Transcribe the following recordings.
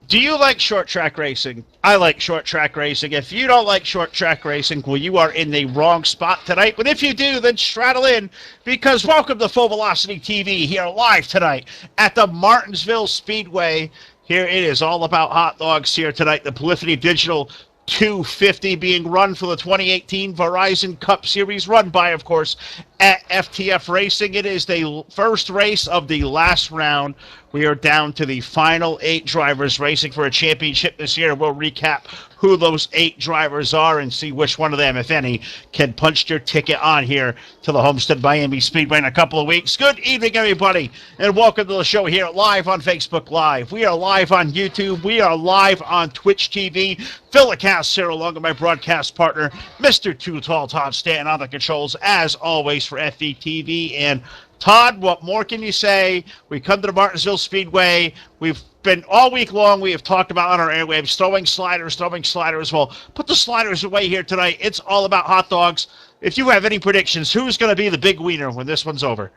Do you like short track racing? I like short track racing. If you don't like short track racing, well, you are in the wrong spot tonight. But if you do, then straddle in, because welcome to Full Velocity TV here live tonight at the Martinsville Speedway. Here it is all about hot dogs here tonight. The Polyphony Digital 250 being run for the 2018 Verizon Cup Series, run by, of course, at FTF Racing. It is the first race of the last round. We are down to the final 8 drivers racing for a championship this year. We'll recap who those 8 drivers are and see which one of them, if any, can punch their ticket on here to the Homestead Miami Speedway in a couple of weeks. Good evening, everybody, and welcome to the show here live on Facebook Live. We are live on YouTube. We are live on Twitch TV. Phil Lacasse here along with my broadcast partner, Mr. Too Tall Todd Stanton on the controls, as always, for FETV. And Todd, what more can you say? We come to the Martinsville Speedway. We've been all week long, we have talked about on our airwaves, throwing sliders. Well, put the sliders away here tonight. It's all about hot dogs. If you have any predictions, who's going to be the big winner when this one's over?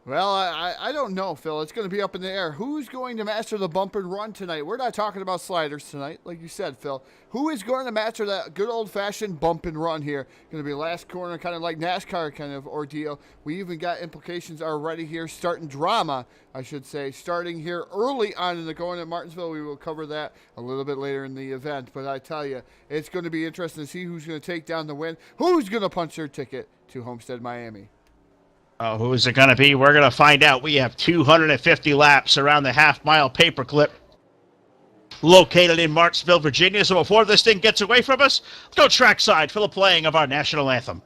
Well, I don't know, Phil. It's going to be up in the air. Who's going to master the bump and run tonight? We're not talking about sliders tonight, like you said, Phil. Who is going to master that good old-fashioned bump and run here? Going to be last corner, kind of like NASCAR kind of ordeal. We even got implications already here, starting drama, I should say, starting here early on in the going at Martinsville. We will cover that a little bit later in the event. But I tell you, it's going to be interesting to see who's going to take down the win, who's going to punch their ticket to Homestead Miami. Who is it going to be? We're going to find out. We have 250 laps around the half-mile paperclip located in Martinsville, Virginia. So before this thing gets away from us, let's go trackside for the playing of our national anthem.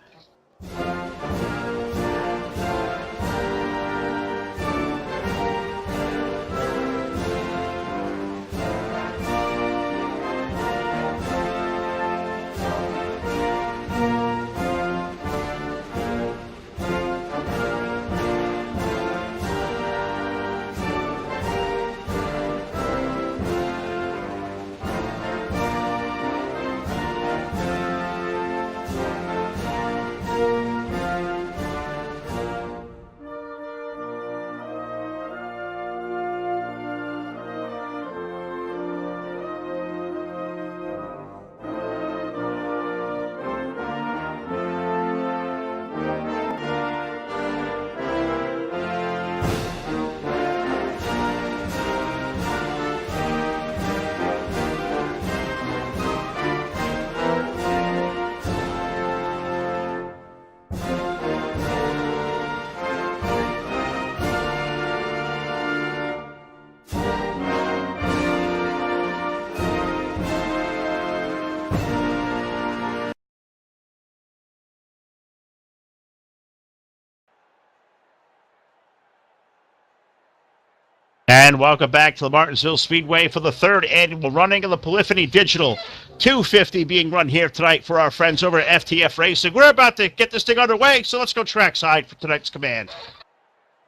And welcome back to the Martinsville Speedway for the 3rd annual running of the Polyphony Digital 250 being run here tonight for our friends over at FTF Racing. We're about to get this thing underway, so let's go trackside for tonight's command.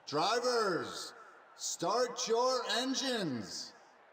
Drivers, start your engines.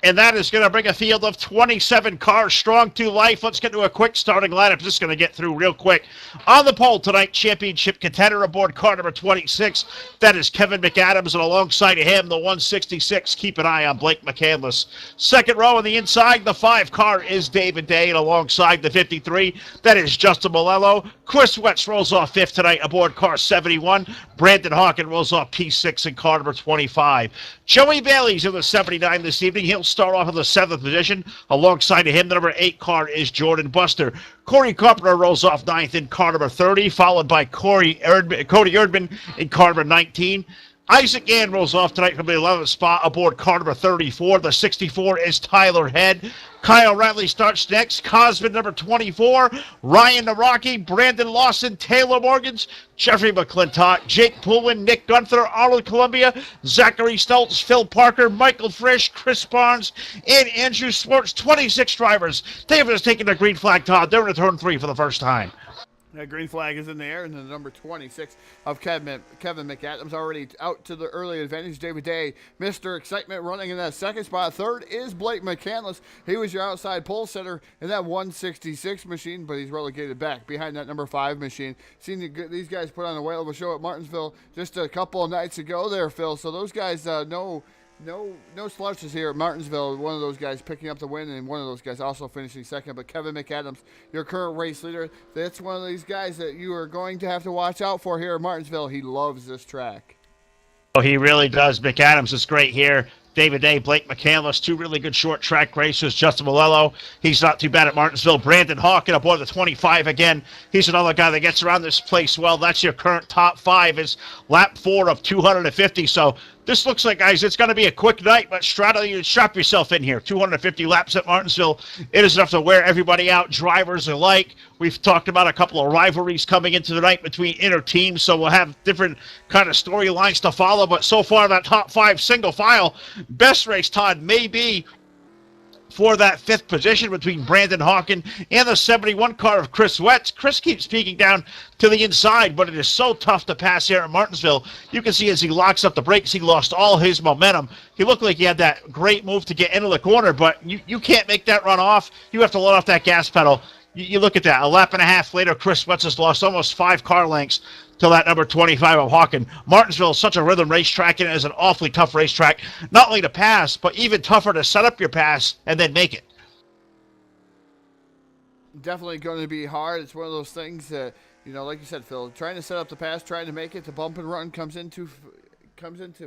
And that is going to bring a field of 27 cars strong to life. Let's get to a quick starting lineup. Just going to get through real quick. On the pole tonight, championship contender aboard car number 26. That is Kevin McAdams, and alongside of him, the 166. Keep an eye on Blake McCandless. Second row on the inside, the 5 car is David Day, and alongside the 53, that is Justin Malello. Chris Wetz rolls off 5th tonight aboard car 71. Brandon Hawken rolls off P6 in car number 25. Joey Bailey's in the 79 this evening. He'll start off in the 7th position. Alongside of him, the number 8 car is Jordan Buster. Corey Carpenter rolls off 9th in car number 30, followed by Cody Erdman in car number 19. Isaac Gann rolls off tonight from the 11th spot aboard car number 34. The 64 is Tyler Head. Kyle Radley starts next. Cosman number 24. Ryan Naraki, Brandon Lawson, Taylor Morgans, Jeffrey McClintock, Jake Poulin, Nick Gunther, Arnold Columbia, Zachary Stoltz, Phil Parker, Michael Frisch, Chris Barnes, and Andrew Sports. 26 drivers. David has taken the green flag, Todd. They're in turn 3 for the first time. That green flag is in the air, and the number 26 of Kevin McAdams already out to the early advantage. David Day, Mr. Excitement, running in that 2nd spot. 3rd is Blake McCandless. He was your outside pole setter in that 166 machine, but he's relegated back behind that number 5 machine. Seen these guys put on a whale of a show at Martinsville just a couple of nights ago there, Phil. So those guys know No slouches here at Martinsville. One of those guys picking up the win, and one of those guys also finishing second. But Kevin McAdams, your current race leader, that's one of these guys that you are going to have to watch out for here at Martinsville. He loves this track. Oh, he really does. McAdams is great here. David Day, Blake McCandless, two really good short track racers. Justin Malello, he's not too bad at Martinsville. Brandon Hawken aboard the 25 again. He's another guy that gets around this place well. That's your current top five. Is lap 4 of 250. So this looks like, guys, it's going to be a quick night, but straddle you, strap yourself in here. 250 laps at Martinsville. It is enough to wear everybody out, drivers alike. We've talked about a couple of rivalries coming into the night between inner teams, so we'll have different kind of storylines to follow. But so far, that top five single file, best race, Todd, may be for that fifth position between Brandon Hawken and the 71 car of Chris Wetz. Chris keeps peeking down to the inside, but it is so tough to pass here at Martinsville. You can see as he locks up the brakes, he lost all his momentum. He looked like he had that great move to get into the corner, but you can't make that run off. You have to let off that gas pedal. You look at that. A lap and a half later, Chris Wetz has lost almost 5 car lengths to that number 25 of Hawken. Martinsville is such a rhythm racetrack, and it is an awfully tough racetrack, not only to pass, but even tougher to set up your pass and then make it. Definitely going to be hard. It's one of those things that, like you said, Phil, trying to set up the pass, trying to make it, the bump and run comes into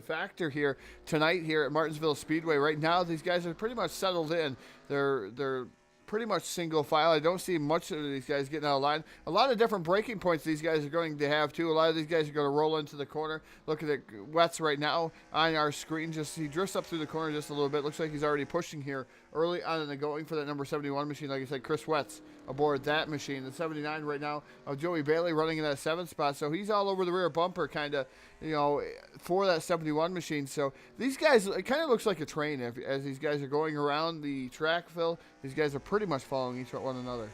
factor here tonight here at Martinsville Speedway. Right now, these guys are pretty much settled in. They're pretty much single file. I don't see much of these guys getting out of line. A lot of different braking points these guys are going to have too. A lot of these guys are going to roll into the corner. Look at Wetz right now on our screen. He drifts up through the corner just a little bit. Looks like he's already pushing here early on in the going for that number 71 machine. Like I said, Chris Wetz aboard that machine. The 79 right now of Joey Bailey running in that 7th spot. So he's all over the rear bumper kind of, for that 71 machine. So these guys, it kind of looks like a train as these guys are going around the track, Phil. These guys are pretty much following each one another.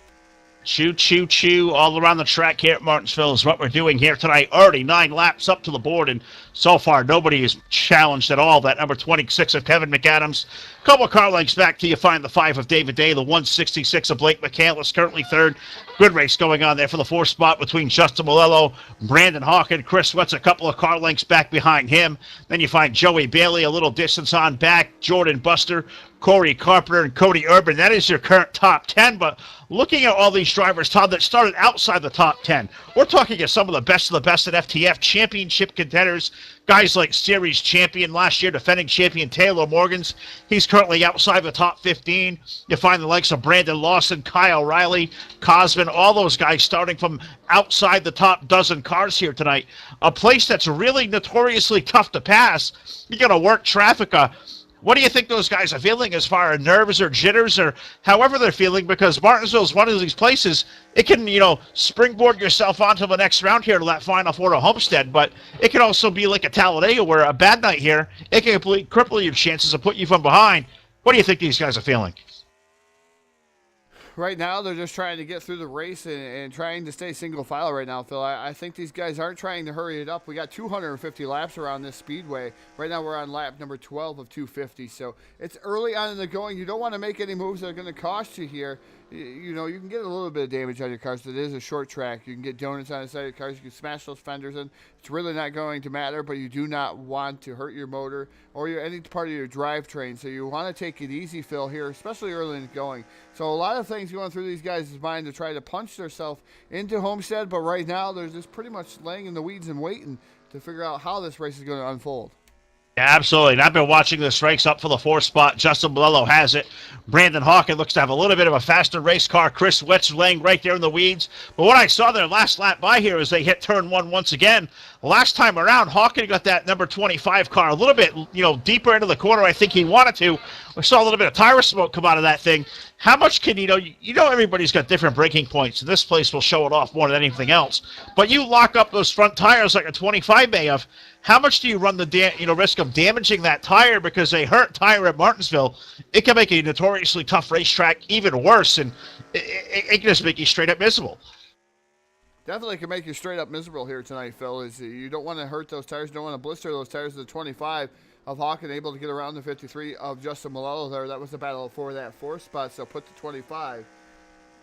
Choo, choo, choo, all around the track here at Martinsville is what we're doing here tonight. Already 9 laps up to the board, and so far nobody is challenged at all. That number 26 of Kevin McAdams. Couple car lengths back till you find the 5 of David Day. The 166 of Blake McCandless currently third. Good race going on there for the 4th spot between Justin Malello, Brandon Hawken, Chris Wetz a couple of car lengths back behind him. Then you find Joey Bailey a little distance on back, Jordan Buster, Corey Carpenter, and Cody Urban. That is your current top 10, but looking at all these drivers, Todd, that started outside the top 10, we're talking at some of the best at FTF championship contenders, guys like series champion last year, defending champion Taylor Morgans. He's currently outside the top 15. You find the likes of Brandon Lawson, Kyle Riley, Cosman, all those guys starting from outside the top dozen cars here tonight. A place that's really notoriously tough to pass. You're going to work traffic. What do you think those guys are feeling as far as nerves or jitters or however they're feeling? Because Martinsville is one of these places, it can, springboard yourself onto the next round here to that Final Four to Homestead, but it can also be like a Talladega where a bad night here, it can completely cripple your chances of putting you from behind. What do you think these guys are feeling? Right now, they're just trying to get through the race and trying to stay single file right now, Phil. I think these guys aren't trying to hurry it up. We got 250 laps around this speedway. Right now, we're on lap number 12 of 250. So it's early on in the going. You don't want to make any moves that are going to cost you here. You can get a little bit of damage on your cars. It is a short track. You can get donuts on the side of your cars. You can smash those fenders in. It's really not going to matter, but you do not want to hurt your motor or any part of your drivetrain. So you want to take it easy, Phil, here, especially early in the going. So a lot of things going through these guys' mind to try to punch themselves into Homestead, but right now they're just pretty much laying in the weeds and waiting to figure out how this race is going to unfold. Yeah, absolutely. And I've been watching this race up for the 4th spot. Justin Malello has it. Brandon Hawken looks to have a little bit of a faster race car. Chris Wetz laying right there in the weeds. But what I saw their last lap by here is they hit turn 1 once again. Last time around, Hawken got that number 25 car a little bit, deeper into the corner. I think he wanted to. We saw a little bit of tire smoke come out of that thing. How much can, everybody's got different braking points, and this place will show it off more than anything else. But you lock up those front tires like a 25 may have. How much do you run the risk of damaging that tire? Because a hurt tire at Martinsville, it can make a notoriously tough racetrack even worse, and it can just make you straight up miserable. Definitely can make you straight up miserable here tonight, Phil. You don't want to hurt those tires. You don't want to blister those tires. The 25 of Hawken able to get around the 53 of Justin Malello there. That was the battle for that 4th spot, so put the 25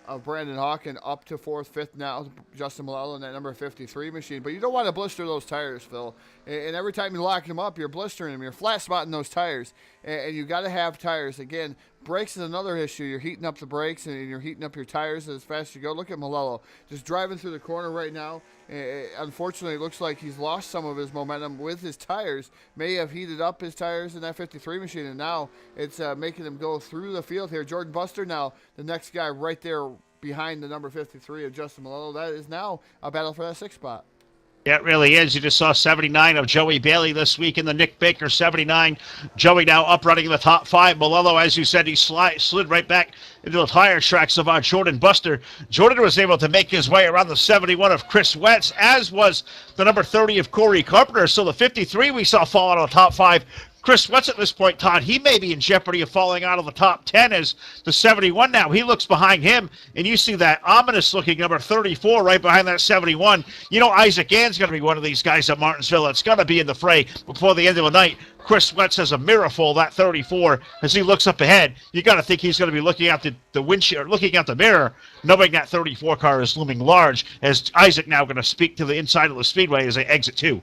of Brandon Hawkin up to 4th, 5th now. Justin Malello in that number 53 machine. But you don't want to blister those tires, Phil. And every time you lock them up, you're blistering them. You're flat spotting those tires. And you got to have tires. Again, brakes is another issue. You're heating up the brakes and you're heating up your tires as fast as you go. Look at Malello just driving through the corner right now. Unfortunately, it looks like he's lost some of his momentum with his tires. May have heated up his tires in that 53 machine, and now it's making him go through the field here. Jordan Buster now, the next guy right there behind the number 53 of Justin Malello. That is now a battle for that 6th spot. Yeah, it really is. You just saw 79 of Joey Bailey this week in the Nick Baker 79. Joey now up running in the top 5. Malello, as you said, he slid right back into the tire tracks of Jordan Buster. Jordan was able to make his way around the 71 of Chris Wetz, as was the number 30 of Corey Carpenter. So the 53 we saw fall out of the top 5. Chris Wetz at this point, Todd, he may be in jeopardy of falling out of the top 10 as the 71 now. He looks behind him, and you see that ominous-looking number 34 right behind that 71. You know Isaac Gann's going to be one of these guys at Martinsville that's going to be in the fray before the end of the night. Chris Wetz has a mirror full, that 34, as he looks up ahead. You got to think he's going to be looking out the windshield, looking out the mirror, knowing that 34 car is looming large, as Isaac now going to speak to the inside of the speedway as they exit 2.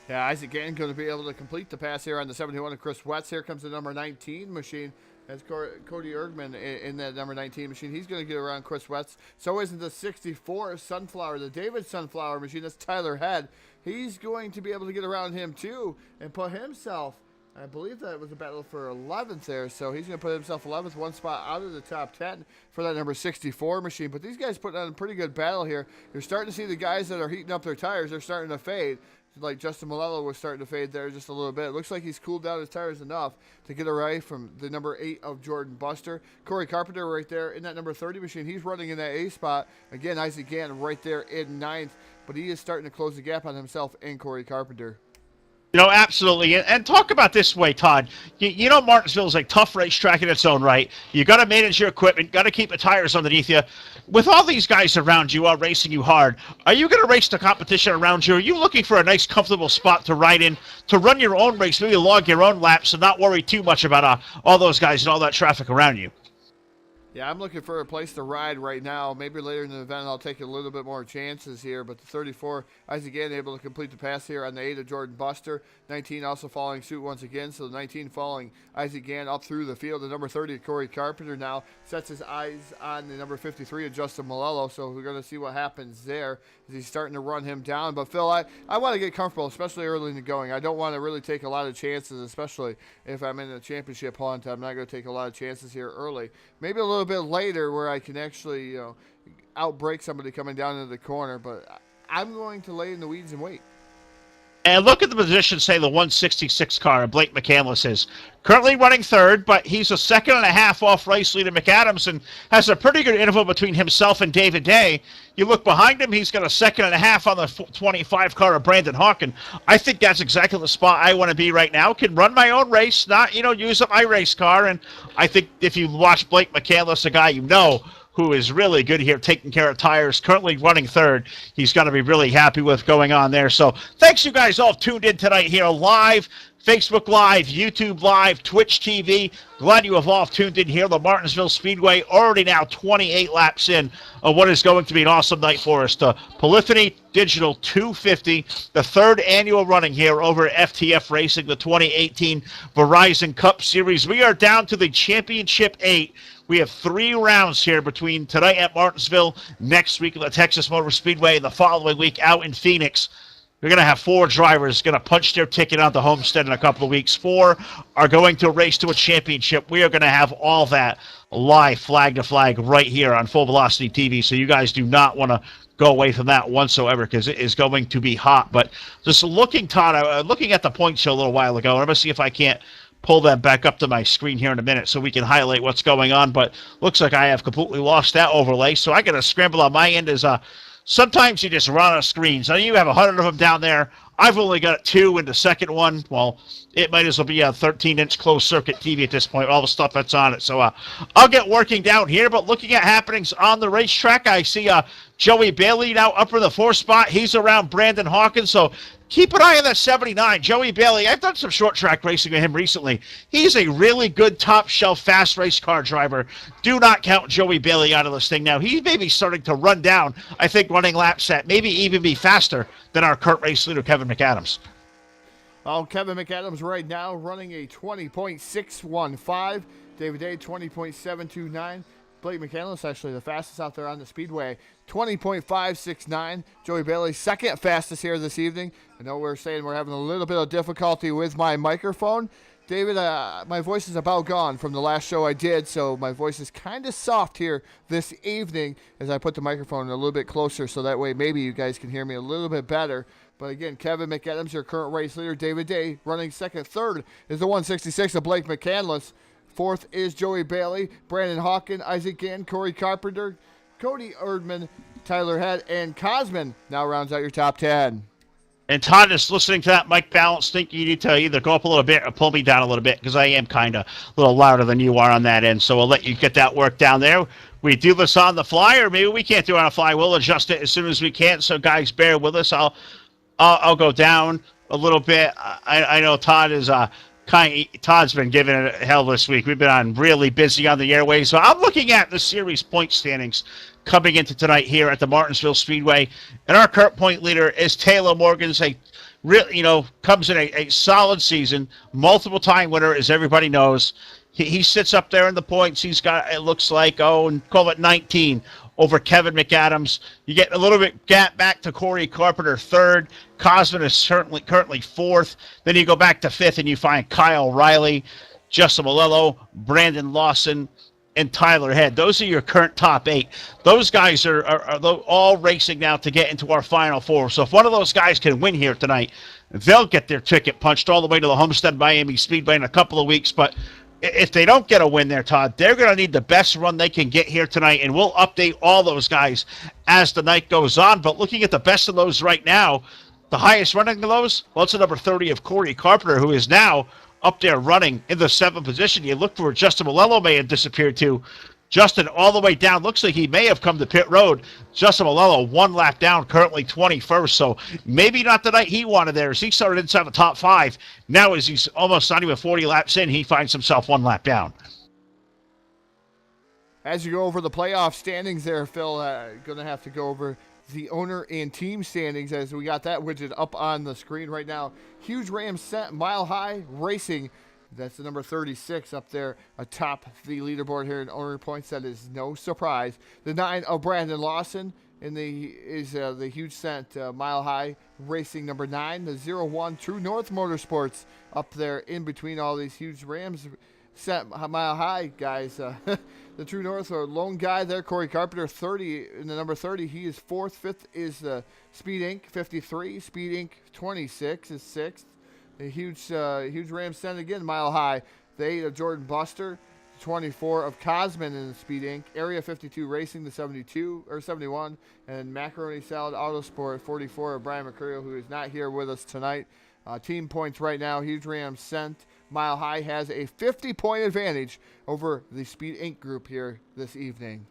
Yeah, Isaac Gann going to be able to complete the pass here on the 71 of Chris Wetz. Here comes the number 19 machine. That's Cody Ergman in that number 19 machine. He's going to get around Chris Wetz. So isn't the 64 Sunflower, the David Sunflower machine. That's Tyler Head. He's going to be able to get around him too and put himself, I believe that was a battle for 11th there. So he's going to put himself 11th, one spot out of the top 10 for that number 64 machine. But these guys put on a pretty good battle here. You're starting to see the guys that are heating up their tires. They're starting to fade. Like Justin Malello was starting to fade there just a little bit. It looks like he's cooled down his tires enough to get away from the number 8 of Jordan Buster. Corey Carpenter right there in that number 30 machine. He's running in that A spot. Again, Isaac Gann right there in 9th. But he is starting to close the gap on himself and Corey Carpenter. You know, absolutely. And talk about this way, Todd. You know Martinsville is a tough racetrack in its own right. You got to manage your equipment, got to keep the tires underneath you. With all these guys around you racing you hard, are you going to race the competition around you? Are you looking for a nice, comfortable spot to ride in, to run your own race, maybe log your own laps and not worry too much about all those guys and all that traffic around you? Yeah, I'm looking for a place to ride right now. Maybe later in the event I'll take a little bit more chances here. But the 34, Isaac Gann able to complete the pass here on the 8 of Jordan Buster. 19 also following suit once again. So the 19 following Isaac Gann up through the field. The number 30 of Corey Carpenter now sets his eyes on the number 53 of Justin Malello. So we're going to see what happens there as he's starting to run him down. But Phil, I want to get comfortable, especially early in the going. I don't want to really take a lot of chances, especially if I'm in a championship hunt. I'm not going to take a lot of chances here early. Maybe a little bit later where I can actually, outbrake somebody coming down into the corner, but I'm going to lay in the weeds and wait. And look at the position, say, the 166 car, Blake McCandless is. Currently running 3rd, but he's a 2.5 off race leader McAdams and has a pretty good interval between himself and David Day. You look behind him, he's got a 2.5 on the 25 car of Brandon Hawkin. I think that's exactly the spot I want to be right now. Can run my own race, not, use up my race car. And I think if you watch Blake McCandless, a guy who is really good here taking care of tires, currently running 3rd. He's going to be really happy with going on there. So thanks you guys all tuned in tonight here live, Facebook Live, YouTube Live, Twitch TV. Glad you have all tuned in here. The Martinsville Speedway already now 28 laps in of what is going to be an awesome night for us. The Polyphony Digital 250, the 3rd annual running here over at FTF Racing, the 2018 Verizon Cup Series. We are down to the Championship 8. We have 3 rounds here between tonight at Martinsville, next week at the Texas Motor Speedway, and the following week out in Phoenix. We're going to have 4 drivers going to punch their ticket on the Homestead in a couple of weeks. 4 are going to race to a championship. We are going to have all that live flag to flag right here on Full Velocity TV. So you guys do not want to go away from that whatsoever because it is going to be hot. But just looking, Todd, looking at the point show a little while ago, I'm going to see if I can't pull that back up to my screen here in a minute so we can highlight what's going on. But looks like I have completely lost that overlay. So I got to scramble on my end as sometimes you just run out of screens. Now you have 100 of them down there. I've only got 2 in the second one. Well, it might as well be a 13-inch closed-circuit TV at this point, all the stuff that's on it. So I'll get working down here. But looking at happenings on the racetrack, I see Joey Bailey now up in the 4th spot. He's around Brandon Hawkins. So keep an eye on that 79, Joey Bailey. I've done some short track racing with him recently. He's a really good top shelf fast race car driver. Do not count Joey Bailey out of this thing now. He may be starting to run down, I think, running laps at maybe even be faster than our current race leader, Kevin McAdams. Well, Kevin McAdams right now running a 20.615. David Day, 20.729. Blake McCandless actually the fastest out there on the speedway, 20.569. Joey Bailey, second fastest here this evening. I know we're saying we're having a little bit of difficulty with my microphone. David, my voice is about gone from the last show I did, so my voice is kind of soft here this evening as I put the microphone a little bit closer, so that way maybe you guys can hear me a little bit better. But again, Kevin McAdams, your current race leader. David Day running second. Third is the 166 of Blake McCandless. Fourth is Joey Bailey, Brandon Hawkin, Isaac Gann, Corey Carpenter, Cody Erdman, Tyler Head, and Cosman now rounds out your top 10. And Todd is listening to that mic balance, thinking you need to either go up a little bit or pull me down a little bit, because I am kind of a little louder than you are on that end. So we'll let you get that work down there. We do this on the fly, or maybe we can't do it on the fly. We'll adjust it as soon as we can. So guys, bear with us. I'll go down a little bit. I know Todd is Todd's been giving it hell this week. We've been on really busy on the airways. So I'm looking at the series point standings coming into tonight here at the Martinsville Speedway. And our current point leader is Taylor Morgan's comes in a solid season, multiple time winner, as everybody knows. He sits up there in the points. He's got, it looks like, and call it 19 over Kevin McAdams. You get a little bit gap back to Corey Carpenter, third. Cosman is currently fourth. Then you go back to fifth, and you find Kyle Riley, Justin Malello, Brandon Lawson, and Tyler Head. Those are your current top 8. Those guys are all racing now to get into our Final Four. So if one of those guys can win here tonight, they'll get their ticket punched all the way to the Homestead Miami Speedway in a couple of weeks. But if they don't get a win there, Todd, they're going to need the best run they can get here tonight, and we'll update all those guys as the night goes on. But looking at the best of those right now, the highest running of those, well, it's the number 30 of Corey Carpenter, who is now up there running in the 7th position. You look for where Justin Malello may have disappeared to. Justin all the way down. Looks like he may have come to pit road. Justin Malello 1 lap down, currently 21st. So maybe not the night he wanted there, as he started inside the top 5. Now as he's almost not even 40 laps in, he finds himself 1 lap down. As you go over the playoff standings there, Phil, going to have to go over the owner and team standings as we got that widget up on the screen right now. Huge Ram set, Mile High Racing. That's the number 36 up there atop the leaderboard here in owner points. That is no surprise. The 9 of Brandon Lawson is the huge scent Mile High Racing number 9. The 01 True North Motorsports up there in between all these huge Rams set Mile High guys. The True North lone guy there, Corey Carpenter, 30 in the number 30. He is 4th. 5th is the Speed Inc. 53. Speed Inc. 26 is 6th. A huge Ram send again, Mile High. The 8 of Jordan Buster, 24 of Cosman in the Speed Inc. Area 52 Racing, the 71, and Macaroni Salad Autosport, 44 of Brian Mercurio, who is not here with us tonight. Team points right now, huge Ram sent. Mile High has a 50-point advantage over the Speed Inc. group here this evening.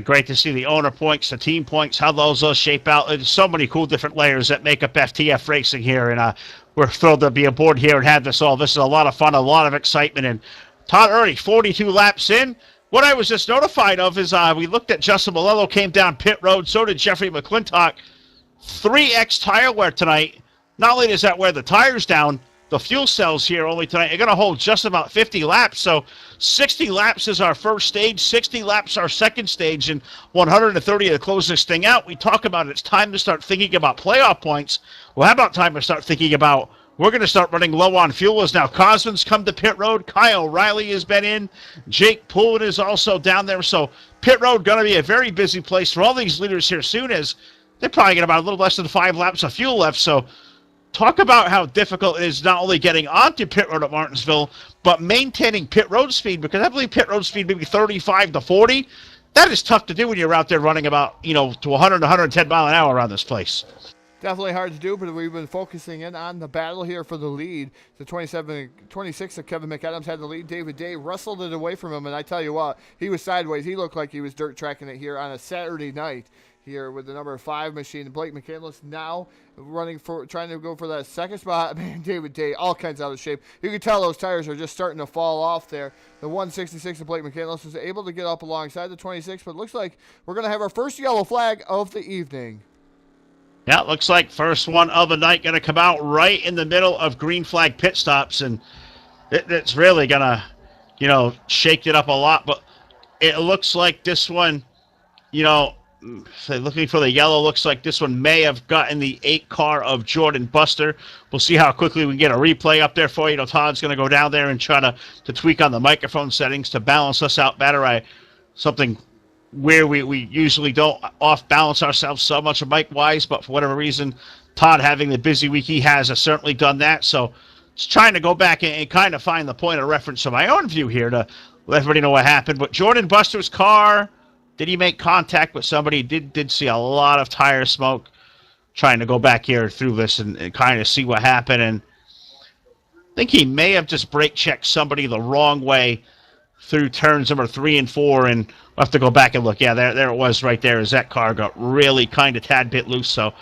Great to see the owner points, the team points, how those shape out. There's so many cool different layers that make up FTF racing here, and we're thrilled to be aboard here and have this all. This is a lot of fun, a lot of excitement, and Todd Ernie, 42 laps in. What I was just notified of is we looked at Justin Malello, came down pit road, so did Jeffrey McClintock. 3X tire wear tonight. Not only does that wear the tires down, the fuel cells here only tonight are going to hold just about 50 laps. So 60 laps is our first stage, 60 laps our second stage, and 130 to close this thing out. We talk about it's time to start thinking about playoff points. Well, how about time to start thinking about we're going to start running low on fuel as now Cosman's come to pit road. Kyle Riley has been in. Jake Poulin is also down there. So pit road going to be a very busy place for all these leaders here soon, as they're probably getting about a little less than 5 laps of fuel left. So talk about how difficult it is not only getting onto pit road at Martinsville, but maintaining pit road speed, because I believe pit road speed maybe 35 to 40. That is tough to do when you're out there running about, to 100 to 110 mile an hour around this place. Definitely hard to do, but we've been focusing in on the battle here for the lead. The 26 of Kevin McAdams had the lead. David Day wrestled it away from him, and I tell you what, he was sideways. He looked like he was dirt tracking it here on a Saturday night. here with the number 5 machine. Blake McCandless now trying to go for that second spot. Man, David Day, all kinds out of shape. You can tell those tires are just starting to fall off there. The 166 of Blake McCandless was able to get up alongside the 26, but it looks like we're going to have our first yellow flag of the evening. Yeah, it looks like first one of the night going to come out right in the middle of green flag pit stops, and it's really going to, shake it up a lot. But it looks like this one, looking for the yellow, looks like this one may have gotten the 8 car of Jordan Buster. We'll see how quickly we can get a replay up there for you. Todd's going to go down there and try to tweak on the microphone settings to balance us out better. Something where we usually don't off-balance ourselves so much mic-wise, but for whatever reason, Todd having the busy week he has certainly done that. So just trying to go back and kind of find the point of reference from my own view here to let everybody know what happened. But Jordan Buster's car, did he make contact with somebody? Did see a lot of tire smoke. Trying to go back here through this and kind of see what happened. And I think he may have just brake checked somebody the wrong way through turns number 3 and 4, and we'll have to go back and look. Yeah, there it was right there as that car got really kind of tad bit loose. So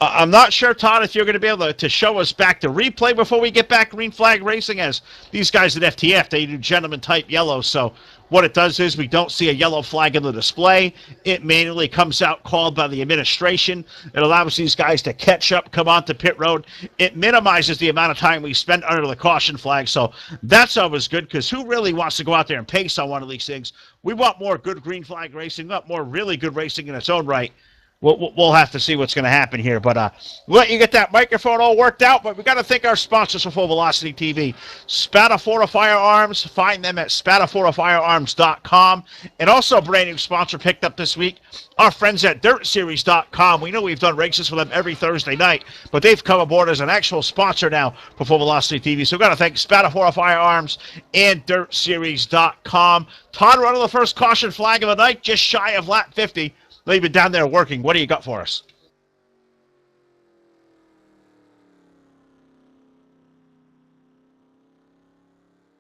I'm not sure, Todd, if you're going to be able to show us back the replay before we get back green flag racing, as these guys at FTF, they do gentleman type yellow. So what it does is we don't see a yellow flag in the display. It manually comes out called by the administration. It allows these guys to catch up, come onto pit road. It minimizes the amount of time we spend under the caution flag. So that's always good, because who really wants to go out there and pace on one of these things? We want more good green flag racing. We want more really good racing in its own right. We'll have to see what's going to happen here. But we'll let you get that microphone all worked out. But we got to thank our sponsors for Full Velocity TV. Spadafora Firearms. Find them at SpadaforaFirearms.com. And also a brand new sponsor picked up this week, our friends at DirtSeries.com. We know we've done races for them every Thursday night, but they've come aboard as an actual sponsor now for Full Velocity TV. So we've got to thank Spadafora Firearms and DirtSeries.com. Todd running the first caution flag of the night, just shy of lap 50. They've been down there working. What do you got for us?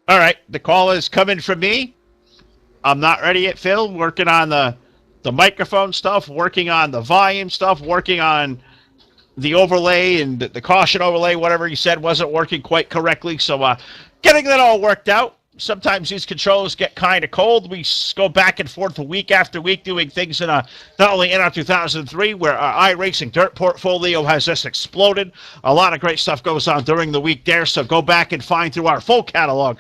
All right, the call is coming from me. I'm not ready yet, Phil. Working on the microphone stuff, working on the volume stuff, working on the overlay and the caution overlay, whatever you said wasn't working quite correctly. So getting that all worked out. Sometimes these controls get kind of cold. We go back and forth week after week doing things in not only in our 2003, where our iRacing Dirt portfolio has just exploded. A lot of great stuff goes on during the week there, so go back and find through our full catalog.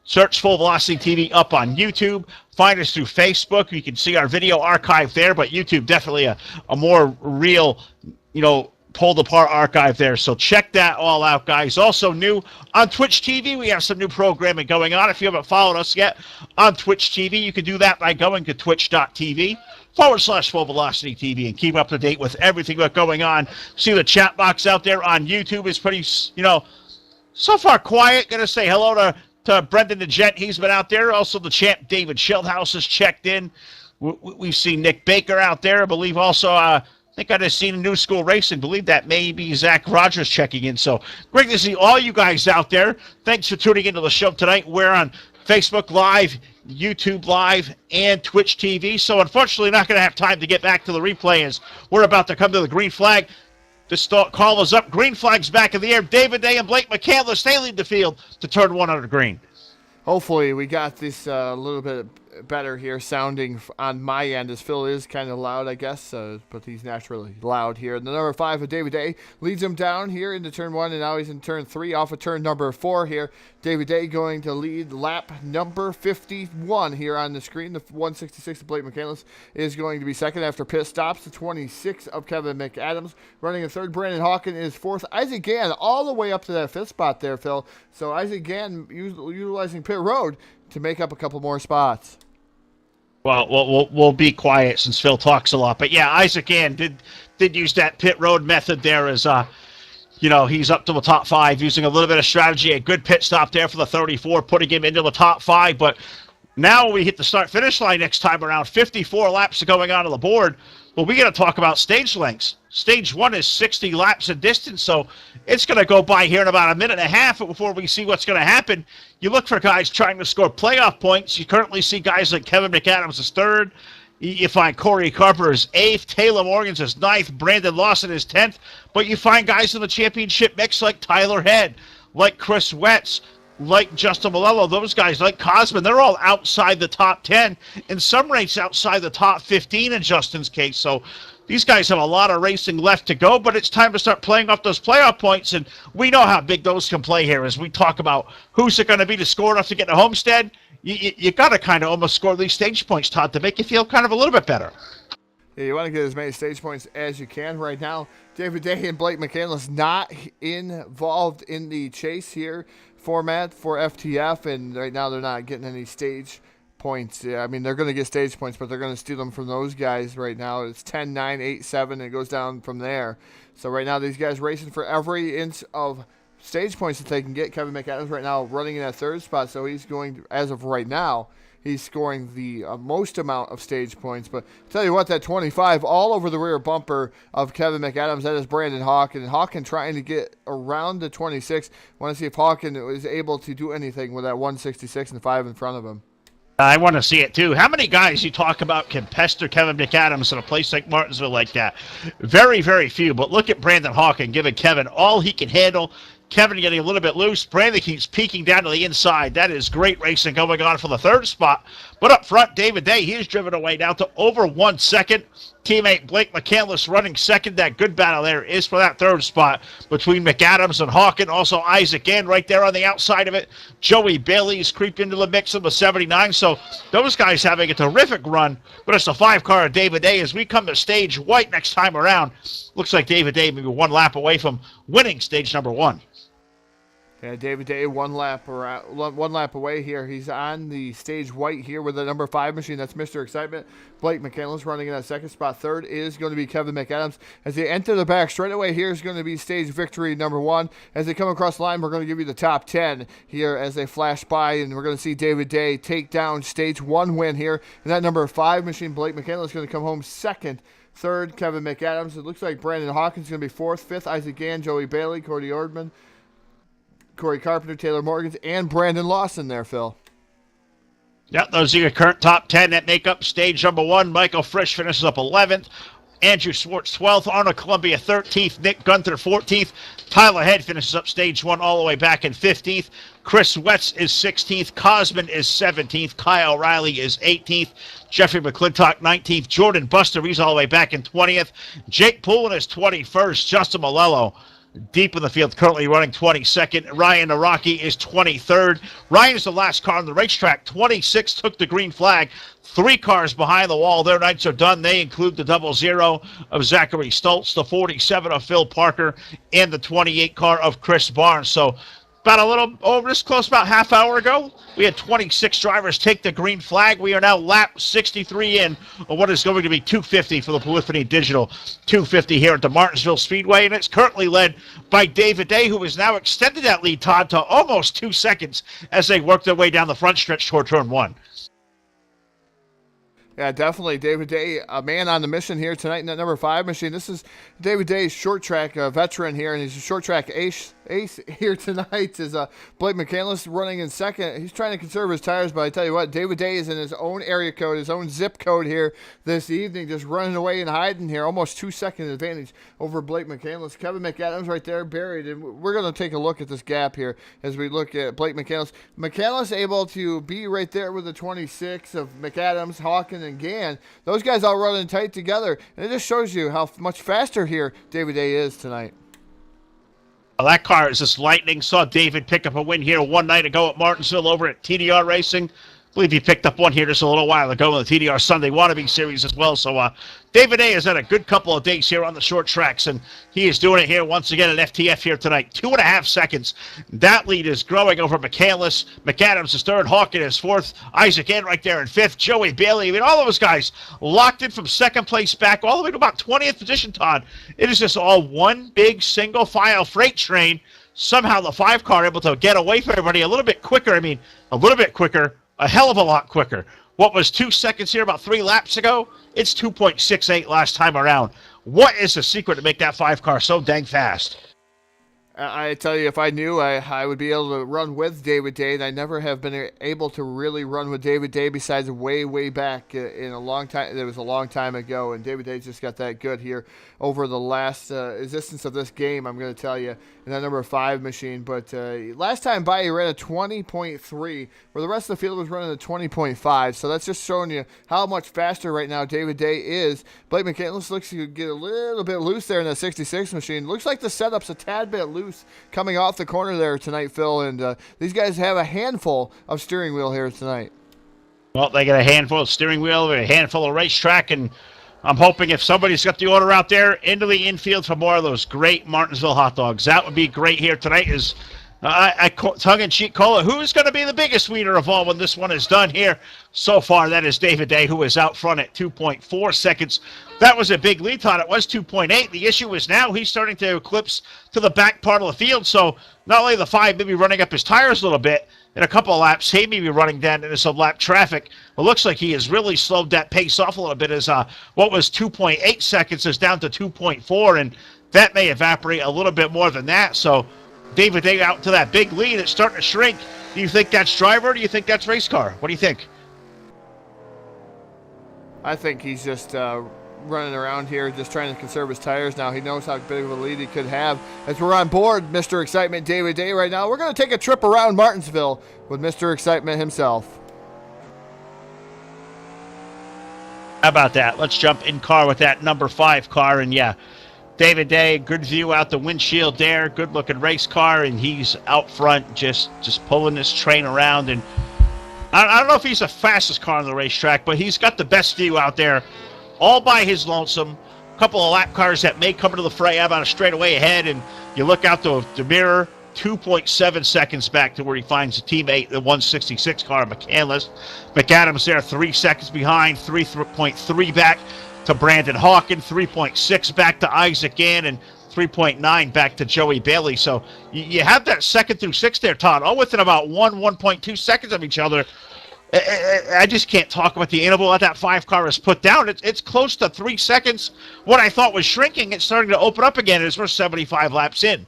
Search Full Velocity TV up on YouTube. Find us through Facebook. You can see our video archive there, but YouTube definitely a more real, pulled apart archive there. So check that all out, guys. Also new on Twitch TV, we have some new programming going on. If you haven't followed us yet on Twitch TV, you can do that by going to twitch.tv/Full Velocity TV and keep up to date with everything that's going on. See the chat box out there on YouTube is pretty, so far quiet. Going to say hello to Brendan the Gent. He's been out there. Also the champ David Schildhouse has checked in. We've seen Nick Baker out there. I believe also I think I just seen a New School Racing. Believe that may be Zach Rogers checking in. So great to see all you guys out there. Thanks for tuning into the show tonight. We're on Facebook Live, YouTube Live, and Twitch TV. So unfortunately, not going to have time to get back to the replay as we're about to come to the green flag. This call is up. Green flag's back in the air. David Day and Blake McCandless, they lead the field to turn 1 under green. Hopefully we got this a little bit better here sounding on my end, as Phil is kind of loud, I guess, but he's naturally loud here. The number 5 of David Day leads him down here into turn 1, and now he's in turn 3 off of turn number 4 here. David Day going to lead lap number 51 here on the screen. The 166 of Blake McCandless is going to be second after pit stops. The 26 of Kevin McAdams running in third. Brandon Hawken is fourth. Isaac Gann all the way up to that 5th spot there, Phil. So Isaac Gann utilizing pit road to make up a couple more spots. Well, we'll be quiet since Phil talks a lot. But yeah, Isaac Gann did use that pit road method there as he's up to the top 5 using a little bit of strategy. A good pit stop there for the 34, putting him into the top 5. But now we hit the start-finish line next time around. 54 laps going on the board. Well, we got to talk about stage lengths. Stage 1 is 60 laps in distance, so it's going to go by here in about a minute and a half before we see what's going to happen. You look for guys trying to score playoff points. You currently see guys like Kevin McAdams is third. You find Corey Carpenter is 8th, Taylor Morgan's is 9th, Brandon Lawson is 10th, but you find guys in the championship mix like Tyler Head, like Chris Wetz, like Justin Malello, those guys like Cosman, they're all outside the top 10, in some races outside the top 15 in Justin's case. So these guys have a lot of racing left to go, but it's time to start playing off those playoff points, and we know how big those can play here as we talk about who's it going to be to score enough to get to Homestead. You got to kind of almost score these stage points, Todd, to make you feel kind of a little bit better. Yeah, you want to get as many stage points as you can right now. David Day and Blake McCandless not involved in the chase here format for FTF, and right now they're not getting any stage points. Yeah, I mean, they're going to get stage points, but they're going to steal them from those guys right now. It's 10, 9, 8, 7, and it goes down from there. So right now these guys racing for every inch of stage points that they can get. Kevin McAdams right now running in that third spot, so he's going to, as of right now, he's scoring the most amount of stage points. But I'll tell you what, that 25 all over the rear bumper of Kevin McAdams, that is Brandon Hawken. And Hawken trying to get around the 26. Want to see if Hawken is able to do anything with that 166 and 5 in front of him. I want to see it, too. How many guys you talk about can pester Kevin McAdams in a place like Martinsville like that? Very, very few. But look at Brandon Hawken giving Kevin all he can handle. Kevin getting a little bit loose. Brandon keeps peeking down to the inside. That is great racing going on for the third spot. But up front, David Day, he is driven away now to over 1 second. Teammate Blake McCandless running second. That good battle there is for that third spot between McAdams and Hawken. Also Isaac Gann right there on the outside of it. Joey Bailey's creeped into the mix of the 79. So those guys having a terrific run. But it's a 5-car of David Day as we come to stage white next time around. Looks like David Day maybe 1 lap away from winning stage number 1. Yeah, David Day one lap away here. He's on the stage white here with the number 5 machine. That's Mr. Excitement. Blake McCandless running in that second spot. Third is going to be Kevin McAdams. As they enter the back straight away, here is going to be stage victory number 1. As they come across the line, we're going to give you the top 10 here as they flash by, and we're going to see David Day take down stage 1 win here. And that number 5 machine, Blake McCandless, is going to come home second. Third, Kevin McAdams. It looks like Brandon Hawkins is going to be fourth. Fifth, Isaac Gann, Joey Bailey, Cody Ordman, Corey Carpenter, Taylor Morgans, and Brandon Lawson there, Phil. Yep, those are your current top 10 that make up stage number 1. Michael Frisch finishes up 11th. Andrew Swartz 12th. Arnold Columbia 13th. Nick Gunther 14th. Tyler Head finishes up stage 1 all the way back in 15th. Chris Wetz is 16th. Cosman is 17th. Kyle Riley is 18th. Jeffrey McClintock 19th. Jordan Buster, he's all the way back in 20th. Jake Poulin is 21st. Justin Malello deep in the field, currently running 22nd. Ryan Araki is 23rd. Ryan's the last car on the racetrack. 26 took the green flag. 3 cars behind the wall. Their nights are done. They include the 00 of Zachary Stoltz, the 47 of Phil Parker, and the 28 car of Chris Barnes. So about a little over this close, about half hour ago, we had 26 drivers take the green flag. We are now lap 63 in on what is going to be 250 for the Polyphony Digital 250 here at the Martinsville Speedway, and it's currently led by David Day, who has now extended that lead, Todd, to almost 2 seconds as they work their way down the front stretch toward turn 1. Yeah, definitely. David Day, a man on the mission here tonight in that number 5 machine. This is David Day's short track veteran here, and he's a short track ace here tonight is Blake McCandless running in second. He's trying to conserve his tires, but I tell you what, David Day is in his own area code, his own zip code here this evening, just running away and hiding here, almost 2 second advantage over Blake McCandless. Kevin McAdams right there buried, and we're going to take a look at this gap here as we look at Blake McCandless. McCandless able to be right there with the 26 of McAdams, Hawken, and Gann. Those guys all running tight together, and it just shows you how much faster here David Day is tonight. Well, that car is just lightning. Saw David pick up a win here one night ago at Martinsville over at TDR Racing. I believe he picked up one here just a little while ago in the TDR Sunday Wannabe Series as well. So David A has had a good couple of days here on the short tracks, and he is doing it here once again at FTF here tonight. 2.5 seconds. That lead is growing over McCandless. McAdams is third. Hawken is fourth. Isaac Gann right there in fifth. Joey Bailey. I mean, all those guys locked in from second place back all the way to about 20th position, Todd. It is just all one big single file freight train. Somehow the 5-car able to get away from everybody a little bit quicker. I mean, a little bit quicker. A hell of a lot quicker. What was 2 seconds here about 3 laps ago? It's 2.68 last time around. What is the secret to make that 5-car so dang fast? I tell you, if I knew, I would be able to run with David Day, and I never have been able to really run with David Day besides way back in a long time. It was a long time ago, and David Day just got that good here over the last existence of this game, I'm going to tell you, in that number 5 machine. But last time by, he ran a 20.3, where the rest of the field was running a 20.5, so that's just showing you how much faster right now David Day is. Blake McCandless looks to get a little bit loose there in that 66 machine. Looks like the setup's a tad bit loose coming off the corner there tonight, Phil, and these guys have a handful of steering wheel here tonight. Well, they got a handful of steering wheel, a handful of racetrack, and I'm hoping if somebody's got the order out there, into the infield for more of those great Martinsville hot dogs. That would be great here tonight. Is I tongue-in-cheek call it, who's going to be the biggest winner of all when this one is done here? So far, that is David Day, who is out front at 2.4 seconds. That was a big lead time. It was 2.8. The issue is now he's starting to eclipse to the back part of the field. So not only the 5 may be running up his tires a little bit, in a couple of laps, he may be running down into some lap traffic. It looks like he has really slowed that pace off a little bit as what was 2.8 seconds is down to 2.4, and that may evaporate a little bit more than that. So David Day out to that big lead. It's starting to shrink. Do you think that's driver or do you think that's race car? What do you think? I think he's just running around here just trying to conserve his tires now. He knows how big of a lead he could have. As we're on board Mr. Excitement David Day right now, we're going to take a trip around Martinsville with Mr. Excitement himself. How about that? Let's jump in car with that number 5 car, and yeah, David Day, good view out the windshield there, good looking race car, and he's out front just pulling this train around. And I don't know if he's the fastest car on the racetrack, but he's got the best view out there all by his lonesome. A couple of lap cars that may come into the fray out on a straightaway ahead, and you look out the mirror, 2.7 seconds back to where he finds a teammate, the 166 car, McCandless. McAdams there 3 seconds behind, 3.3 back to Brandon Hawkins, 3.6 back to Isaac Gann, and 3.9 back to Joey Bailey. So you have that 2nd through 6th there, Todd, all within about 1.2 seconds of each other. I just can't talk about the interval that 5 car is put down. It's close to 3 seconds. What I thought was shrinking, it's starting to open up again as we're 75 laps in.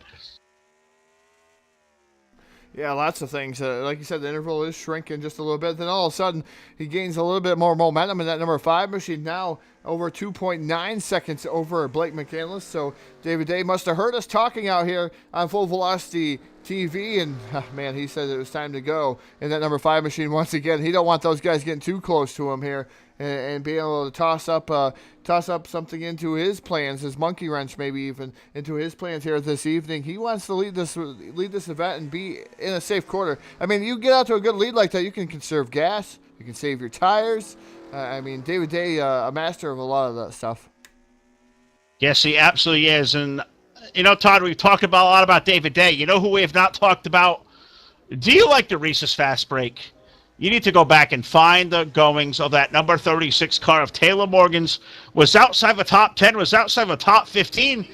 Yeah, lots of things. Like you said, the interval is shrinking just a little bit. Then all of a sudden, he gains a little bit more momentum in that number 5 machine. Now over 2.9 seconds over Blake McCandless. So David Day must have heard us talking out here on Full Velocity TV, and man, he said it was time to go in that number 5 machine once again. He don't want those guys getting too close to him here and being able to toss up something into his plans, his monkey wrench maybe even into his plans here this evening. He wants to lead this event and be in a safe quarter. I mean, you get out to a good lead like that, you can conserve gas, you can save your tires. I mean, David Day, a master of a lot of that stuff. Yes, he absolutely is. And you know, Todd, we've talked about a lot about David Day. You know who we have not talked about? Do you like the Reese's Fast Break? You need to go back and find the goings of that number 36 car of Taylor Morgan's. Was outside the top 10, was outside the top 15,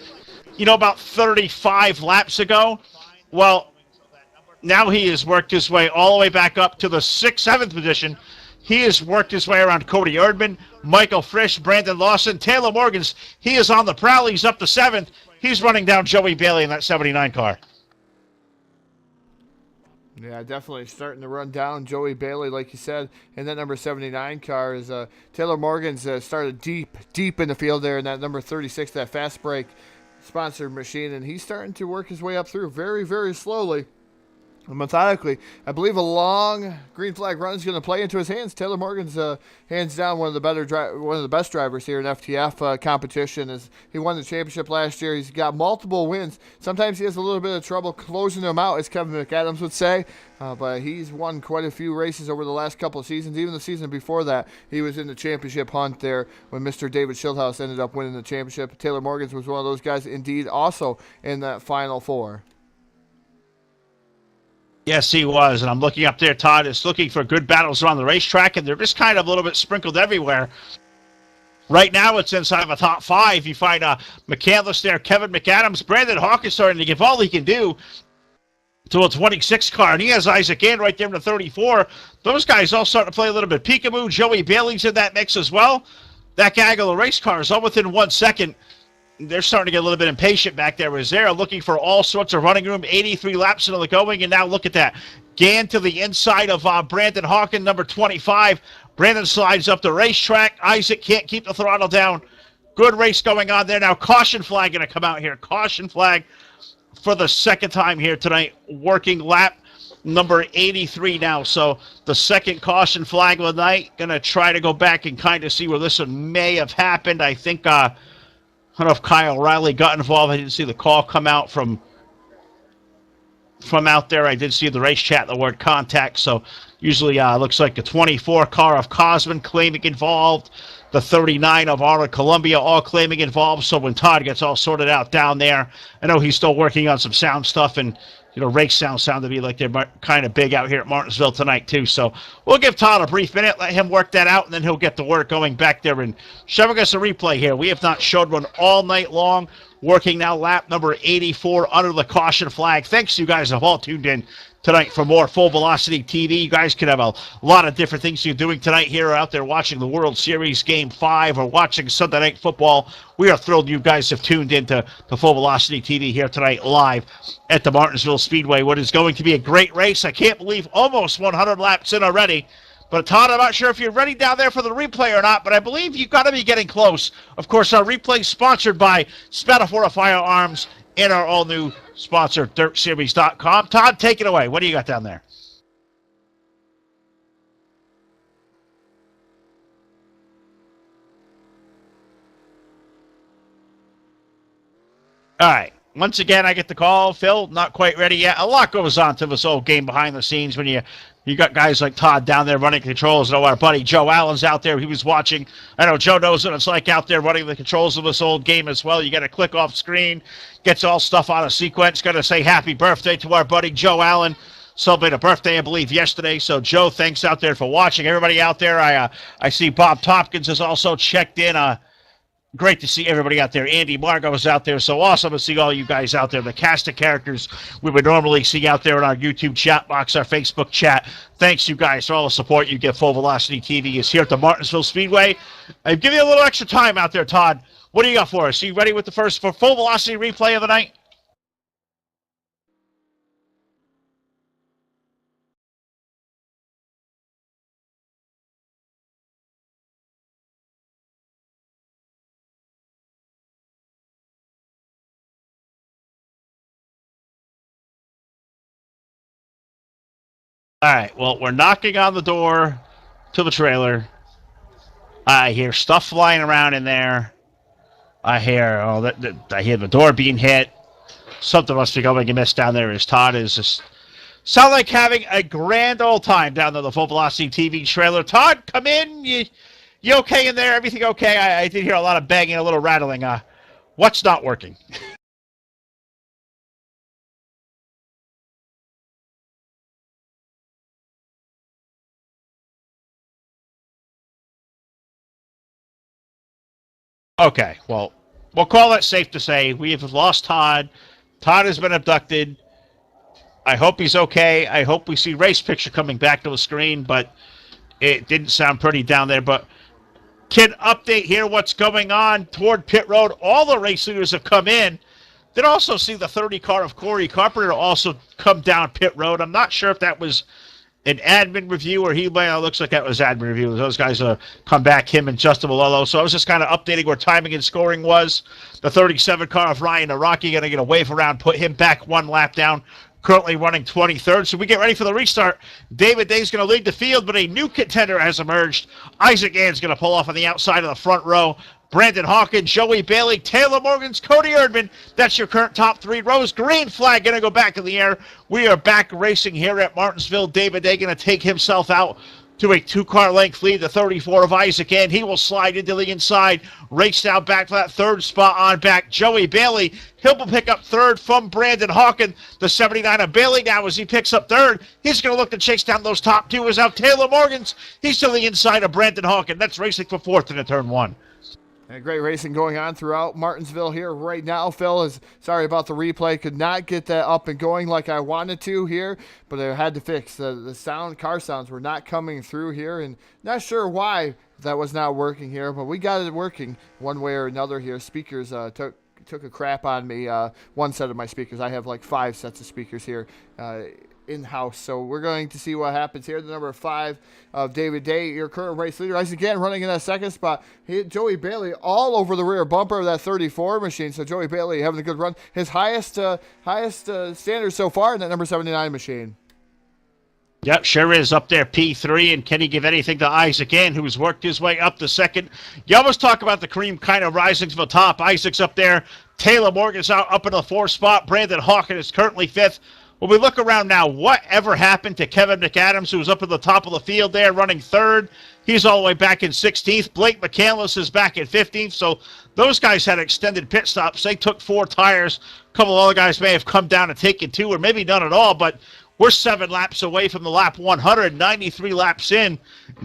about 35 laps ago. Well, now he has worked his way all the way back up to the 6th, 7th position. He has worked his way around Cody Erdman, Michael Frisch, Brandon Lawson, Taylor Morgan's. He is on the prowl. He's up to 7th. He's running down Joey Bailey in that 79 car. Yeah, definitely starting to run down Joey Bailey, like you said. And that number 79 car is Taylor Morgan's started deep in the field there in that number 36, that fast break sponsored machine. And he's starting to work his way up through very, very slowly. Methodically. I believe a long green flag run is going to play into his hands. Taylor Morgan's hands down one of the best drivers here in FTF competition. As he won the championship last year, he's got multiple wins. Sometimes he has a little bit of trouble closing them out, as Kevin McAdams would say, but he's won quite a few races over the last couple of seasons. Even the season before that, he was in the championship hunt there when Mr. David Schildhouse ended up winning the championship. Taylor Morgan's was one of those guys, indeed, also in that Final Four. Yes, he was, and I'm looking up there, Todd, is looking for good battles around the racetrack, and they're just kind of a little bit sprinkled everywhere. Right now, it's inside the top 5. You find McCandless there, Kevin McAdams, Brandon Hawkins starting to give all he can do to a 26 car, and he has Isaac Gann right there in the 34. Those guys all starting to play a little bit peekaboo. Joey Bailey's in that mix as well. That gaggle of race cars all within 1 second. they're starting to get a little bit impatient back there. Rosero looking for all sorts of running room. 83 laps into the going, and now look at that. Gann to the inside of Brandon Hawkins, number 25. Brandon slides up the racetrack. Isaac can't keep the throttle down. Good race going on there. Now caution flag going to come out here. Caution flag for the second time here tonight. Working lap number 83 now. So the second caution flag of the night. Going to try to go back and kind of see where this one may have happened. I think, I don't know if Kyle Riley got involved. I didn't see the call come out from out there. I did see the race chat, the word contact. So usually looks like the 24 car of Cosman claiming involved. The 39 of Art of Columbia all claiming involved. So when Todd gets all sorted out down there, I know he's still working on some sound stuff, and race sound to be like they're kind of big out here at Martinsville tonight too. So we'll give Todd a brief minute, let him work that out, and then he'll get to work going back there and showing us a replay here. We have not showed one all night long. Working now lap number 84 under the caution flag. Thanks to you guys have all tuned in tonight for more Full Velocity TV. You guys could have a lot of different things you're doing tonight here or out there watching the World Series Game 5 or watching Sunday Night Football. We are thrilled you guys have tuned into the Full Velocity TV here tonight live at the Martinsville Speedway. What is going to be a great race. I can't believe almost 100 laps in already. But Todd, I'm not sure if you're ready down there for the replay or not, but I believe you've got to be getting close. Of course, our replay is sponsored by Spadafora Firearms and our all-new sponsor, DirtSeries.com. Todd, take it away. What do you got down there? All right. Once again, I get the call. Phil, not quite ready yet. A lot goes on to this old game behind the scenes when you got guys like Todd down there running controls. I know our buddy Joe Allen's out there. He was watching. I know Joe knows what it's like out there running the controls of this old game as well. You got to click off screen, gets all stuff out of sequence. Got to say happy birthday to our buddy Joe Allen. Celebrated a birthday, I believe, yesterday. So, Joe, thanks out there for watching. Everybody out there, I see Bob Tompkins has also checked in. Great to see everybody out there. Andy Margo is out there. So awesome to see all you guys out there. The cast of characters we would normally see out there in our YouTube chat box, our Facebook chat. Thanks, you guys, for all the support you get. Full Velocity TV is here at the Martinsville Speedway. I've given you a little extra time out there, Todd. What do you got for us? Are you ready with the first Full Velocity replay of the night? All right, well, we're knocking on the door to the trailer. I hear stuff flying around in there. I hear I hear the door being hit. Something must be going amiss down there as Todd is just sound like having a grand old time down there, the Full Velocity TV trailer. Todd, come in. You okay in there? Everything okay? I did hear a lot of banging, a little rattling. What's not working? Okay, well, we'll call it safe to say we have lost Todd. Todd has been abducted. I hope he's okay. I hope we see race picture coming back to the screen, but it didn't sound pretty down there. But can update here what's going on toward pit road. All the race leaders have come in. Did also see the 30 car of Corey Carpenter also come down pit road. I'm not sure if that was an admin review, or looks like that was admin review. Those guys come back, him and Justin Malolo. So I was just kind of updating where timing and scoring was. The 37 car of Ryan Araki going to get a wave around, put him back one lap down, currently running 23rd. So we get ready for the restart. David Day's going to lead the field, but a new contender has emerged. Isaac Ann's going to pull off on the outside of the front row. Brandon Hawkins, Joey Bailey, Taylor Morgans, Cody Erdman. That's your current top three rows. Green flag going to go back in the air. We are back racing here at Martinsville. David Day going to take himself out to a two-car length lead, the 34 of Isaac Ann. He will slide into the inside, race down back for that third spot on back. Joey Bailey, he'll pick up third from Brandon Hawkins. The 79 of Bailey now as he picks up third. He's going to look to chase down those top two as out Taylor Morgans. He's to the inside of Brandon Hawkins. That's racing for fourth in the turn one. And great racing going on throughout Martinsville here right now. Phil is sorry about the replay. Could not get that up and going like I wanted to here, but I had to fix the car sounds were not coming through here, and not sure why that was not working here, but we got it working one way or another here. Speakers took a crap on me. One set of my speakers. I have like 5 sets of speakers here in-house. So we're going to see what happens here. The number 5 of David Day, your current race leader. Isaac Gann running in that second spot. He hit Joey Bailey all over the rear bumper of that 34 machine. So Joey Bailey having a good run. His highest standard so far in that number 79 machine. Yep, sure is up there, P3, and can he give anything to Isaac Gann, who's worked his way up to second? You almost talk about the cream kind of rising to the top. Isaac's up there. Taylor Morgan's up in the 4th spot. Brandon Hawkins is currently 5th. When we look around now, whatever happened to Kevin McAdams, who was up at the top of the field there running 3rd? He's all the way back in 16th. Blake McCandless is back in 15th. So those guys had extended pit stops. They took 4 tires. A couple of other guys may have come down and taken 2, or maybe none at all, but we're 7 laps away from the lap 100, 93 laps in.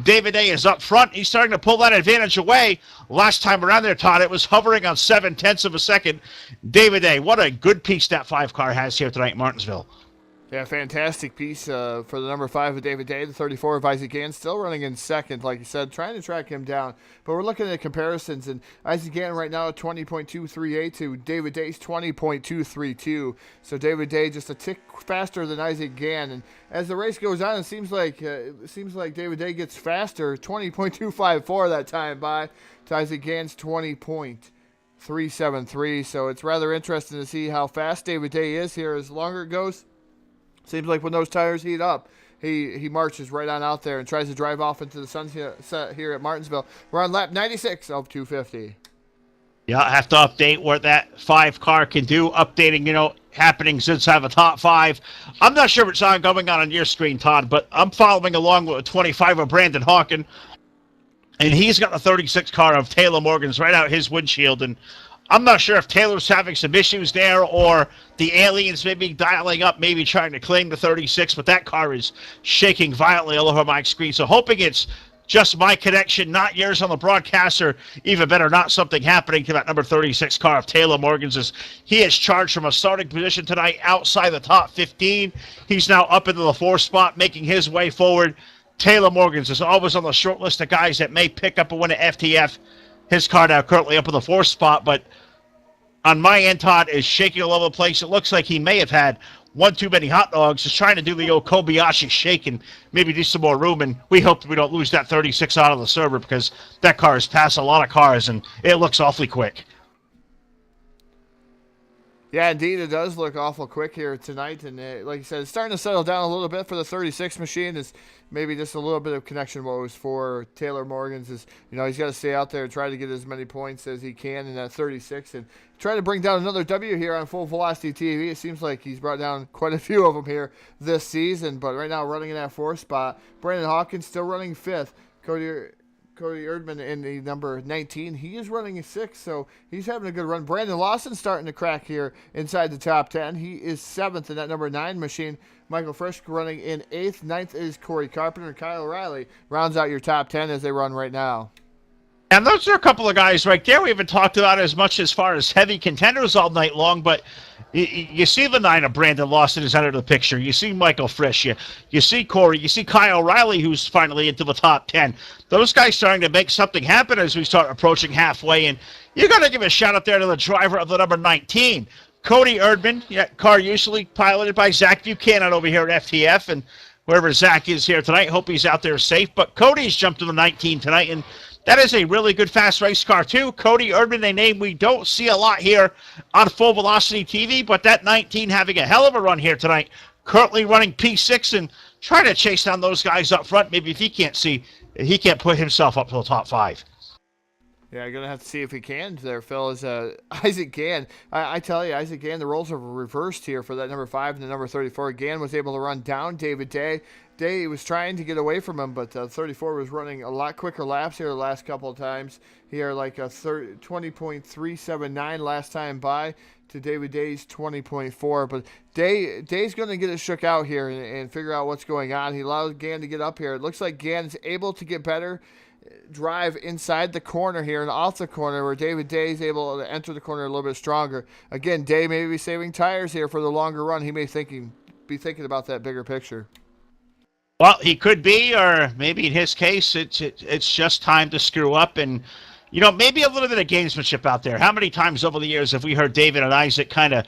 David Day is up front. He's starting to pull that advantage away. Last time around there, Todd, it was hovering on 0.7 of a second. David Day, what a good piece that 5 car has here tonight in Martinsville. Yeah, fantastic piece for the number 5 of David Day, the 34 of Isaac Gann, still running in second, like you said, trying to track him down. But we're looking at comparisons, and Isaac Gann right now at 20.238 to David Day's 20.232. So David Day just a tick faster than Isaac Gann. And as the race goes on, it seems like David Day gets faster, 20.254 that time by to Isaac Gann's 20.373. So it's rather interesting to see how fast David Day is here as longer it goes. Seems like when those tires heat up, he marches right on out there and tries to drive off into the sunset here at Martinsville. We're on lap 96 of 250. Yeah, I have to update what that 5 car can do. Updating, happenings inside the top 5. I'm not sure what's going on your screen, Todd, but I'm following along with a 25 of Brandon Hawkins, and he's got the 36 car of Taylor Morgan's right out his windshield, and I'm not sure if Taylor's having some issues there or the aliens may be dialing up, maybe trying to claim the 36, but that car is shaking violently all over my screen. So hoping it's just my connection, not yours on the broadcast, or even better, not something happening to that number 36 car of Taylor Morgan's. As he is charged from a starting position tonight outside the top 15. He's now up into the 4th spot, making his way forward. Taylor Morgan's is always on the short list of guys that may pick up a win at FTF. His car now currently up in the 4th spot, but on my end, Todd is shaking all over the place. It looks like he may have had one too many hot dogs. Just trying to do the old Kobayashi shake and maybe do some more room. And we hope that we don't lose that 36 out of the server, because that car has passed a lot of cars and it looks awfully quick. Yeah, indeed, it does look awful quick here tonight. And like you said, it's starting to settle down a little bit for the 36 machine. Is maybe just a little bit of connection woes for Taylor Morgan's. He's got to stay out there and try to get as many points as he can in that 36 and try to bring down another W here on Full Velocity TV. It seems like he's brought down quite a few of them here this season. But right now, running in that 4th spot. Brandon Hawkins still running 5th. Cody Erdman in the number 19. He is running a 6, so he's having a good run. Brandon Lawson starting to crack here inside the top 10. He is 7th in that number 9 machine. Michael Frisch running in 8th. 9th is Corey Carpenter. And Kyle O'Reilly rounds out your top 10 as they run right now. And those are a couple of guys right there we haven't talked about as much as far as heavy contenders all night long, but you see the 9 of Brandon Lawson is under the picture. You see Michael Frisch. You see Corey. You see Kyle O'Reilly, who's finally into the top 10. Those guys starting to make something happen as we start approaching halfway. And you got to give a shout out there to the driver of the number 19, Cody Erdman. Car usually piloted by Zach Buchanan over here at FTF. And wherever Zach is here tonight, hope he's out there safe. But Cody's jumped to the 19 tonight, and that is a really good fast race car, too. Cody Erdman, a name we don't see a lot here on Full Velocity TV, but that 19 having a hell of a run here tonight. Currently running P6 and trying to chase down those guys up front. Maybe if he can't put himself up to the top 5. Yeah, you're going to have to see if he can there, Phil, is Isaac Gann. I tell you, Isaac Gann, the roles are reversed here for that number 5 and the number 34. Gann was able to run down David Day. Day was trying to get away from him, but 34 was running a lot quicker laps here the last couple of times. Here, like a 20.379 last time by to David Day's 20.4. But Day's going to get it shook out here and figure out what's going on. He allowed Gann to get up here. It looks like Gann is able to get better drive inside the corner here and off the corner, where David Day is able to enter the corner a little bit stronger. Again, Day may be saving tires here for the longer run. He may be thinking about that bigger picture. Well, he could be, or maybe in his case, it's just time to screw up and Maybe a little bit of gamesmanship out there. How many times over the years have we heard David and Isaac kind of,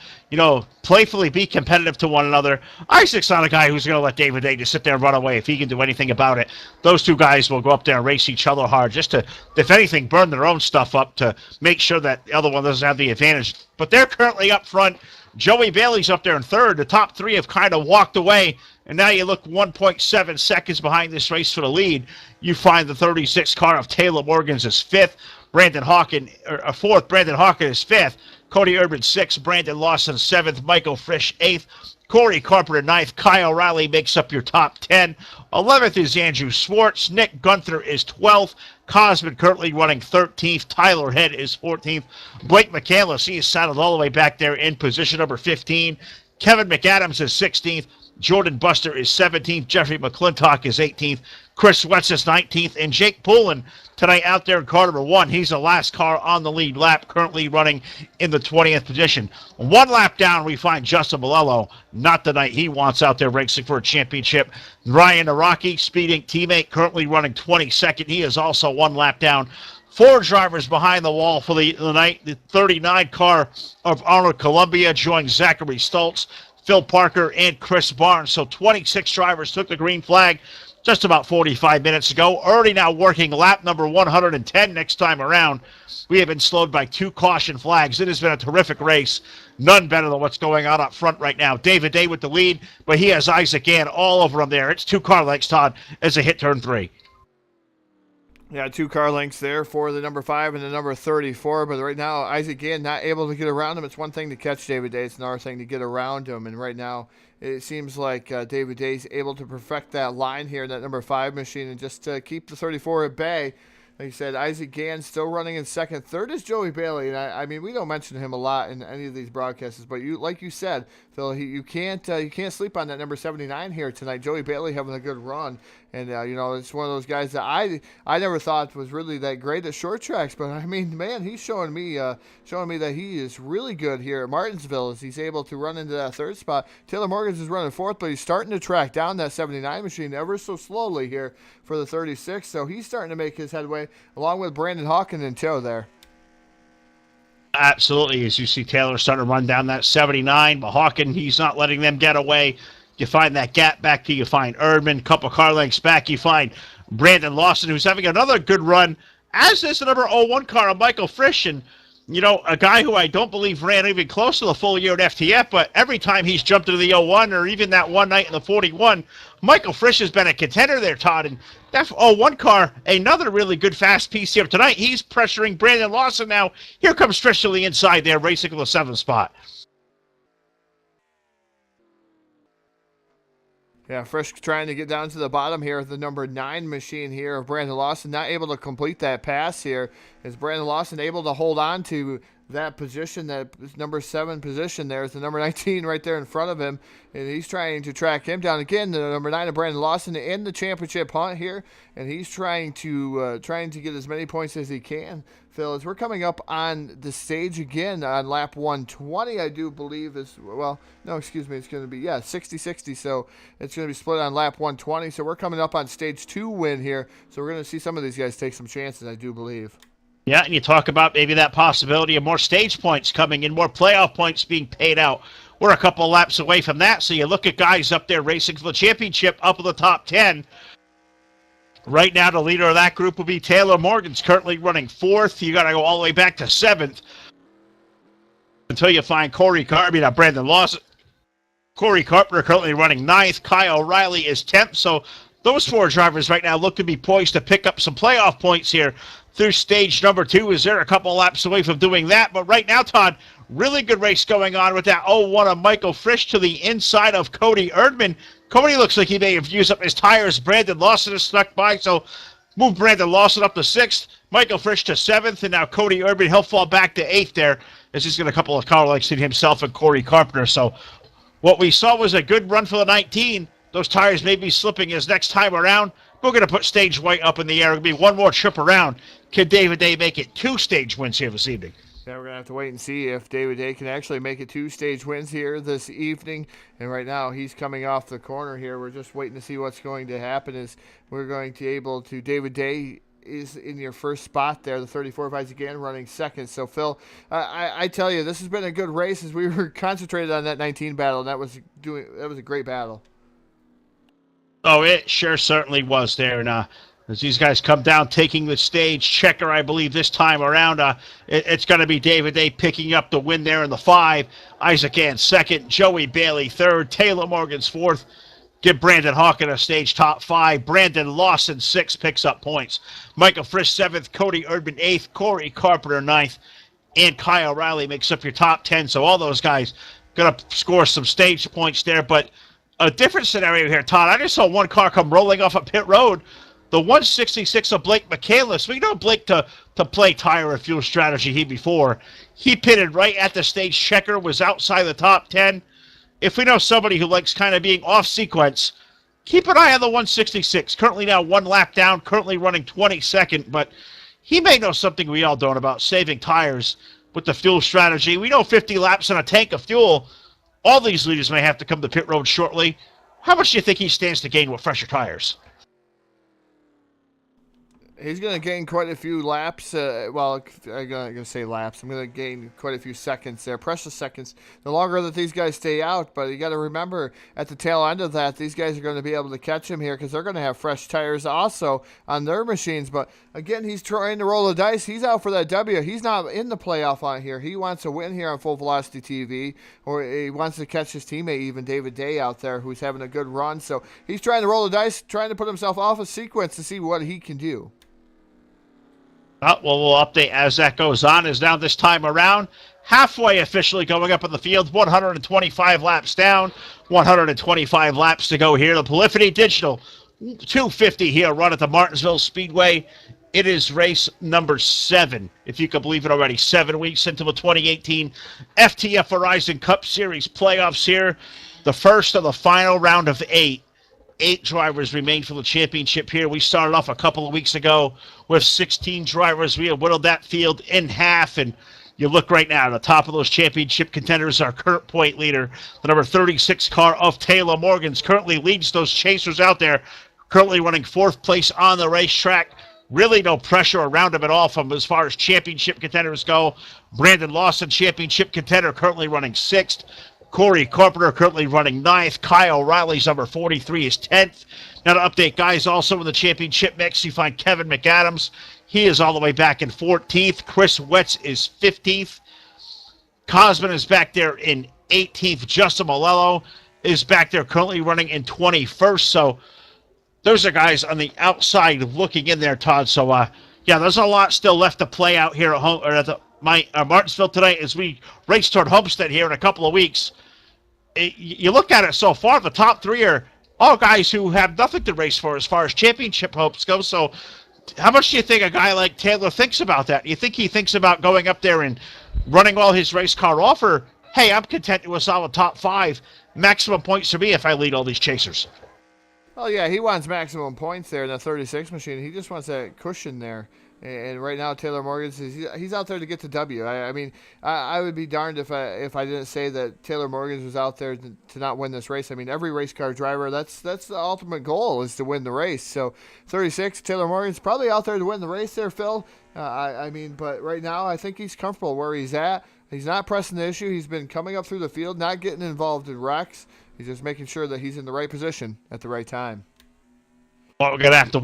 playfully be competitive to one another? Isaac's not a guy who's going to let David Day just sit there and run away if he can do anything about it. Those two guys will go up there and race each other hard just to, if anything, burn their own stuff up to make sure that the other one doesn't have the advantage. But they're currently up front. Joey Bailey's up there in third. The top three have kind of walked away. And now you look 1.7 seconds behind this race for the lead. You find the 36 car of Taylor Morgan's is fifth. Fourth. Brandon Hawkins is fifth. Cody Urban sixth. Brandon Lawson seventh. Michael Frisch eighth. Corey Carpenter ninth. Kyle Riley makes up your top 10. 11th is Andrew Swartz. Nick Gunther is 12th. Cosman currently running 13th. Tyler Head is 14th. Blake McCandless, he is saddled all the way back there in position number 15. Kevin McAdams is 16th. Jordan Buster is 17th. Jeffrey McClintock is 18th. Chris Wetz is 19th. And Jake Poulin tonight out there in car number 1. He's the last car on the lead lap, currently running in the 20th position. One lap down, we find Justin Malello. Not the night he wants out there racing for a championship. Ryan Araki, Speed Inc. teammate, currently running 22nd. He is also one lap down. 4 drivers behind the wall for the night. The 39 car of Arnold Columbia joins Zachary Stoltz, Phil Parker, and Chris Barnes. So 26 drivers took the green flag just about 45 minutes ago. Already now working lap number 110 next time around. We have been slowed by 2 caution flags. It has been a terrific race. None better than what's going on up front right now. David Day with the lead, but he has Isaac Gann all over him there. It's 2 car lengths, Todd, as they hit turn 3. Yeah, 2 car lengths there for the number 5 and the number 34. But right now, Isaac Gann not able to get around him. It's one thing to catch David Day. It's another thing to get around him. And right now, it seems like David Day's able to perfect that line here in that number 5 machine and just keep the 34 at bay. Like you said, Isaac Gann still running in second. Third is Joey Bailey. And I mean, we don't mention him a lot in any of these broadcasts. But like you said, Phil, you can't sleep on that number 79 here tonight. Joey Bailey having a good run. And, it's one of those guys that I never thought was really that great at short tracks. But, I mean, man, he's showing me that he is really good here at Martinsville as he's able to run into that third spot. Taylor Morgans is running fourth, but he's starting to track down that 79 machine ever so slowly here for the 36. So he's starting to make his headway along with Brandon Hawkins in tow there. Absolutely. As you see Taylor starting to run down that 79, but Hawkins, he's not letting them get away. You find that gap back to you find Erdman, couple car lengths back. You find Brandon Lawson, who's having another good run, as is the number 01 car of Michael Frisch. And, a guy who I don't believe ran even close to the full year at FTF, but every time he's jumped into the 01 or even that one night in the 41, Michael Frisch has been a contender there, Todd. And that 01 car, another really good fast piece here tonight. He's pressuring Brandon Lawson now. Here comes Frisch to the inside there, racing for the 7th spot. Yeah, Frisch trying to get down to the bottom here with the number 9 machine here of Brandon Lawson. Not able to complete that pass here. Is Brandon Lawson able to hold on to that position, that number 7 position there? Is the number 19 right there in front of him. And he's trying to track him down. Again, the number 9 of Brandon Lawson in the championship hunt here. And he's trying to get as many points as he can. Phil, as we're coming up on the stage again on lap 120, I do believe it's going to be, 60-60, so it's going to be split on lap 120, so we're coming up on stage 2 win here, so we're going to see some of these guys take some chances, I do believe. Yeah, and you talk about maybe that possibility of more stage points coming in, more playoff points being paid out. We're a couple laps away from that, so you look at guys up there racing for the championship up in the top 10. Right now, the leader of that group will be Taylor Morgan's currently running 4th. You got to go all the way back to 7th until you find Brandon Lawson. Corey Carpenter currently running 9th. Kyle Riley is 10th. So those 4 drivers right now look to be poised to pick up some playoff points here through stage number 2. Is there a couple laps away from doing that? But right now, Todd, really good race going on with that 01 of Michael Frisch to the inside of Cody Erdman. Cody looks like he may have used up his tires. Brandon Lawson has snuck by, so move Brandon Lawson up to 6th. Michael Frisch to 7th, and now Cody Erdman, he'll fall back to 8th there as he's got a couple of car lengths in himself and Corey Carpenter. So what we saw was a good run for the 19. Those tires may be slipping his next time around. We're going to put stage white up in the air. It'll be one more trip around. Can David Day make it 2 stage wins here this evening? Yeah, we're going to have to wait and see if David Day can actually make it 2 stage wins here this evening. And right now, he's coming off the corner here. We're just waiting to see what's going to happen as we're going to David Day is in your first spot there. The 34 Vides again running second. So, Phil, I tell you, this has been a good race as we were concentrated on that 19 battle, and that was a great battle. Oh, it sure certainly was there. And as these guys come down, taking the stage, checker, I believe this time around, it's going to be David Day picking up the win there in the 5. Isaac Ann second, Joey Bailey third, Taylor Morgan's fourth. Give Brandon Hawkin a stage top 5. Brandon Lawson 6 picks up points. Michael Frisch 7th, Cody Erdman 8th, Corey Carpenter 9th, and Kyle Riley makes up your top 10. So all those guys going to score some stage points there. But a different scenario here, Todd. I just saw one car come rolling off a pit road. The 166 of Blake McCandless. We know Blake to play tire and fuel strategy before. He pitted right at the stage checker, was outside the top 10. If we know somebody who likes kind of being off sequence, keep an eye on the 166. Currently now 1 lap down, currently running 22nd, but he may know something we all don't about saving tires with the fuel strategy. We know 50 laps in a tank of fuel. All these leaders may have to come to pit road shortly. How much do you think he stands to gain with fresher tires? He's going to gain quite a few laps. Well, I'm going to say laps. I'm going to gain quite a few seconds there, precious seconds, the longer that these guys stay out. But you got to remember, at the tail end of that, these guys are going to be able to catch him here because they're going to have fresh tires also on their machines. But again, he's trying to roll the dice. He's out for that W. He's not in the playoff on here. He wants to win here on Full Velocity TV, or he wants to catch his teammate, even David Day out there, who's having a good run. So he's trying to roll the dice, trying to put himself off a sequence to see what he can do. Well, we'll update as that goes on. Is now this time around halfway officially going up in the field. 125 laps down, 125 laps to go here. The Polyphony Digital 250 here run at the Martinsville Speedway. It is race number 7, if you can believe it already. 7 weeks into the 2018 FTF Verizon Cup Series playoffs here. The first of the final round of 8. 8 drivers remain for the championship here. We started off a couple of weeks ago with 16 drivers. We have whittled that field in half, and you look right now, the top of those championship contenders, our current point leader, the number 36 car of Taylor Morgan's, currently leads those chasers out there, currently running 4th place on the racetrack. Really no pressure around him at all from as far as championship contenders go. Brandon Lawson, championship contender, currently running 6th. Corey Carpenter currently running 9th. Kyle Riley's number 43 is 10th. Now to update guys also in the championship mix, you find Kevin McAdams. He is all the way back in 14th. Chris Wetz is 15th. Cosman is back there in 18th. Justin Malello is back there currently running in 21st. So those are guys on the outside looking in there, Todd. So, yeah, there's a lot still left to play out here at home, or at Martinsville tonight as we race toward Homestead here in a couple of weeks. You look at it so far, the top 3 are all guys who have nothing to race for as far as championship hopes go. So how much do you think a guy like Taylor thinks about that? You think he thinks about going up there and running all his race car off, or, hey, I'm content to a solid top 5, maximum points for me if I lead all these chasers? Well, yeah, he wants maximum points there in the 36 machine. He just wants that cushion there. And right now, Taylor Morgan says he's out there to get the W. I mean, I would be darned if I didn't say that Taylor Morgan was out there to not win this race. I mean, every race car driver, that's the ultimate goal, is to win the race. So 36, Taylor Morgan's probably out there to win the race there, Phil. I mean, but right now, I think he's comfortable where he's at. He's not pressing the issue. He's been coming up through the field, not getting involved in wrecks. He's just making sure that he's in the right position at the right time. Well, we're going to have to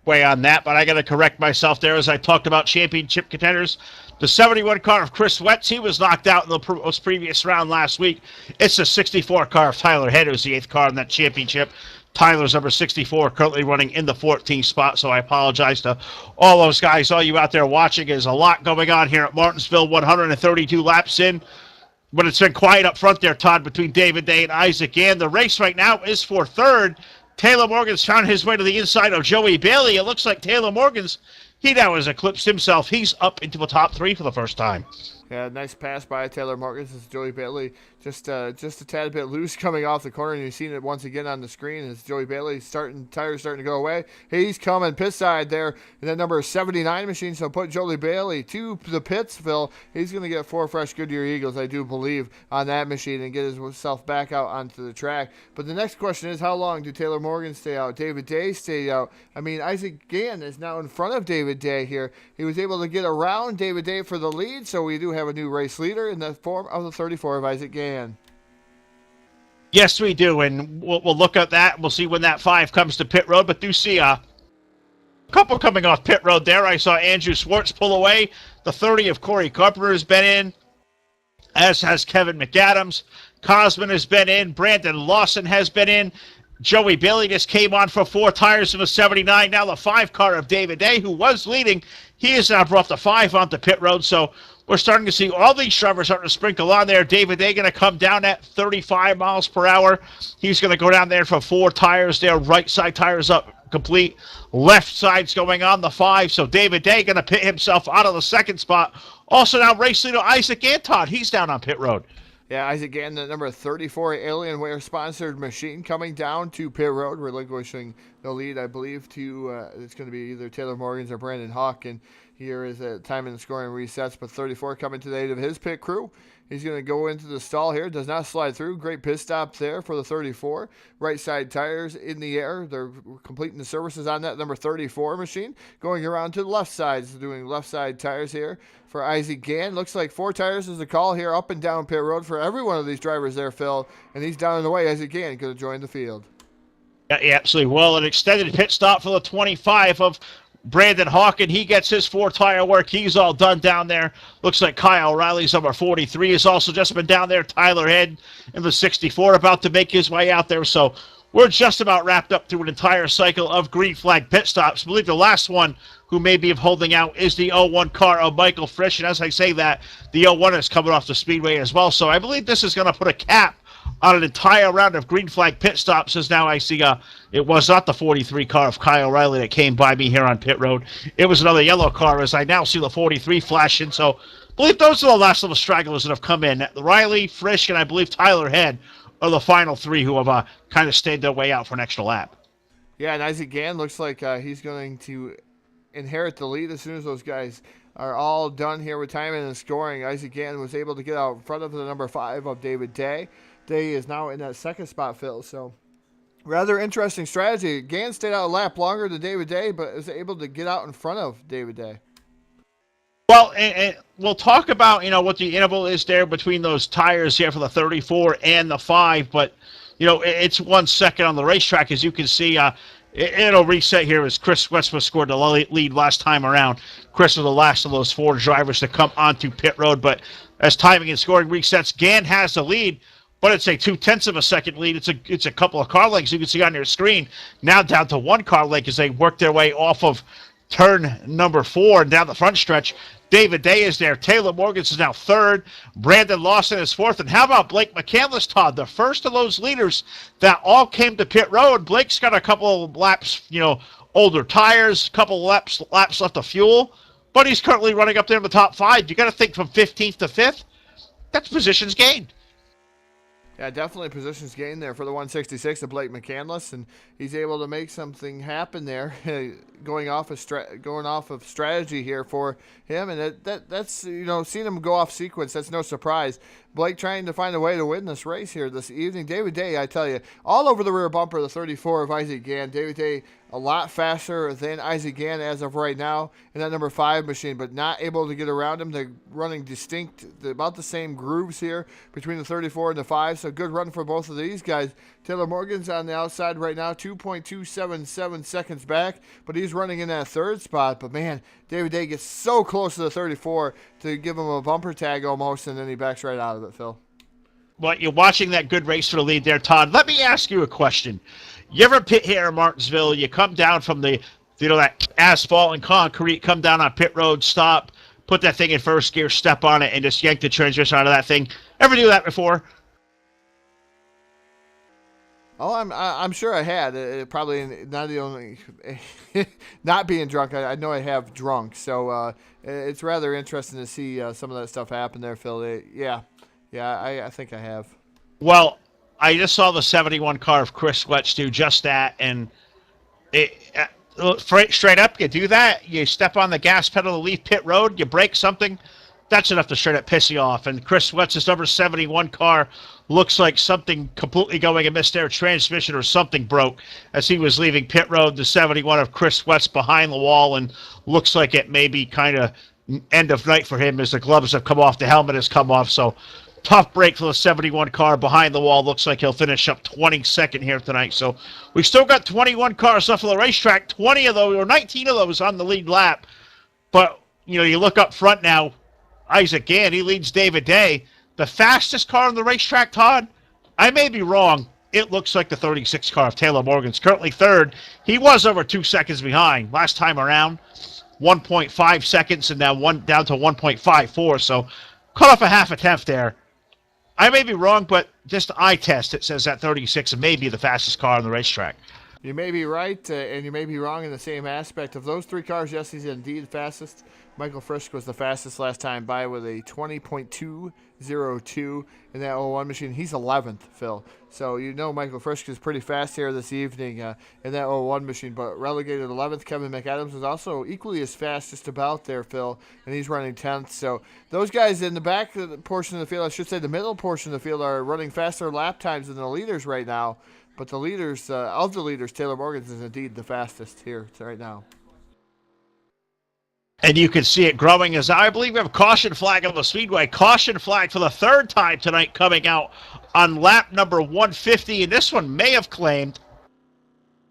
weigh on that, but I got to correct myself there as I talked about championship contenders. The 71 car of Chris Wetz, he was knocked out in the most previous round last week. It's the 64 car of Tyler Head, who's the 8th car in that championship. Tyler's number 64, currently running in the 14th spot, so I apologize to all those guys, all you out there watching. There's a lot going on here at Martinsville, 132 laps in. But it's been quiet up front there, Todd, between David Day and Isaac Ann. The race right now is for 3rd. Taylor Morgan's found his way to the inside of Joey Bailey. It looks like Taylor Morgan's, he now has eclipsed himself. He's up into the top 3 for the first time. Yeah, nice pass by Taylor Morgan. This is Joey Bailey just a tad bit loose coming off the corner, and you've seen it once again on the screen as Joey Bailey tires starting to go away. He's coming pit side there in that number 79 machine, so put Joey Bailey to the pits, Phil. He's going to get 4 fresh Goodyear Eagles, I do believe, on that machine and get himself back out onto the track. But the next question is, how long do Taylor Morgan stay out? David Day stay out? I mean, Isaac Gann is now in front of David Day here. He was able to get around David Day for the lead, so we do have a new race leader in the form of the 34 of Isaac Gann. Yes, we do, and we'll look at that. We'll see when that 5 comes to pit road, but do see a couple coming off pit road there. I saw Andrew Swartz pull away. The 30 of Corey Carpenter has been in, as has Kevin McAdams. Cosman has been in. Brandon Lawson has been in. Joey Bailey just came on for 4 tires of a 79. Now the 5 car of David Day, who was leading, he has now brought the 5 onto pit road, so we're starting to see all these drivers starting to sprinkle on there. David Day going to come down at 35 miles per hour. He's going to go down there for 4 tires there. Right side tires up, complete. Left side's going on the 5. So David Day going to pit himself out of the 2nd spot. Also now race leader Isaac Anton. He's down on pit road. Yeah, Isaac Gann, the number 34 Alienware-sponsored machine coming down to pit road, relinquishing the lead, I believe, to it's going to be either Taylor Morgans or Brandon Hawk. And here is a time in the scoring resets, but 34 coming to the aid of his pit crew. He's going to go into the stall here. Does not slide through. Great pit stop there for the 34. Right side tires in the air. They're completing the services on that number 34 machine. Going around to the left side. So doing left side tires here for Isaac Gann. Looks like 4 tires is the call here up and down pit road for every one of these drivers there, Phil. And he's down in the way. Isaac Gann could have joined the field. Yeah, absolutely. Well, an extended pit stop for the 25 of Brandon Hawken. He gets his 4-tire work. He's all done down there. Looks like Kyle Riley's number 43 has also just been down there. Tyler Head in the 64 about to make his way out there. So we're just about wrapped up through an entire cycle of green flag pit stops. I believe the last one who may be holding out is the 01 car of Michael Frisch. And as I say that, the 01 is coming off the speedway as well. So I believe this is going to put a cap on an entire round of green flag pit stops, as now I see it was not the 43 car of Kyle Riley that came by me here on pit road. It was another yellow car, as I now see the 43 flashing. So I believe those are the last little stragglers that have come in. Riley, Frisch, and I believe Tyler Head are the final 3 who have kind of stayed their way out for an extra lap. Yeah, and Isaac Gann looks like he's going to inherit the lead as soon as those guys are all done here with timing and scoring. Isaac Gann was able to get out in front of the number 5 of David Day. Day is now in that 2nd spot, Phil. So rather interesting strategy. Gann stayed out a lap longer than David Day, but was able to get out in front of David Day. Well, and we'll talk about, what the interval is there between those tires here for the 34 and the 5, but, it's 1 second on the racetrack, as you can see. It'll reset here as Chris Westwood scored the lead last time around. Chris was the last of those 4 drivers to come onto pit road, but as timing and scoring resets, Gann has the lead. But it's a 0.2 of a second lead. It's a couple of car lengths you can see on your screen. Now down to 1 car length as they work their way off of turn number 4 and down the front stretch. David Day is there. Taylor Morgans is now 3rd. Brandon Lawson is 4th. And how about Blake McCandless, Todd? The first of those leaders that all came to pit road. Blake's got a couple of laps, older tires, a couple of laps left of fuel. But he's currently running up there in the top 5. You got to think from 15th to 5th. That's positions gained. Yeah, definitely positions gained there for the 166 of Blake McCandless, and he's able to make something happen there, going off of strategy here for him, and that's seeing him go off sequence. That's no surprise. Blake trying to find a way to win this race here this evening. David Day, I tell you, all over the rear bumper, the 34 of Isaac Gann. David Day a lot faster than Isaac Gann as of right now in that number 5 machine, but not able to get around him. They're running about the same grooves here between the 34 and the 5, so good run for both of these guys. Taylor Morgan's on the outside right now, 2.277 seconds back, but he's running in that 3rd spot. But man, David Day gets so close to the 34 to give him a bumper tag almost, and then he backs right out of it, Phil. Well, you're watching that good race for the lead there, Todd. Let me ask you a question. You ever pit here in Martinsville, you come down from the, that asphalt and concrete, come down on pit road, stop, put that thing in first gear, step on it, and just yank the transmission out of that thing. Ever do that before? Oh, I'm sure I had. Probably not the only, not being drunk. I know I have drunk. So it's rather interesting to see some of that stuff happen there, Phil. Yeah, I think I have. Well, I just saw the 71 car of Chris Sweats do just that, and straight up, you do that, you step on the gas pedal to leave pit road, you break something, that's enough to straight up piss you off. And Chris Sweats' number 71 car looks like something completely going amiss there, transmission or something broke as he was leaving pit road. The 71 of Chris Sweats behind the wall, and looks like it may be kind of end of night for him as the gloves have come off, the helmet has come off. So tough break for the 71 car behind the wall. Looks like he'll finish up 22nd here tonight. So we still got 21 cars left on the racetrack, 20 of those, or 19 of those on the lead lap. But, you look up front now, Isaac Gann, he leads David Day. The fastest car on the racetrack, Todd, I may be wrong. It looks like the 36 car of Taylor Morgan's currently third. He was over 2 seconds behind last time around, 1.5 seconds, and now down to 1.54. So cut off a half a tenth there. I may be wrong, but just eye test, it says that 36 may be the fastest car on the racetrack. You may be right, and you may be wrong in the same aspect. Of those three cars, yes, he's indeed fastest. Michael Frisch was the fastest last time by with a 20.202 in that 01 machine. He's 11th, Phil. So Michael Frisch is pretty fast here this evening in that 01 machine. But relegated 11th, Kevin McAdams was also equally as fast just about there, Phil, and he's running 10th. So those guys in the back portion of the field, I should say the middle portion of the field, are running faster lap times than the leaders right now. But the leaders, Taylor Morgan's is indeed the fastest here right now. And you can see it growing as I believe we have a caution flag on the speedway. Caution flag for the third time tonight coming out on lap number 150. And this one may have claimed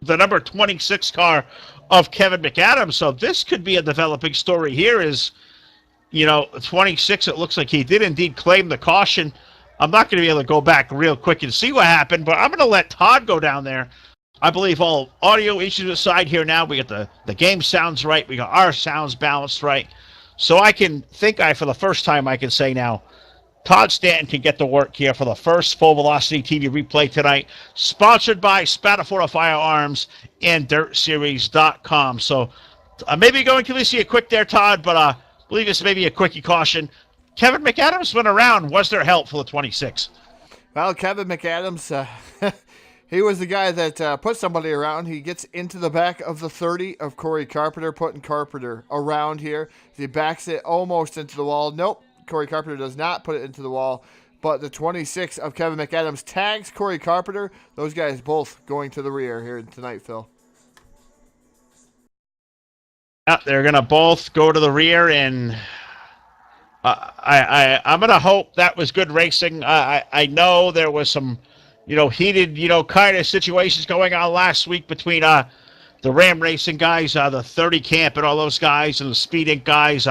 the number 26 car of Kevin McAdams. So this could be a developing story here is, 26, it looks like he did indeed claim the caution. I'm not going to be able to go back real quick and see what happened, but I'm going to let Todd go down there. I believe all audio issues aside here now, we got the game sounds right. We got our sounds balanced right. So for the first time, I can say now, Todd Stanton can get to work here for the first Full Velocity TV replay tonight, sponsored by Spatafora Firearms and DirtSeries.com. So maybe going to see a quick there, Todd, but I believe this may be a quickie caution. Kevin McAdams went around. Was there help for the 26? Well, Kevin McAdams, he was the guy that put somebody around. He gets into the back of the 30 of Corey Carpenter, putting Carpenter around here. He backs it almost into the wall. Nope, Corey Carpenter does not put it into the wall. But the 26 of Kevin McAdams tags Corey Carpenter. Those guys both going to the rear here tonight, Phil. Yeah, they're going to both go to the rear, and I'm going to hope that was good racing. I know there was some heated, kind of situations going on last week between the Ram Racing guys, the 30 Camp and all those guys, and the Speed Inc. guys,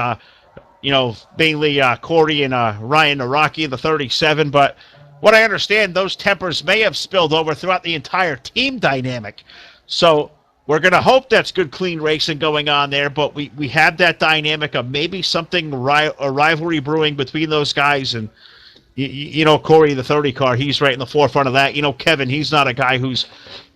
mainly Corey and Ryan Araki in the 37. But what I understand, those tempers may have spilled over throughout the entire team dynamic. So we're going to hope that's good, clean racing going on there, but we had that dynamic of maybe something, a rivalry brewing between those guys, and Corey, the 30 car, he's right in the forefront of that. Kevin, he's not a guy who's,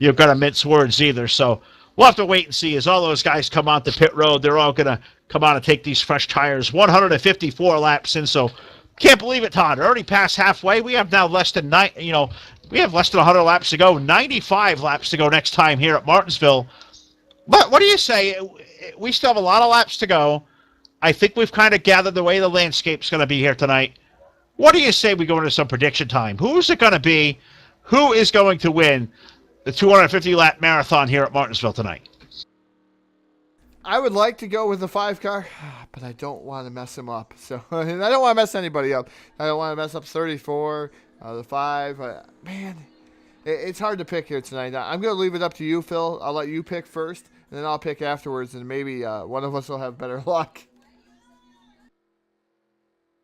going to mince words either. So we'll have to wait and see as all those guys come onto pit road. They're all going to come on and take these fresh tires. 154 laps in, so can't believe it, Todd. Already past halfway. We have now less than we have less than 100 laps to go. 95 laps to go next time here at Martinsville. But what do you say? We still have a lot of laps to go. I think we've kind of gathered the way the landscape's going to be here tonight. What do you say we go into some prediction time? Who's it going to be? Who is going to win the 250-lap marathon here at Martinsville tonight? I would like to go with the 5 car, but I don't want to mess him up. So I don't want to mess anybody up. I don't want to mess up 34, the 5. Man, it's hard to pick here tonight. I'm going to leave it up to you, Phil. I'll let you pick first, and then I'll pick afterwards, and maybe one of us will have better luck.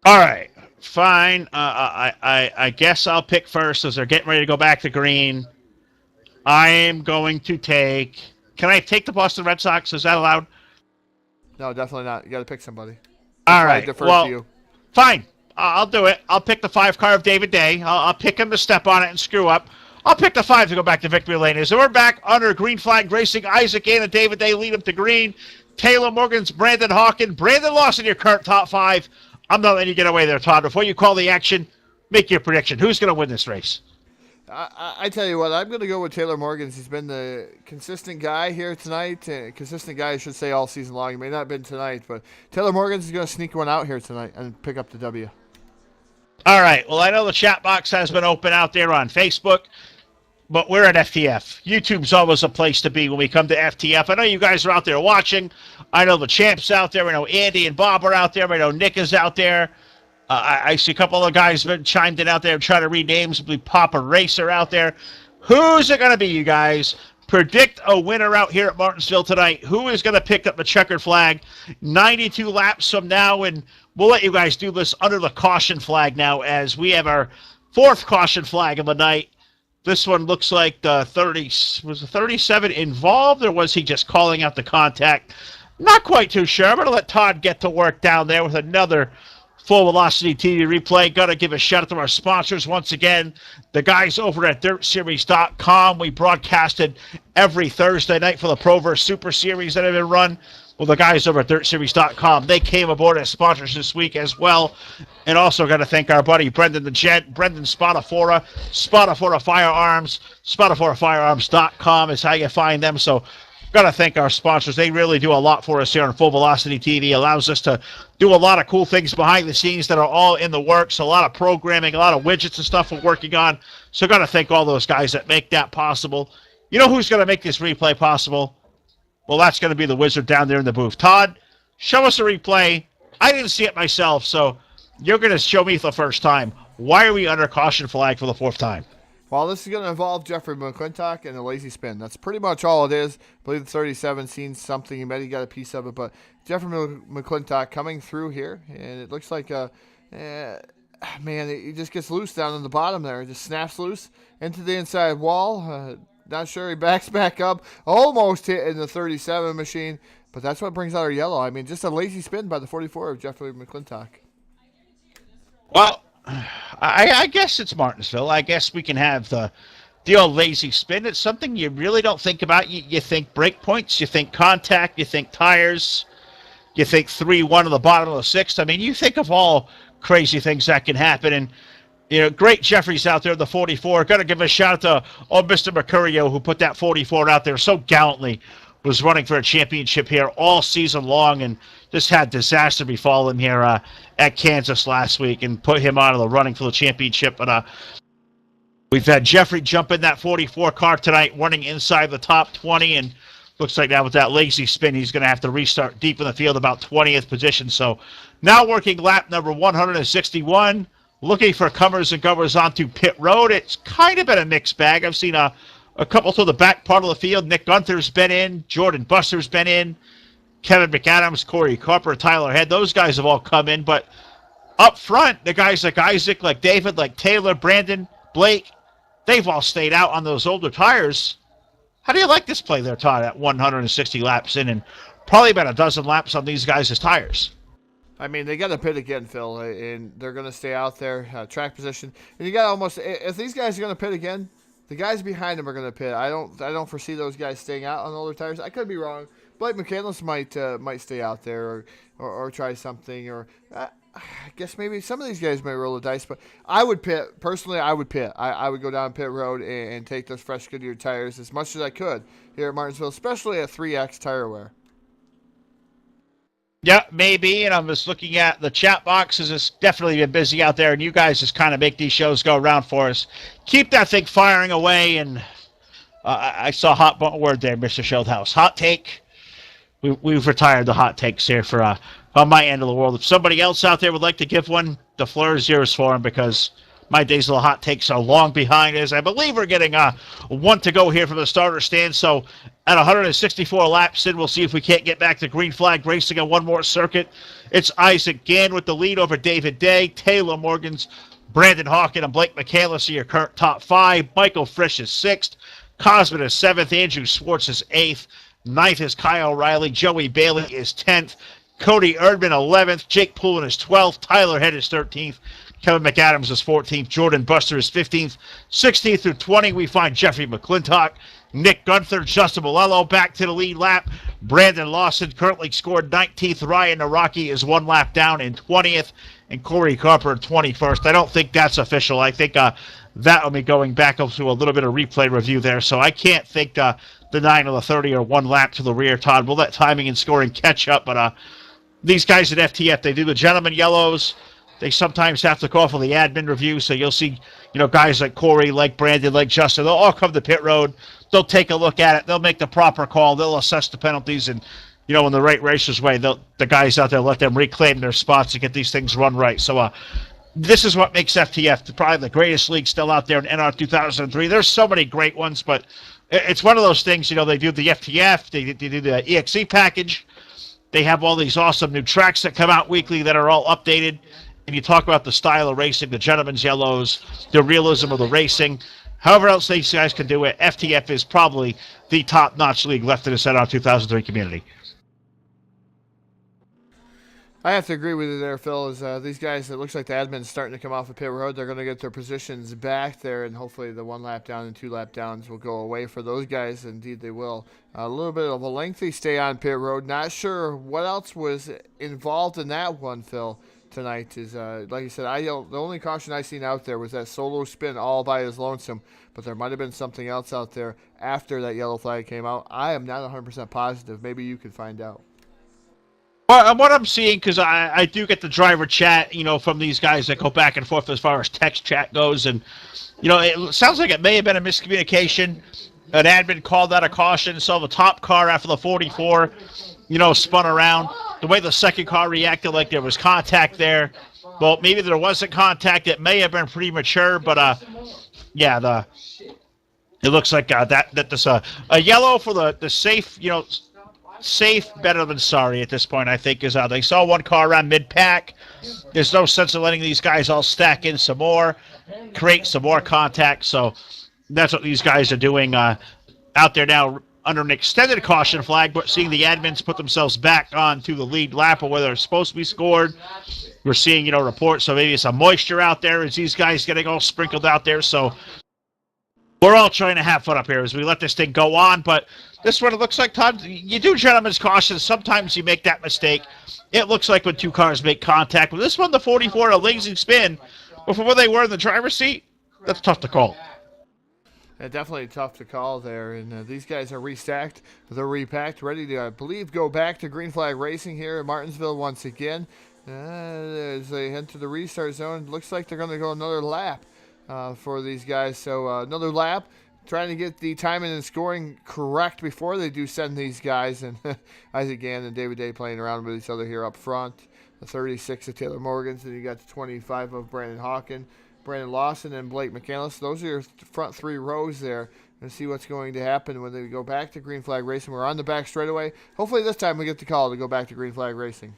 All right, fine. I guess I'll pick first as they're getting ready to go back to green. I am going to take... Can I take the Boston Red Sox? Is that allowed? No, definitely not. You got to pick somebody. All right. Well, to you. Fine. I'll do it. I'll pick the 5 car of David Day. I'll pick him to step on it and screw up. I'll pick the 5 to go back to victory lane. So we're back under green flag racing. Isaac Gann and David Day lead up to green. Taylor Morgan's Brandon Hawkin. Brandon Lawson, your current top 5. I'm not letting you get away there, Todd. Before you call the action, make your prediction. Who's going to win this race? I tell you what, I'm going to go with Taylor Morgan's. He's been the consistent guy here tonight. Consistent guy, I should say, all season long. He may not have been tonight, but Taylor Morgan's is going to sneak one out here tonight and pick up the W. All right. Well, I know the chat box has been open out there on Facebook, but we're at FTF. YouTube's always a place to be when we come to FTF. I know you guys are out there watching. I know the champ's out there. I know Andy and Bob are out there. I know Nick is out there. I see a couple of guys have been chimed in out there trying to read names. We Papa Racer out there. Who's it going to be, you guys? Predict a winner out here at Martinsville tonight. Who is going to pick up the checkered flag 92 laps from now? And we'll let you guys do this under the caution flag now as we have our 4th caution flag of the night. This one looks like the 30, was the 37 involved, or was he just calling out the contact? Not quite too sure. I'm going to let Todd get to work down there with another Full Velocity TV replay. Got to give a shout out to our sponsors once again, the guys over at DirtSeries.com. We broadcasted every Thursday night for the Proverse Super Series that have been run. Well, the guys over at DirtSeries.com, they came aboard as sponsors this week as well. And also got to thank our buddy Brendan the Gent, Brendan Spatafora, Spatafora Firearms, SpataforaFirearms.com is how you find them. So got to thank our sponsors. They really do a lot for us here on Full Velocity TV. Allows us to do a lot of cool things behind the scenes that are all in the works. A lot of programming, a lot of widgets and stuff we're working on. So got to thank all those guys that make that possible. You know who's going to make this replay possible? Well, that's going to be the wizard down there in the booth. Todd, show us a replay. I didn't see it myself, so you're going to show me for the first time. Why are we under caution flag for the 4th time? Well, this is going to involve Jeffrey McClintock and a lazy spin. That's pretty much all it is. I believe the 37 seen something. He might have got a piece of it. But Jeffrey McClintock coming through here. And it looks like, man, he just gets loose down in the bottom there. It just snaps loose into the inside wall. Not sure he backs back up. Almost hit in the 37 machine. But that's what brings out our yellow. I mean, just a lazy spin by the 44 of Jeffrey McClintock. Well, I guess it's Martinsville. I guess we can have the old lazy spin. It's something you really don't think about. You think brake points, you think contact, you think tires, you think 3-1 on the bottom of the 6th. I mean, you think of all crazy things that can happen. And, you know, great Jeffrey's out there, the 44. Got to give a shout out to Mr. Mercurio, who put that 44 out there so gallantly. Was running for a championship here all season long and just had disaster befall him here at Kansas last week and put him out of the running for the championship. But we've had Jeffrey jump in that 44 car tonight, running inside the top 20, and looks like now with that lazy spin, he's going to have to restart deep in the field, about 20th position. So now working lap number 161, looking for comers and goers onto pit road. It's kind of been a mixed bag. I've seen a couple to the back part of the field. Nick Gunther's been in. Jordan Buster's been in. Kevin McAdams, Corey Carper, Tyler Head. Those guys have all come in. But up front, the guys like Isaac, like David, like Taylor, Brandon, Blake, they've all stayed out on those older tires. How do you like this play there, Todd, at 160 laps in and probably about a dozen laps on these guys' tires? I mean, they got to pit again, Phil, and they're going to stay out there, track position. And you got almost, if these guys are going to pit again, the guys behind them are going to pit. I don't foresee those guys staying out on older tires. I could be wrong. Blake McCandless might stay out there or try something. Or I guess maybe some of these guys might roll the dice. But I would pit. Personally, I would pit. I would go down pit road and take those fresh Goodyear tires as much as I could here at Martinsville, especially at 3X tire wear. Yeah, maybe, and I'm just looking at the chat boxes. It's definitely been busy out there, and you guys just kind of make these shows go around for us. Keep that thing firing away, and I saw hot word there, Mr. Schildhaus. Hot take. We've retired the hot takes here for on my end of the world. If somebody else out there would like to give one, the floor is yours for them, because my days of the hot takes are long behind us. I believe we're getting one to go here from the starter stand. So at 164 laps in, we'll see if we can't get back to green flag racing on one more circuit. It's Isaac Gann with the lead over David Day, Taylor Morgan's, Brandon Hawkin, and Blake McCandless are your current top 5. Michael Frisch is 6th. Cosman is 7th. Andrew Swartz is 8th. 9th is Kyle Riley. Joey Bailey is 10th. Cody Erdman 11th. Jake Poulin is 12th. Tyler Head is 13th. Kevin McAdams is 14th. Jordan Buster is 15th. 16th through 20, we find Jeffrey McClintock, Nick Gunther, Justin Malello back to the lead lap. Brandon Lawson currently scored 19th. Ryan Naraki is 1 lap down in 20th. And Corey Carper in 21st. I don't think that's official. I think that will be going back up to a little bit of replay review there. So I can't think the 9 or the 30 are 1 lap to the rear, Todd. We'll let timing and scoring catch up. But these guys at FTF, they do the gentleman yellows. They sometimes have to call for the admin review. So you'll see, guys like Corey, like Brandon, like Justin, they'll all come to pit road. They'll take a look at it. They'll make the proper call. They'll assess the penalties. And, in the right racers way, the guys out there, let them reclaim their spots and get these things run right. So this is what makes FTF probably the greatest league still out there in NR 2003. There's so many great ones, but it's one of those things, they do the FTF, they do the EXE package. They have all these awesome new tracks that come out weekly that are all updated. And you talk about the style of racing, the gentleman's yellows, the realism of the racing. However else these guys can do it, FTF is probably the top-notch league left in the NR 2003 community. I have to agree with you there, Phil. These guys, it looks like the admin's starting to come off of pit road. They're going to get their positions back there, and hopefully the 1 lap down and 2 lap downs will go away for those guys. Indeed, they will. A little bit of a lengthy stay on pit road. Not sure what else was involved in that one, Phil, tonight. Is like you said, the only caution I seen out there was that solo spin all by his lonesome, but there might have been something else out there after that yellow flag came out. I am not 100% positive. Maybe you could find out. Well, what I'm seeing, because I do get the driver chat, from these guys that go back and forth as far as text chat goes, and, it sounds like it may have been a miscommunication. An admin called out a caution, so the top car after the 44, spun around. The way the second car reacted like there was contact there. Well, maybe there wasn't contact. It may have been premature, but, yeah, it looks like that there's a yellow for the safe, safe, better than sorry at this point, I think, is how they saw one car around mid-pack. There's no sense of letting these guys all stack in some more, create some more contact. So that's what these guys are doing out there now under an extended caution flag, but seeing the admins put themselves back onto the lead lap or where they're supposed to be scored. We're seeing, reports, so maybe some moisture out there as these guys getting all sprinkled out there. So we're all trying to have fun up here as we let this thing go on, but this one, it looks like, Todd, you do gentlemen's caution. Sometimes you make that mistake. It looks like when 2 cars make contact. With this one, the 44, a lazy spin, but for where they were in the driver's seat, that's tough to call. Yeah, definitely tough to call there, and these guys are restacked. They're repacked, ready to, I believe, go back to green flag racing here in Martinsville once again. As they head to the restart zone, looks like they're going to go another lap for these guys. So another lap, trying to get the timing and scoring correct before they do send these guys. And Isaac Gann and David Day playing around with each other here up front. The 36 of Taylor Morgans, and you got the 25 of Brandon Hawken, Brandon Lawson, and Blake McCandless. Those are your front 3 rows there. And see what's going to happen when they go back to green flag racing. We're on the back straightaway. Hopefully this time we get the call to go back to green flag racing.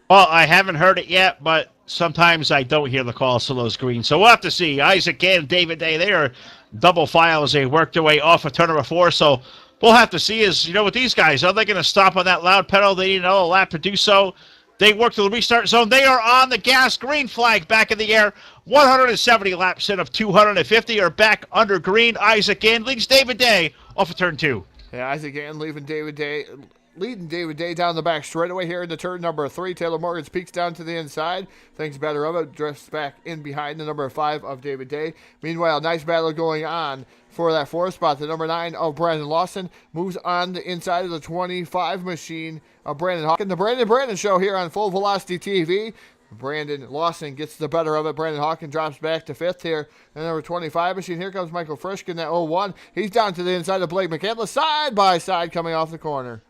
Well, I haven't heard it yet, but sometimes I don't hear the calls to those greens. So we'll have to see. Isaac Gann, David Day, they are double file as they work their way off of turn number 4. So we'll have to see is, with these guys, are they going to stop on that loud pedal? They need another lap to do so. They work to the restart zone. They are on the gas. Green flag back in the air. 170 laps in of 250 are back under green. Isaac Gann leads David Day off of turn 2. Yeah, Isaac Gann leading David Day down the back straightaway here into turn number 3. Taylor Morgans peeks down to the inside. Thinks better of it. Drifts back in behind the number 5 of David Day. Meanwhile, nice battle going on for that 4th spot. The number 9 of Brandon Lawson moves on the inside of the 25 machine of Brandon Hawken. The Brandon show here on Full Velocity TV. Brandon Lawson gets the better of it. Brandon Hawken drops back to 5th here. And number 25 machine. Here comes Michael Frischkin at 01. He's down to the inside of Blake McCandless. Side by side coming off the corner.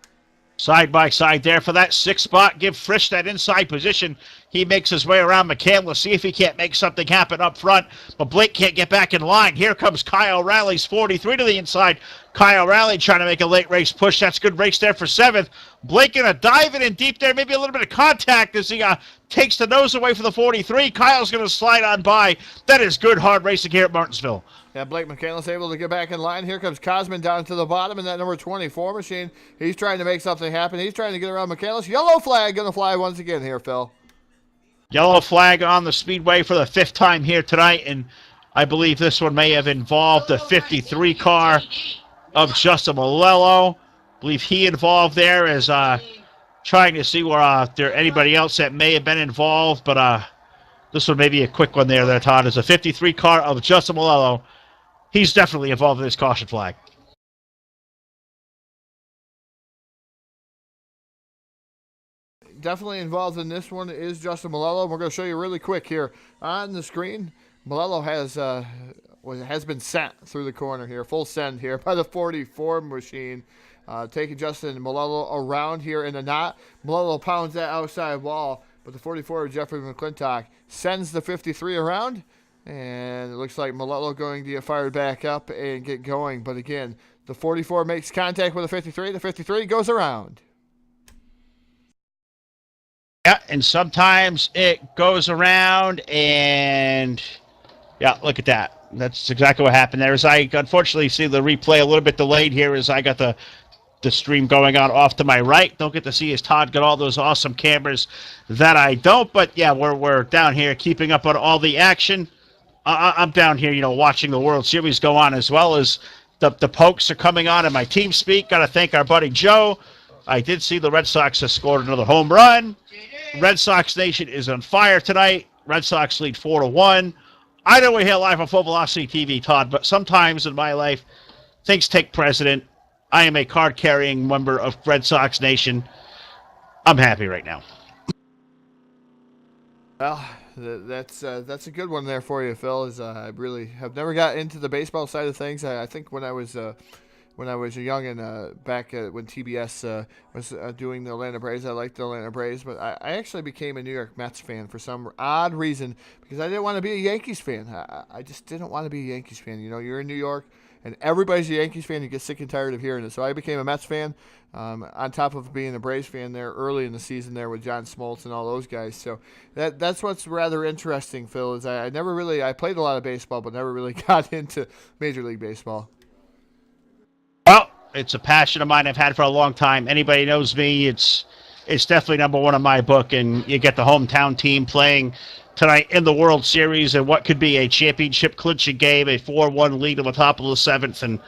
Side by side there for that 6th spot. Give Frisch that inside position. He makes his way around McCandless. See if he can't make something happen up front. But Blake can't get back in line. Here comes Kyle Rowley's 43 to the inside. Kyle Rowley trying to make a late race push. That's good race there for 7th. Blake gonna dive in deep there. Maybe a little bit of contact as he takes the nose away for the 43. Kyle's gonna slide on by. That is good hard racing here at Martinsville. Yeah, Blake McCandless able to get back in line. Here comes Cosman down to the bottom in that number 24 machine. He's trying to make something happen. He's trying to get around McCandless. Yellow flag going to fly once again here, Phil. Yellow flag on the speedway for the 5th time here tonight, and I believe this one may have involved the 53 car of Justin Malello. I believe he involved there as trying to see where there anybody else that may have been involved, but this one may be a quick one there, Todd. Is a 53 car of Justin Malello. He's definitely involved in this caution flag. Definitely involved in this one is Justin Malello. We're going to show you really quick here on the screen. Malello has been sent through the corner here, full send here by the 44 machine, taking Justin Malello around here in the knot. Malello pounds that outside wall, but the 44 of Jeffrey McClintock sends the 53 around, and it looks like Malello going to get fired back up and get going. But again, the 44 makes contact with the 53. The 53 goes around. Yeah, and sometimes it goes around, and yeah, look at that. That's exactly what happened there. As I unfortunately see the replay a little bit delayed here as I got the stream going on off to my right. Don't get to see as Todd got all those awesome cameras that I don't. But yeah, we're down here keeping up on all the action. I'm down here, watching the World Series go on, as well as the pokes are coming on in my team speak. Got to thank our buddy Joe. I did see the Red Sox have scored another home run. Red Sox Nation is on fire tonight. Red Sox lead 4-1. I know we're here live on Full Velocity TV, Todd, but sometimes in my life, things take precedent. I am a card-carrying member of Red Sox Nation. I'm happy right now. Well, that's a good one there for you, Phil. I really have never got into the baseball side of things. I think when I was a young and back when TBS was doing the Atlanta Braves, I liked the Atlanta Braves, but I actually became a New York Mets fan for some odd reason because I didn't want to be a Yankees fan. I just didn't want to be a Yankees fan. You're in New York, and everybody's a Yankees fan. You get sick and tired of hearing it. So I became a Mets fan, on top of being a Braves fan there early in the season there with John Smoltz and all those guys. So that's what's rather interesting, Phil, is I played a lot of baseball, but never really got into Major League Baseball. Well, it's a passion of mine I've had for a long time. Anybody knows me, it's definitely number one in my book, and you get the hometown team playing tonight in the World Series and what could be a championship clinching game, a 4-1 lead on the top of the 7th, and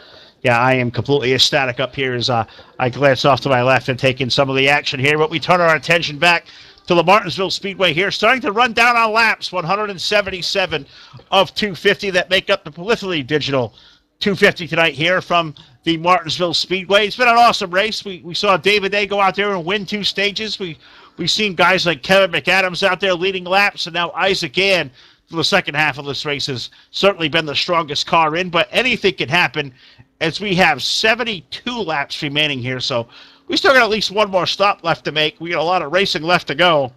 yeah, I am completely ecstatic up here as I glance off to my left and take in some of the action here, but we turn our attention back to the Martinsville Speedway here, starting to run down on laps, 177 of 250 that make up the Polyphony Digital 250 tonight here from the Martinsville Speedway. It's been an awesome race. We saw David Day go out there and win 2 stages. We've seen guys like Kevin McAdams out there leading laps, and now Isaac Gann for the second half of this race has certainly been the strongest car in, but anything can happen as we have 72 laps remaining here, so we still got at least one more stop left to make. We got a lot of racing left to go.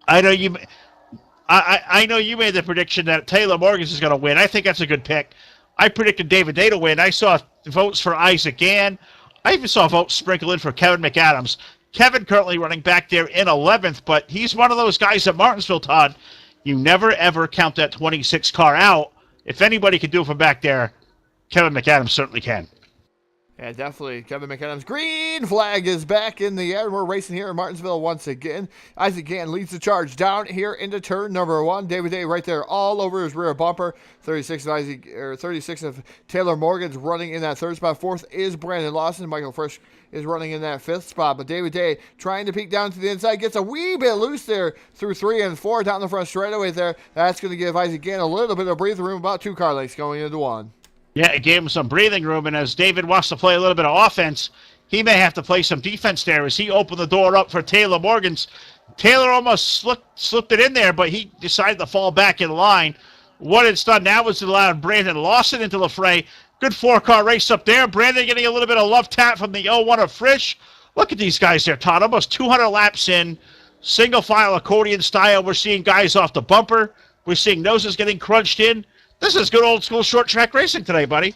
I know you made the prediction that Taylor Morgans is going to win. I think that's a good pick. I predicted David Day to win. I saw votes for Isaac Gann. I even saw votes sprinkle in for Kevin McAdams. Kevin currently running back there in 11th, but he's one of those guys at Martinsville, Todd. You never, ever count that 26 car out. If anybody can do it from back there, Kevin McAdams certainly can. Yeah, definitely. Kevin McAdams' green flag is back in the air. We're racing here in Martinsville once again. Isaac Gann leads the charge down here into turn number 1. David Day right there all over his rear bumper. 36 of Taylor Morgan's running in that 3rd spot. 4th is Brandon Lawson. Michael Frisch is running in that 5th spot. But David Day trying to peek down to the inside. Gets a wee bit loose there through 3 and 4 down the front straightaway there. That's going to give Isaac Gann a little bit of breathing room. About 2 car lengths going into 1. Yeah, it gave him some breathing room, and as David wants to play a little bit of offense, he may have to play some defense there as he opened the door up for Taylor Morgans. Taylor almost slipped it in there, but he decided to fall back in line. What it's done now is it allowed Brandon Lawson into the fray. Good 4-car race up there. Brandon getting a little bit of love tap from the 0-1 of Frisch. Look at these guys there, Todd. Almost 200 laps in. Single file accordion style. We're seeing guys off the bumper. We're seeing noses getting crunched in. This is good old school short track racing today, buddy.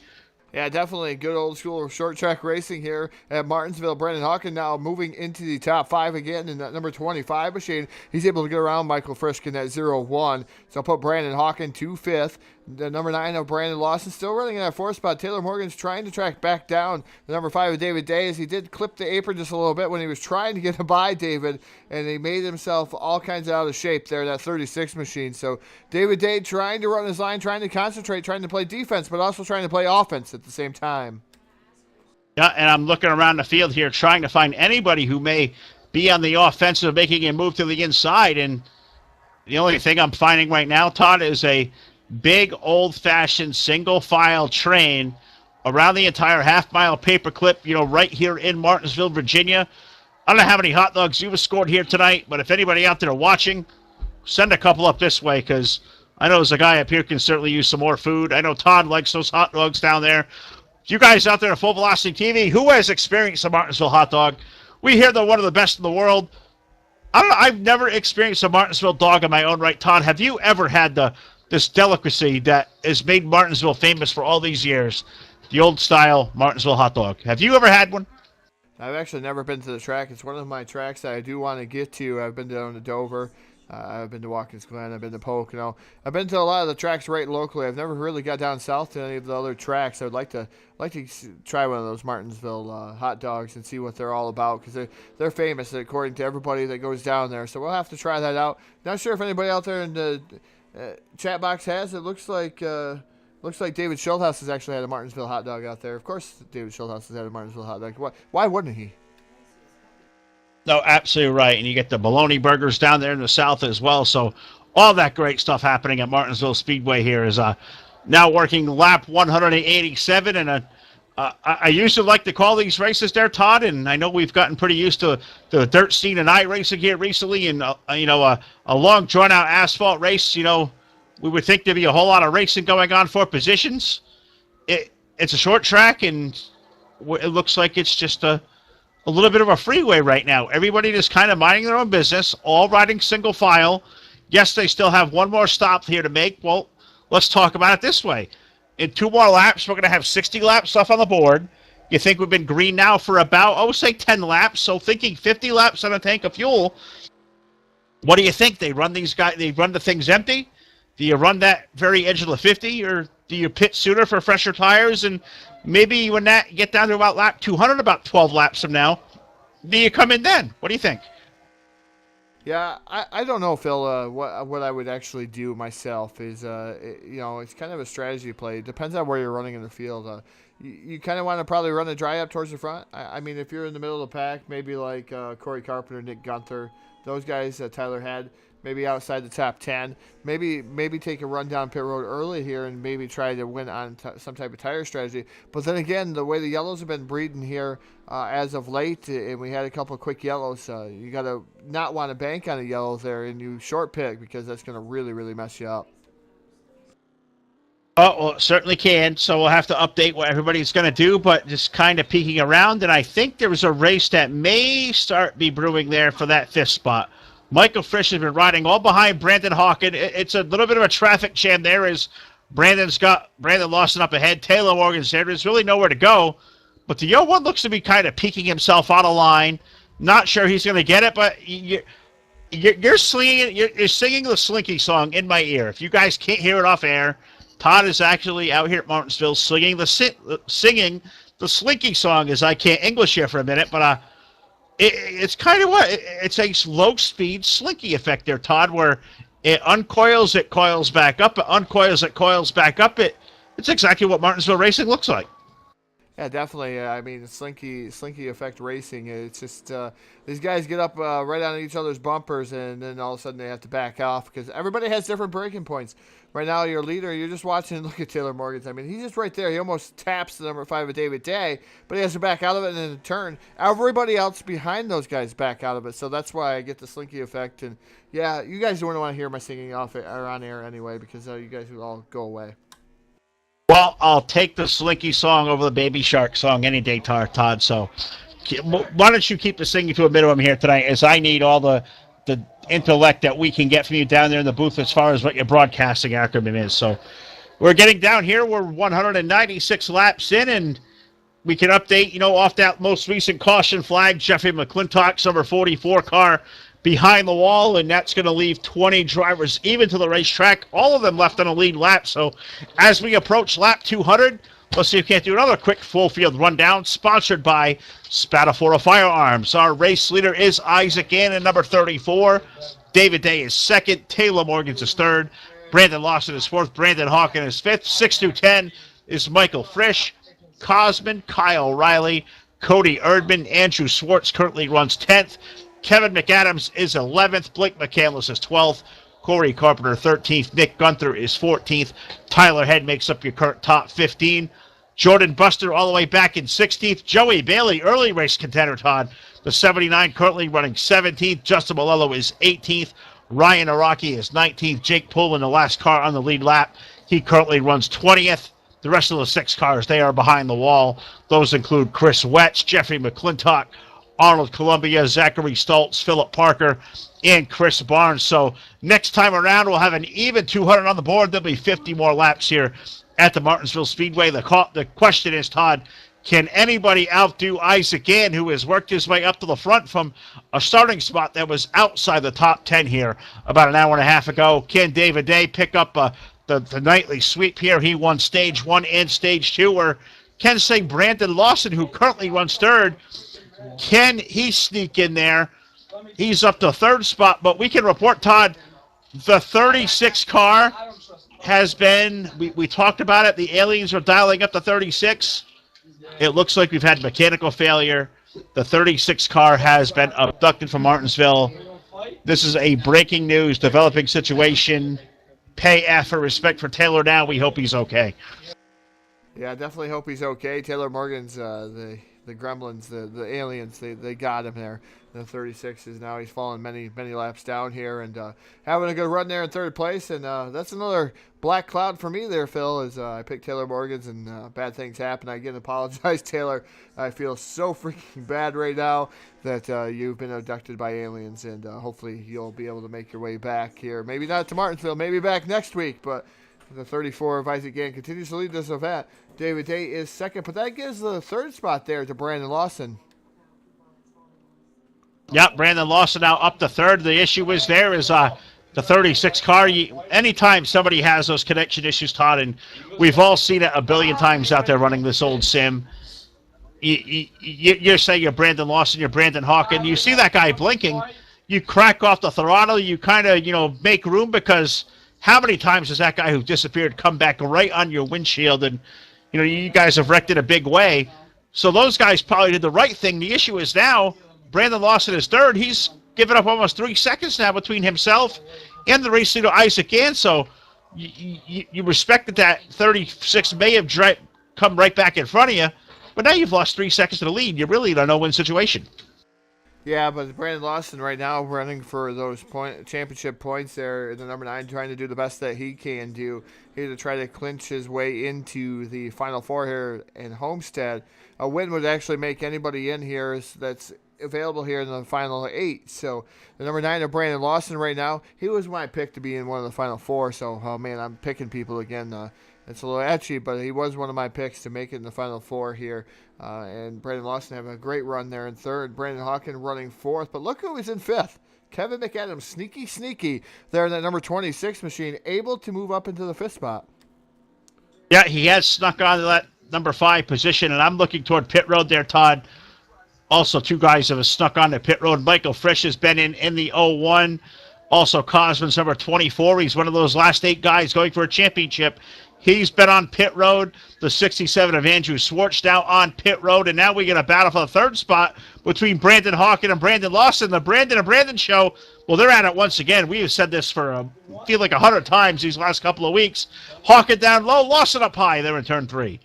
Yeah, definitely good old school short track racing here at Martinsville. Brandon Hawken now moving into the top 5 again in that number 25 machine. He's able to get around Michael Frisch in that 0-1. So I'll put Brandon Hawken to 5th. The number 9 of Brandon Lawson still running in that 4th spot. Taylor Morgan's trying to track back down the number 5 of David Day, as he did clip the apron just a little bit when he was trying to get by David, and he made himself all kinds of out of shape there, that 36 machine. So David Day trying to run his line, trying to concentrate, trying to play defense, but also trying to play offense at the same time. Yeah, and I'm looking around the field here trying to find anybody who may be on the offensive, making a move to the inside, and the only thing I'm finding right now, Todd, is a big old-fashioned single-file train around the entire half-mile paperclip, right here in Martinsville, Virginia. I don't know how many hot dogs you've scored here tonight, but if anybody out there watching, send a couple up this way, because I know there's a guy up here who can certainly use some more food. I know Todd likes those hot dogs down there. You guys out there at Full Velocity TV, who has experienced a Martinsville hot dog? We hear they're one of the best in the world. I don't know. I've never experienced a Martinsville dog in my own right. Todd, have you ever had this delicacy that has made Martinsville famous for all these years, the old-style Martinsville hot dog? Have you ever had one? I've actually never been to the track. It's one of my tracks that I do want to get to. I've been down to Dover. I've been to Watkins Glen. I've been to Pocono. I've been to a lot of the tracks right locally. I've never really got down south to any of the other tracks. I would like to try one of those Martinsville hot dogs and see what they're all about, because they're famous according to everybody that goes down there. So we'll have to try that out. Not sure if anybody out there in the chat box has. It looks like David Schulthouse has actually had a Martinsville hot dog out there. Of course, David Schulthouse has had a Martinsville hot dog. Why wouldn't he? No, absolutely right. And you get the bologna burgers down there in the south as well. So all that great stuff happening at Martinsville Speedway here is now working lap 187. And I used to like to call these races there, Todd, and I know we've gotten pretty used to the dirt scene and racing here recently. And, a long, drawn-out asphalt race, we would think there'd be a whole lot of racing going on for positions. It's a short track, and it looks like it's just a little bit of a freeway right now. Everybody just kind of minding their own business, all riding single file. Yes, they still have one more stop here to make. Well, let's talk about it this way. In 2 more laps, we're going to have 60 laps left on the board. You think we've been green now for about, say 10 laps. So thinking 50 laps on a tank of fuel. What do you think? They run the things empty? Do you run that very edge of the 50, or do you pit sooner for fresher tires? And maybe when that get down to about lap 200, about 12 laps from now, do you come in then? What do you think? Yeah, I don't know, Phil. What I would actually do myself is, it's kind of a strategy play. It depends on where you're running in the field. You kind of want to probably run a dry up towards the front. I mean, if you're in the middle of the pack, maybe like Corey Carpenter, Nick Gunther, those guys Tyler had, maybe outside the top 10. Maybe take a run down pit road early here and maybe try to win on some type of tire strategy. But then again, the way the yellows have been breeding here as of late, and we had a couple of quick yellows, you got to not want to bank on a yellow there and you short pick, because that's going to really, really mess you up. Oh, well, it certainly can. So we'll have to update what everybody's going to do, but just kind of peeking around. And I think there was a race that may be brewing there for that 5th spot. Michael Frisch has been riding all behind Brandon Hawken. It's a little bit of a traffic jam there as Brandon Lawson up ahead. Taylor Morgan's there. There's really nowhere to go. But the 01 looks to be kind of peeking himself out of line. Not sure he's going to get it, but you're singing the Slinky song in my ear. If you guys can't hear it off air, Todd is actually out here at Martinsville singing the Slinky song, as I can't English here for a minute, but it's kind of it's a low-speed slinky effect there, Todd, where it uncoils, it coils back up, it uncoils, it coils back up. It's exactly what Martinsville racing looks like. Yeah, definitely. I mean, slinky effect racing. It's just these guys get up right on each other's bumpers, and then all of a sudden they have to back off because everybody has different braking points. Right now, your leader, you're just watching and look at Taylor Morgan's. I mean, he's just right there. He almost taps the number 5 of David Day, but he has to back out of it and then turn. Everybody else behind those guys back out of it, so that's why I get the slinky effect. And yeah, you guys don't want to hear my singing off or on air anyway, because you guys will all go away. Well, I'll take the Slinky song over the Baby Shark song any day, Todd. So why don't you keep the singing to a minimum here tonight, as I need all the intellect that we can get from you down there in the booth as far as what your broadcasting acumen is. So we're getting down here. We're 196 laps in, and we can update, off that most recent caution flag, Jeffrey McClintock's number 44 car behind the wall, and that's going to leave 20 drivers even to the racetrack, all of them left on a lead lap. So as we approach lap 200, let's see if we can't do another quick full field rundown, sponsored by Spadafora Firearms. Our race leader is Isaac Gannon, number 34. David Day is second. Taylor Morgans is third. Brandon Lawson is fourth. Brandon Hawken is fifth. 6 through 10 is Michael Frisch, Cosman, Kyle Riley, Cody Erdman. Andrew Swartz currently runs 10th. Kevin McAdams is 11th. Blake McCandless is 12th. Corey Carpenter 13th. Nick Gunther is 14th. Tyler Head makes up your current top 15. Jordan Buster all the way back in 16th. Joey Bailey, early race contender, Todd, the 79, currently running 17th. Justin Malello is 18th. Ryan Araki is 19th. Jake Pullen, the last car on the lead lap, he currently runs 20th. The rest of the 6 cars, they are behind the wall. Those include Chris Wetz, Jeffrey McClintock, Arnold Columbia, Zachary Stoltz, Philip Parker, and Chris Barnes. So next time around, we'll have an even 200 on the board. There'll be 50 more laps here at the Martinsville Speedway. The question is, Todd, can anybody outdo Isaac Gann, who has worked his way up to the front from a starting spot that was outside the top 10 here about an hour and a half ago? Can David Day pick up the nightly sweep here? He won stage 1 and stage 2. Or can say Brandon Lawson, who currently runs third, can he sneak in there? He's up to third spot, but we can report, Todd, the 36 car has been, we talked about it, the aliens are dialing up to 36. It looks like we've had mechanical failure. The 36 car has been abducted from Martinsville. This is a breaking news, developing situation. Pay F for respect for Taylor now. We hope he's okay. Yeah, definitely hope he's okay. Taylor Morgan's the gremlins, the aliens, they got him there. The 36 is now, he's fallen many laps down here and having a good run there in third place. And that's another black cloud for me there, Phil, as I picked Taylor Morgan's and bad things happen. I again apologize, Taylor. I feel so freaking bad right now that you've been abducted by aliens, and hopefully you'll be able to make your way back here. Maybe not to Martinsville, maybe back next week, but the 34 of Isaac Gann continues to lead this event. David Day is second, but that gives the third spot there to Brandon Lawson. Yep, Brandon Lawson now up to third. The issue is there is the 36 car. Anytime somebody has those connection issues, Todd, and we've all seen it a billion times out there running this old sim, you're saying you're Brandon Lawson, you're Brandon Hawken. You see that guy blinking, you crack off the throttle, you kind of, make room, because how many times has that guy who disappeared come back right on your windshield, and, you guys have wrecked in a big way. So those guys probably did the right thing. The issue is now Brandon Lawson is third. He's given up almost 3 seconds now between himself and the race leader, Isaac Gann. So you respected that 36 may have come right back in front of you, but now you've lost 3 seconds to the lead. You're really in a no-win situation. Yeah, but Brandon Lawson right now running for those championship points there in the number 9, trying to do the best that he can do here to try to clinch his way into the Final Four here in Homestead. A win would actually make anybody in here that's available here in the Final 8. So the number 9 of Brandon Lawson right now, he was my pick to be in one of the Final 4. So, oh man, I'm picking people again. It's a little etchy, but he was one of my picks to make it in the Final 4 here. And Brandon Lawson having a great run there in third. Brandon Hawken running fourth. But look who is in fifth. Kevin McAdams, sneaky there in that number 26 machine, able to move up into the fifth spot. Yeah, he has snuck onto that number 5 position, and I'm looking toward pit road there, Todd. Also, 2 guys have snuck on the pit road. Michael Frisch has been in the 01. Also, Cosman's number 24. He's one of those last 8 guys going for a championship. He's been on pit road. The 67 of Andrew Swartz now on pit road. And now we get a battle for the third spot between Brandon Hawken and Brandon Lawson. The Brandon and Brandon show, well, they're at it once again. We have said this for, feel like 100 times these last couple of weeks. Hawken down low, Lawson up high. They're in turn 3.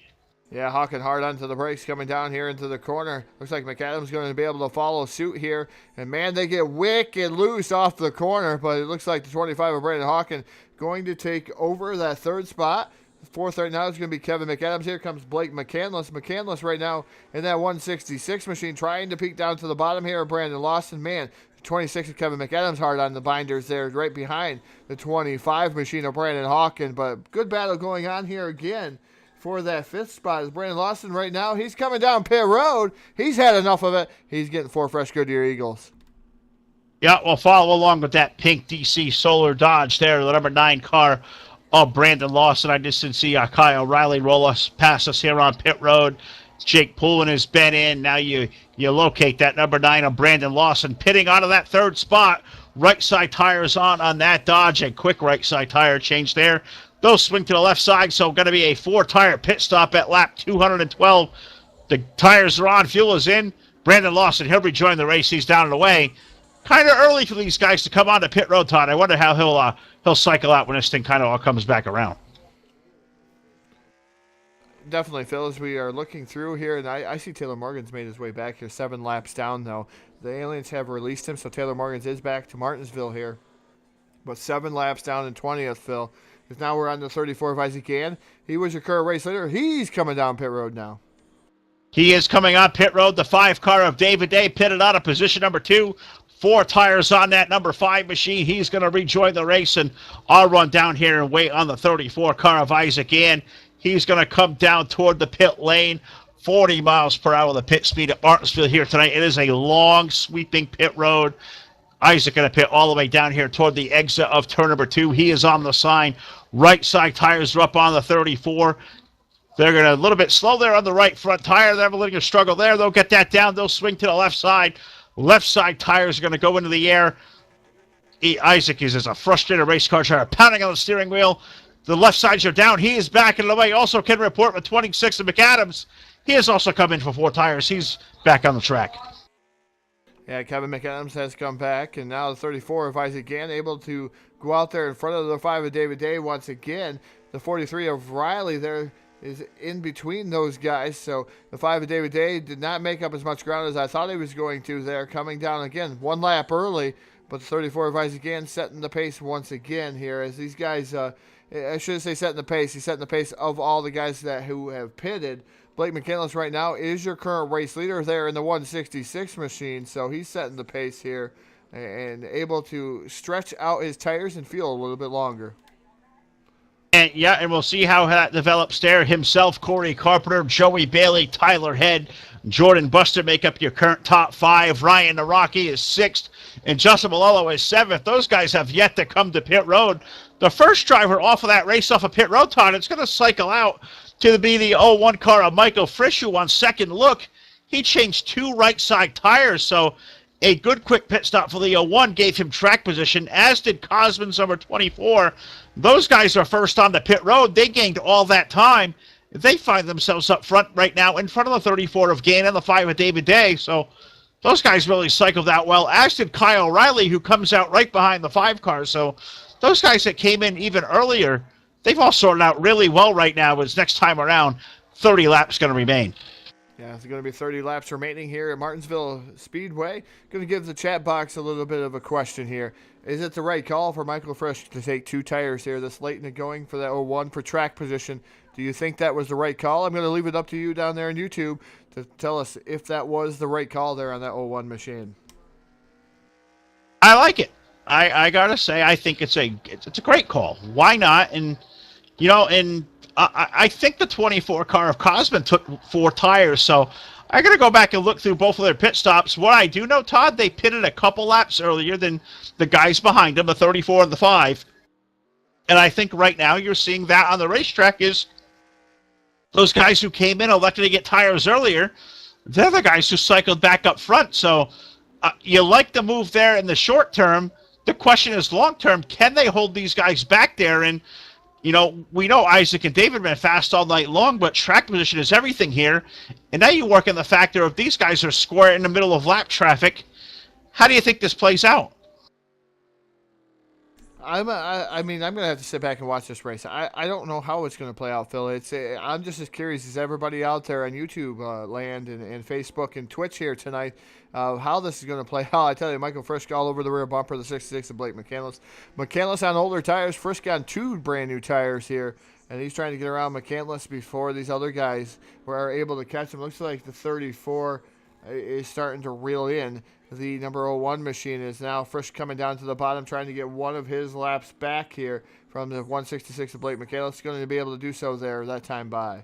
Yeah, Hawken hard onto the brakes coming down here into the corner. Looks like McAdams going to be able to follow suit here. And, man, they get wicked loose off the corner. But it looks like the 25 of Brandon Hawken going to take over that third spot. Fourth right now is going to be Kevin McAdams. Here comes Blake McCandless. McCandless right now in that 166 machine trying to peek down to the bottom here of Brandon Lawson. Man, 26 of Kevin McAdams hard on the binders there right behind the 25 machine of Brandon Hawken. But good battle going on here again for that fifth spot is Brandon Lawson right now. He's coming down pit road. He's had enough of it. He's getting 4 fresh Goodyear Eagles. Yeah, we'll follow along with that pink DC Solar Dodge there, the number 9 car of Brandon Lawson. I just didn't see Kyle Riley roll us past us here on pit road. Jake Poulin has been in. Now you locate that number 9 of Brandon Lawson pitting out of that third spot. Right side tires on that Dodge. A quick right side tire change there. They'll swing to the left side, so going to be a 4-tire pit stop at lap 212. The tires are on, fuel is in. Brandon Lawson, he'll rejoin the race. He's down and away. Kind of early for these guys to come on to pit road, Todd. I wonder how he'll cycle out when this thing kind of all comes back around. Definitely, Phil, as we are looking through here, and I see Taylor Morgan's made his way back here, 7 laps down, though. The aliens have released him, so Taylor Morgan's is back to Martinsville here. But 7 laps down in 20th, Phil. Because now we're on the 34 of Isaac Gann. He was your current race leader. He's coming down pit road now. He is coming on pit road. The 5 car of David Day pitted out of position number 2. 4 tires on that number 5 machine. He's going to rejoin the race, and I'll run down here and wait on the 34 car of Isaac Gann. He's going to come down toward the pit lane. 40 miles per hour the pit speed at Martinsville here tonight. It is a long, sweeping pit road. Isaac going to pit all the way down here toward the exit of turn number 2. He is on the sign. Right side tires are up on the 34. They're going to a little bit slow there on the right front tire. They're having a little struggle there. They'll get that down. They'll swing to the left side. Left side tires are going to go into the air. Isaac is a frustrated race car driver, pounding on the steering wheel. The left sides are down. He is back in the way. Also can report with 26 of McAdams. He has also come in for 4 tires. He's back on the track. Yeah, Kevin McAdams has come back, and now the 34 of Isaac Gann able to go out there in front of the 5 of David Day once again. The 43 of Riley there is in between those guys, so the 5 of David Day did not make up as much ground as I thought he was going to there, coming down again 1 lap early, but the 34 of Isaac Gann setting the pace once again here as these guys, I shouldn't say setting the pace, he's setting the pace of all the guys who have pitted. Blake McCandless right now is your current race leader there in the 166 machine, so he's setting the pace here and able to stretch out his tires and feel a little bit longer. And we'll see how that develops there. Himself, Corey Carpenter, Joey Bailey, Tyler Head, Jordan Buster make up your current top 5. Ryan the Rocky is 6th, and Justin Malolo is 7th. Those guys have yet to come to pit road. The first driver off of that race off of pit road, Todd, it's going to cycle out to be the 01 car of Michael Frisch, who on second look, he changed 2 right side tires, so a good quick pit stop for the 01 gave him track position, as did Cosman's number 24. Those guys are first on the pit road. They gained all that time. They find themselves up front right now in front of the 34 of Gann and the 5 of David Day, so those guys really cycled out well, as did Kyle Riley, who comes out right behind the 5 cars. So those guys that came in even earlier, they've all sorted out really well right now, as next time around, 30 laps going to remain. Yeah, it's going to be 30 laps remaining here at Martinsville Speedway. Going to give the chat box a little bit of a question here. Is it the right call for Michael Frisch to take 2 tires here this late in the going for that 01 for track position? Do you think that was the right call? I'm going to leave it up to you down there on YouTube to tell us if that was the right call there on that 01 machine. I like it. I got to say, I think it's a great call. Why not? And, I think the 24 car of Cosman took 4 tires, so I got to go back and look through both of their pit stops. What I do know, Todd, they pitted a couple laps earlier than the guys behind them, the 34 and the 5. And I think right now you're seeing that on the racetrack is those guys who came in elected to get tires earlier, they're the guys who cycled back up front. So you like the move there in the short term. The question is long term, can they hold these guys back there? And we know Isaac and David have been fast all night long, but track position is everything here. And now you work in the factor of these guys are square in the middle of lap traffic. How do you think this plays out? I'm going to have to sit back and watch this race. I don't know how it's going to play out, Phil. I'm just as curious as everybody out there on YouTube land and Facebook and Twitch here tonight how this is going to play out. I tell you, Michael Frisch all over the rear bumper, the 66 of Blake McCandless. McCandless on older tires. Frisch on 2 brand new tires here, and he's trying to get around McCandless before these other guys were able to catch him. Looks like the 34 is starting to reel in. The number 01 machine is now Frisch coming down to the bottom, trying to get one of his laps back here from the 166 of Blake McCandless. Going to be able to do so there that time by.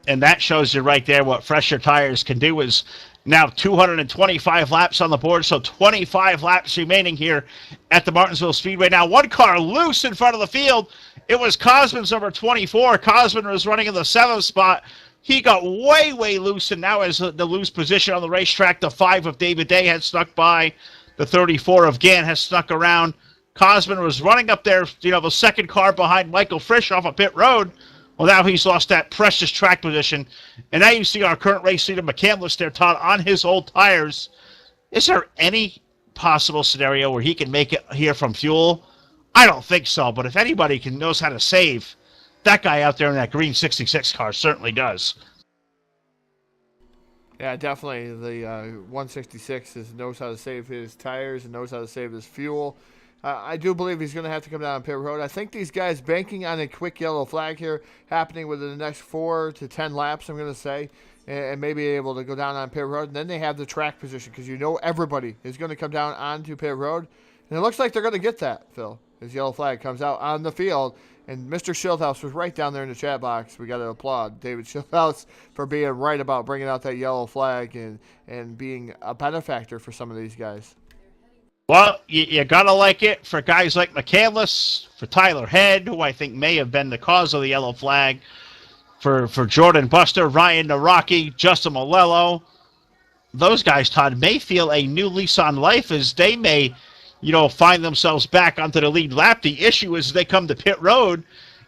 And that shows you right there what fresher tires can do is Now 225 laps on the board, so 25 laps remaining here at the Martinsville Speedway. Now one car loose in front of the field. It was Cosman's number 24. Cosman was running in the 7th spot. He got way, way loose, and now has the loose position on the racetrack. The 5 of David Day had snuck by. The 34 of Gann has snuck around. Cosman was running up there, the second car behind Michael Frisch off of pit road. Well, now he's lost that precious track position. And now you see our current race leader, McCandless, there, Todd, on his old tires. Is there any possible scenario where he can make it here from fuel? I don't think so, but if anybody knows how to save, that guy out there in that green 66 car certainly does. Yeah, definitely. The 166 knows how to save his tires and knows how to save his fuel. I do believe he's going to have to come down on pit road. I think these guys banking on a quick yellow flag here happening within the next 4 to 10 laps, I'm going to say, and maybe able to go down on pit road. And then they have the track position because everybody is going to come down onto pit road. And it looks like they're going to get that, Phil. His yellow flag comes out on the field. And Mr. Schildhaus was right down there in the chat box. We got to applaud David Schildhaus for being right about bringing out that yellow flag and being a benefactor for some of these guys. Well, you got to like it for guys like McCandless, for Tyler Head, who I think may have been the cause of the yellow flag, for Jordan Buster, Ryan Naraki, Justin Malello. Those guys, Todd, may feel a new lease on life as they may, find themselves back onto the lead lap. The issue is they come to pit road,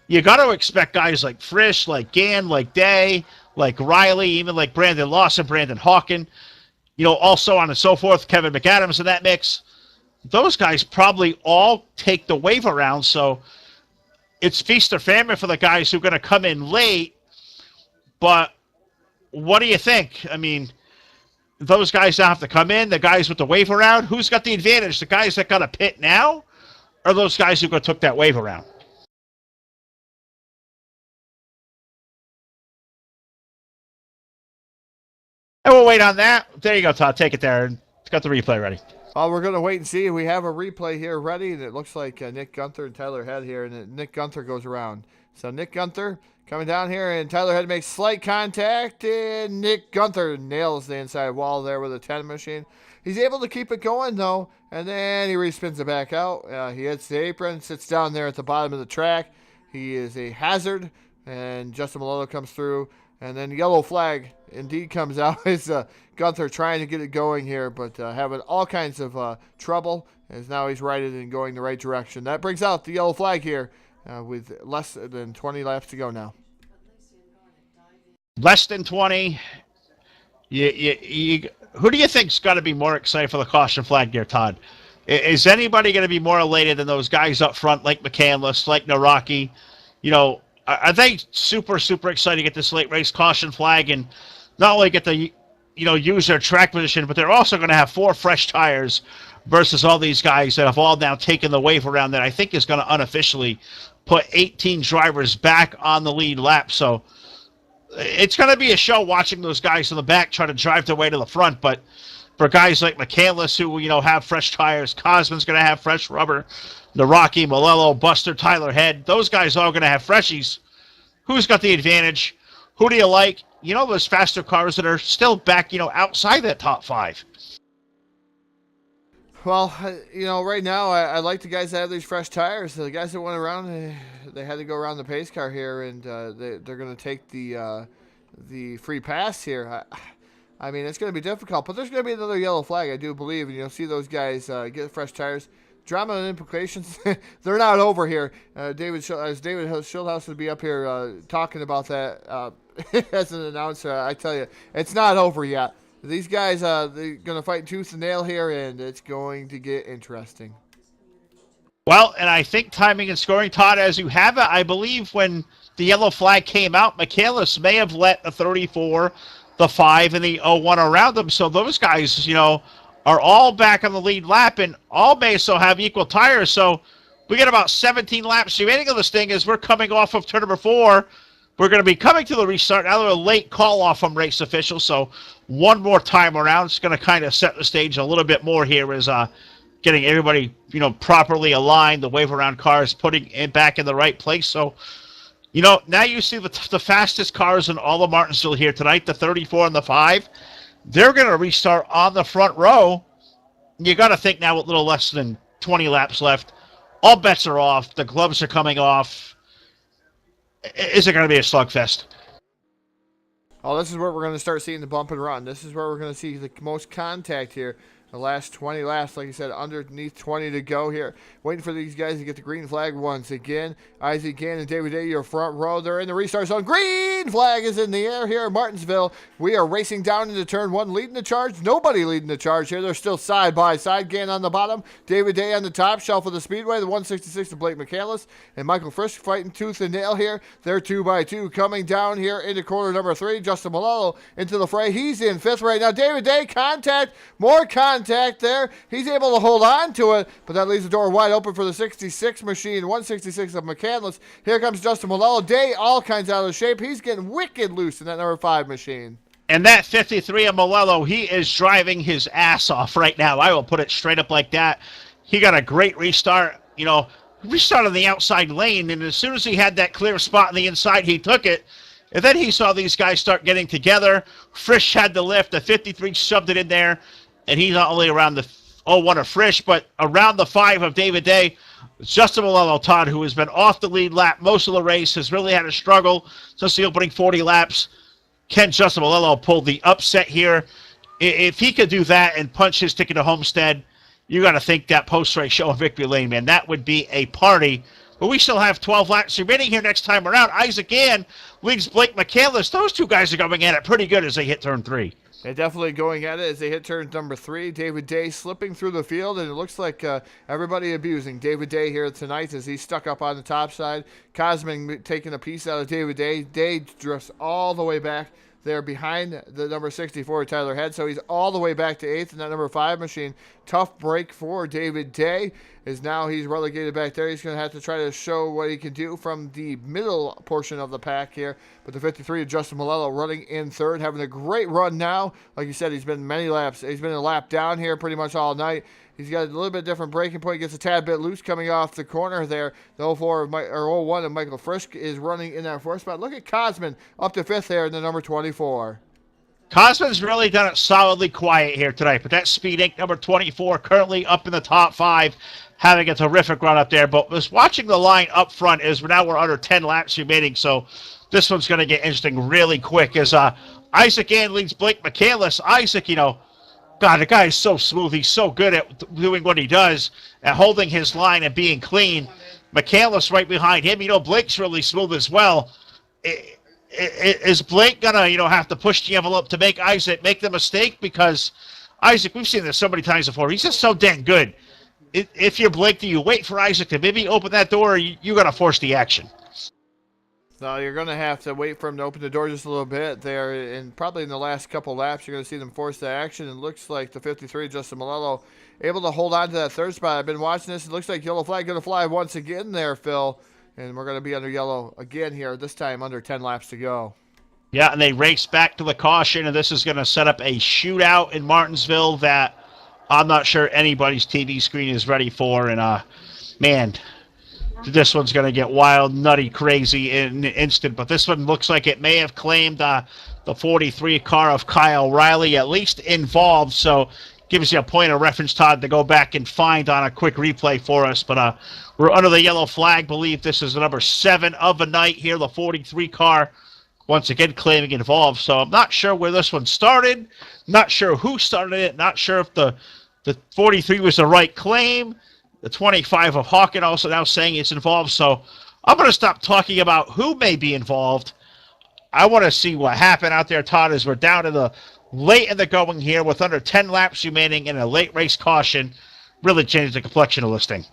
you got to expect guys like Frisch, like Gann, like Day, like Riley, even like Brandon Lawson, Brandon Hawken, also on and so forth, Kevin McAdams in that mix. Those guys probably all take the wave around, so it's feast or famine for the guys who are going to come in late. But what do you think? I mean, those guys that have to come in, the guys with the wave around, who's got the advantage? The guys that got to pit now, or those guys who took that wave around? And we'll wait on that. There you go, Todd. Take it there. It's got the replay ready. Well, we're going to wait and see. We have a replay here ready, and it looks like Nick Gunther and Tyler Head here, and Nick Gunther goes around. So Nick Gunther coming down here, and Tyler Head makes slight contact, and Nick Gunther nails the inside wall there with a 10 machine. He's able to keep it going, though, and then he respins it back out. He hits the apron, sits down there at the bottom of the track. He is a hazard, and Justin Malello comes through, and then yellow flag indeed comes out. It's Gunther trying to get it going here, but having all kinds of trouble as now he's righted and going the right direction. That brings out the yellow flag here with less than 20 laps to go now. Less than 20. Who do you think's got to be more excited for the caution flag there, Todd? Is anybody going to be more elated than those guys up front like McCandless, like Naraki? Are they super, super excited to get this late race caution flag and not only get to, use their track position, but they're also going to have 4 fresh tires versus all these guys that have all now taken the wave around that I think is going to unofficially put 18 drivers back on the lead lap. So it's going to be a show watching those guys in the back try to drive their way to the front. But for guys like McCandless who, have fresh tires, Cosman's going to have fresh rubber, Naraki, Malello, Buster, Tyler Head, those guys are all going to have freshies. Who's got the advantage? Who do you like? Those faster cars that are still back, outside that top 5. Well, right now I like the guys that have these fresh tires. The guys that went around, they had to go around the pace car here, and they're going to take the free pass here. I mean, it's going to be difficult, but there's going to be another yellow flag, I do believe, and you'll see those guys get fresh tires. Drama and implications, they're not over here. David Schildhaus would be up here talking about that as an announcer. I tell you, it's not over yet. These guys, they're going to fight tooth and nail here, and it's going to get interesting. Well, and I think timing and scoring, Todd, as you have it, I believe when the yellow flag came out, McCandless may have let the 34, the 5, and the 01 around them. So those guys, are all back on the lead lap, and all may so have equal tires. So we get about 17 laps remaining of this thing as we're coming off of turn number 4. We're going to be coming to the restart. Now a late call off from race officials, so one more time around. It's going to kind of set the stage a little bit more here as getting everybody, properly aligned, the wave around cars, putting it back in the right place. So, now you see the fastest cars in all of Martinsville here tonight, the 34 and the 5. They're going to restart on the front row. You got to think now with a little less than 20 laps left. All bets are off. The gloves are coming off. Is it going to be a slugfest? Oh, this is where we're going to start seeing the bump and run. This is where we're going to see the most contact here. The last 20 laps, like I said, underneath 20 to go here. Waiting for these guys to get the green flag once again. Isaac Gann and David Day, your front row. They're in the restart zone. Green flag is in the air here at Martinsville. We are racing down into turn one, leading the charge. Nobody leading the charge here. They're still side by side. Gann on the bottom. David Day on the top shelf of the speedway. The 166 of Blake McCandless. And Michael Frisch fighting tooth and nail here. They're 2 by 2 coming down here into corner number 3. Justin Malolo into the fray. He's in 5th right now. David Day, contact. More contact there. He's able to hold on to it, but that leaves the door wide open for the 66 machine, 166 of McCandless. Here comes Justin Malolo. Day all kinds out of shape. He's getting wicked loose in that number 5 machine. And that 53 of Malello, he is driving his ass off right now. I will put it straight up like that. He got a great restart. Restart on the outside lane, and as soon as he had that clear spot on the inside, he took it. And then he saw these guys start getting together. Frisch had the lift. The 53 shoved it in there. And he's not only around the 01 of Frisch, but around the 5 of David Day. Justin Malello, Todd, who has been off the lead lap most of the race, has really had a struggle since the opening 40 laps. Can Justin Malello pull the upset here? If he could do that and punch his ticket to Homestead, you got to think that post-race show in Victory Lane, man, that would be a party. But we still have 12 laps remaining here next time around. Isaac Gann leads Blake McCandless. Those two guys are going at it pretty good as they hit turn 3. They're definitely going at it as they hit turn number 3. David Day slipping through the field, and it looks like everybody abusing David Day here tonight as he's stuck up on the top side. Cosman taking a piece out of David Day. Day drifts all the way back there behind the number 64, Tyler Head. So he's all the way back to 8th in that number 5 machine. Tough break for David Day is now he's relegated back there. He's going to have to try to show what he can do from the middle portion of the pack here. But the 53 of Justin Malello running in 3rd, having a great run now. Like you said, he's been many laps. He's been a lap down here pretty much all night. He's got a little bit different braking point. Gets a tad bit loose coming off the corner there. The 01 of Michael Frisch is running in that 4th spot. Look at Cosman up to 5th there in the number 24. Cosman's really done it solidly quiet here tonight. But that Speed Inc. number 24 currently up in the top 5, having a terrific run up there. But was watching the line up front as we're under 10 laps remaining. So this one's going to get interesting really quick as Isaac Gann leads Blake McCandless. Isaac, God, the guy is so smooth. He's so good at doing what he does, at holding his line and being clean. McCandless right behind him. Blake's really smooth as well. Is Blake going to, have to push the envelope to make Isaac make the mistake? Because Isaac, we've seen this so many times before. He's just so dang good. If you're Blake, do you wait for Isaac to maybe open that door, or you got to force the action? No, you're going to have to wait for him to open the door just a little bit there, and probably in the last couple laps, you're going to see them force that action. It looks like the 53, Justin Malello, able to hold on to that 3rd spot. I've been watching this. It looks like yellow flag going to fly once again there, Phil, and we're going to be under yellow again here, this time under 10 laps to go. Yeah, and they race back to the caution, and this is going to set up a shootout in Martinsville that I'm not sure anybody's TV screen is ready for, and, man, this one's going to get wild, nutty, crazy in an instant. But this one looks like it may have claimed the 43 car of Kyle Riley, at least involved. So gives you a point of reference, Todd, to go back and find on a quick replay for us. But we're under the yellow flag. Believe this is the number 7 of the night here, the 43 car. Once again, claiming involved. So I'm not sure where this one started. Not sure who started it. Not sure if the 43 was the right claim. The 25 of Hawken also now saying it's involved. So I'm going to stop talking about who may be involved. I want to see what happened out there, Todd, as we're down to the late in the going here with under 10 laps remaining in a late race caution. Really changed the complexion of this thing.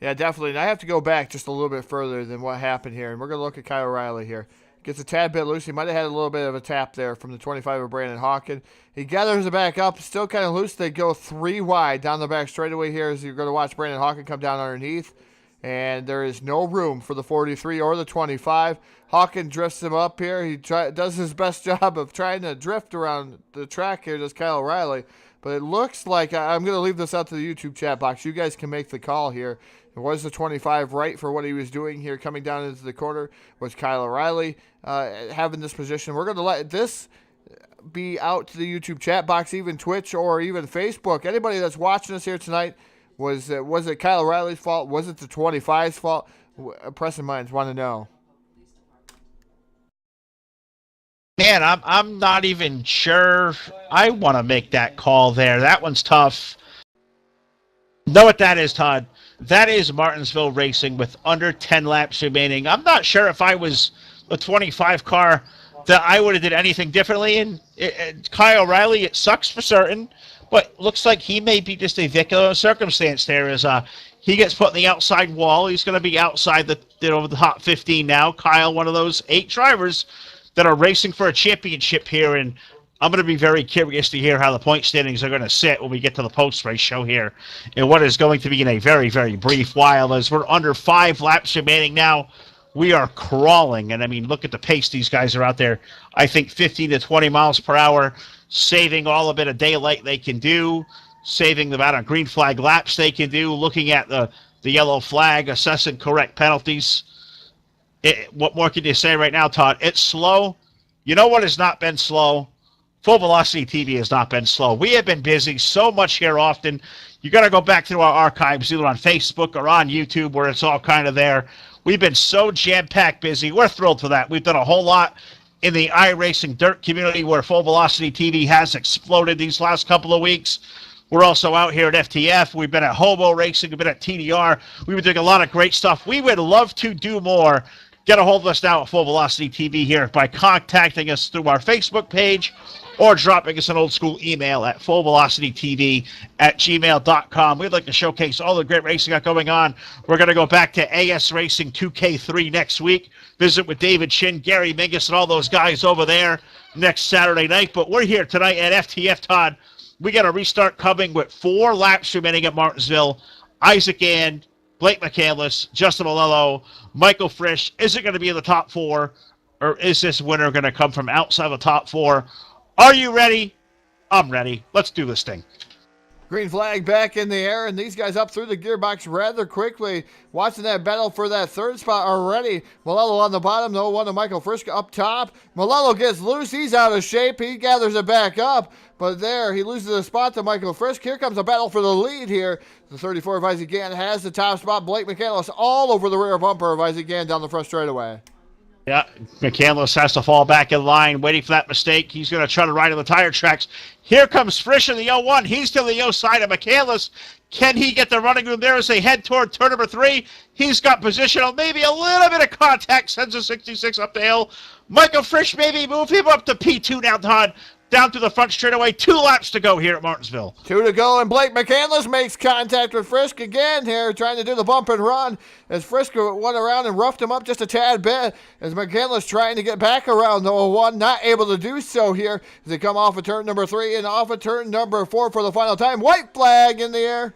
Yeah, definitely. And I have to go back just a little bit further than what happened here. And we're going to look at Kyle Riley here. Gets a tad bit loose. He might have had a little bit of a tap there from the 25 of Brandon Hawken. He gathers it back up. Still kind of loose. They go 3 wide down the back straightaway here as you're going to watch Brandon Hawken come down underneath. And there is no room for the 43 or the 25. Hawken drifts him up here. He does his best job of trying to drift around the track here, does Kyle Riley. But it looks like, I'm going to leave this out to the YouTube chat box. You guys can make the call here. Was the 25 right for what he was doing here coming down into the corner? Was Kyle O'Reilly having this position? We're going to let this be out to the YouTube chat box, even Twitch or even Facebook. Anybody that's watching us here tonight, was it Kyle O'Reilly's fault? Was it the 25's fault? Pressing minds want to know. Man, I'm not even sure I want to make that call there. That one's tough. Know what that is, Todd? That is Martinsville Racing with under 10 laps remaining. I'm not sure if I was a 25 car that I would have did anything differently. And Kyle O'Reilly, it sucks for certain, but looks like he may be just a victim of circumstance there as he gets put in the outside wall. He's going to be outside the top 15 now. Kyle, one of those 8 drivers that are racing for a championship here, and I'm going to be very curious to hear how the point standings are going to sit when we get to the post-race show here in what is going to be in a very, very brief while, as we're under 5 laps remaining now. We are crawling, and I mean, look at the pace these guys are out there. I think 15 to 20 miles per hour, saving all a bit of daylight they can do, saving the amount of green flag laps they can do, looking at the yellow flag, assessing correct penalties. What more can you say right now, Todd? It's slow. You know what has not been slow? Full Velocity TV has not been slow. We have been busy so much here often. You got to go back through our archives, either on Facebook or on YouTube, where it's all kind of there. We've been so jam-packed busy. We're thrilled for that. We've done a whole lot in the iRacing dirt community, where Full Velocity TV has exploded these last couple of weeks. We're also out here at FTF. We've been at Hobo Racing. We've been at TDR. We've been doing a lot of great stuff. We would love to do more. Get a hold of us now at Full Velocity TV here by contacting us through our Facebook page or dropping us an old school email at fullvelocitytv@gmail.com. We'd like to showcase all the great racing got going on. We're going to go back to AS Racing 2K3 next week. Visit with David Shin, Gary Mingus, and all those guys over there next Saturday night. But we're here tonight at FTF, Todd. We got a restart coming with 4 laps remaining at Martinsville. Isaac And, Blake McCandless, Justin Malello, Michael Frisch. Is it going to be in the top 4, or is this winner going to come from outside the top 4? Are you ready? I'm ready. Let's do this thing. Green flag back in the air, and these guys up through the gearbox rather quickly. Watching that battle for that 3rd spot already. Malello on the bottom, though. One to Michael Frisch up top. Malello gets loose. He's out of shape. He gathers it back up. But there, he loses a spot to Michael Frisch. Here comes a battle for the lead here. The 34 of Isaac Gann has the top spot. Blake McCandless all over the rear bumper of Isaac Gann down the front straightaway. Yeah, McCandless has to fall back in line, waiting for that mistake. He's going to try to ride on the tire tracks. Here comes Frisch in the 01. He's to the side of McCandless. Can he get the running room there as they head toward turn number 3? He's got positional, maybe a little bit of contact, sends a 66 up the hill. Michael Frisch maybe move him up to P2 now, Todd. Down to the front straightaway. 2 laps to go here at Martinsville. 2 to go, and Blake McCandless makes contact with Frisch again here, trying to do the bump and run as Frisch went around and roughed him up just a tad bit. As McCandless trying to get back around the 01, not able to do so here as they come off of turn number 3 and off of turn number 4 for the final time. White flag in the air.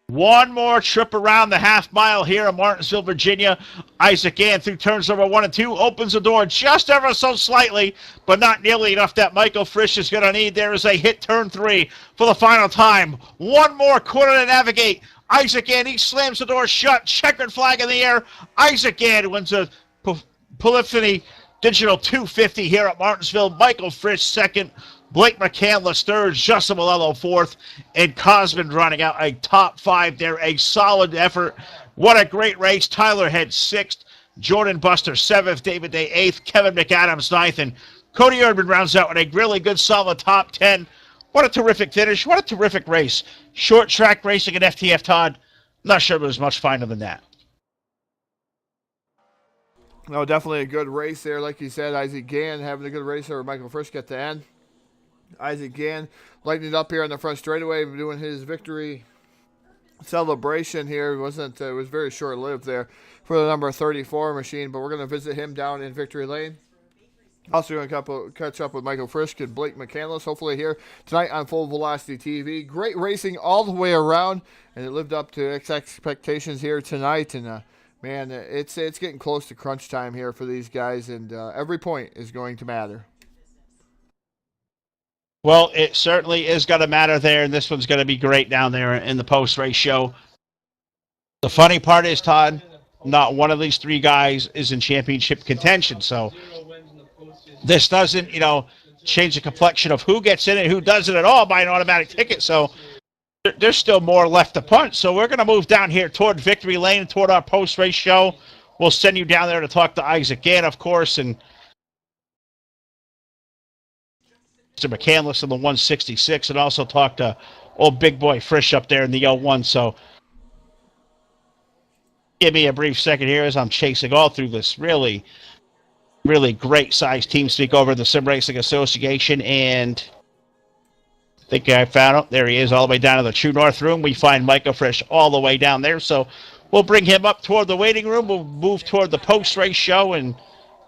One more trip around the half mile here in Martinsville, Virginia. Isaac Gann through turns number 1 and 2 opens the door just ever so slightly, but not nearly enough that Michael Frisch is going to need there as they hit turn 3 for the final time. One more corner to navigate. Isaac Gann, he slams the door shut. Checkered flag in the air. Isaac Gann wins a Polyphony Digital 250 here at Martinsville. Michael Frisch second. Blake McCandless third, Justin Malello fourth, and Cosman running out a top 5 there. A solid effort. What a great race. Tyler Head 6th, Jordan Buster 7th, David Day 8th, Kevin McAdams 9th, and Cody Erdman rounds out with a really good solid top 10. What a terrific finish. What a terrific race. Short track racing at FTF, Todd. Not sure it was much finer than that. No, definitely a good race there. Like you said, Isaac Gann having a good race there with Michael Frisch at the end. Isaac Gann lighting it up here on the front straightaway, doing his victory celebration here. It was very short-lived there for the number 34 machine, but we're going to visit him down in Victory Lane. Also going to catch up with Michael Frisch and Blake McCandless, hopefully here tonight on Full Velocity TV. Great racing all the way around, and it lived up to expectations here tonight. And man, it's getting close to crunch time here for these guys, and every point is going to matter. Well, it certainly is going to matter there, and this one's going to be great down there in the post-race show. The funny part is, Todd, not one of these 3 guys is in championship contention, so this doesn't, change the complexion of who gets in it, who doesn't at all by an automatic ticket. So there's still more left to punch. So we're going to move down here toward Victory Lane, toward our post-race show. We'll send you down there to talk to Isaac Gann, of course, and Mr. McCandless in the 166, and also talk to old big boy Frisch up there in the 01. So give me a brief second here as I'm chasing all through this really, really great size team speak over the Sim Racing Association. And I think I found him. There he is, all the way down to the True North room. We find Micah Frisch all the way down there. So we'll bring him up toward the waiting room. We'll move toward the post-race show, and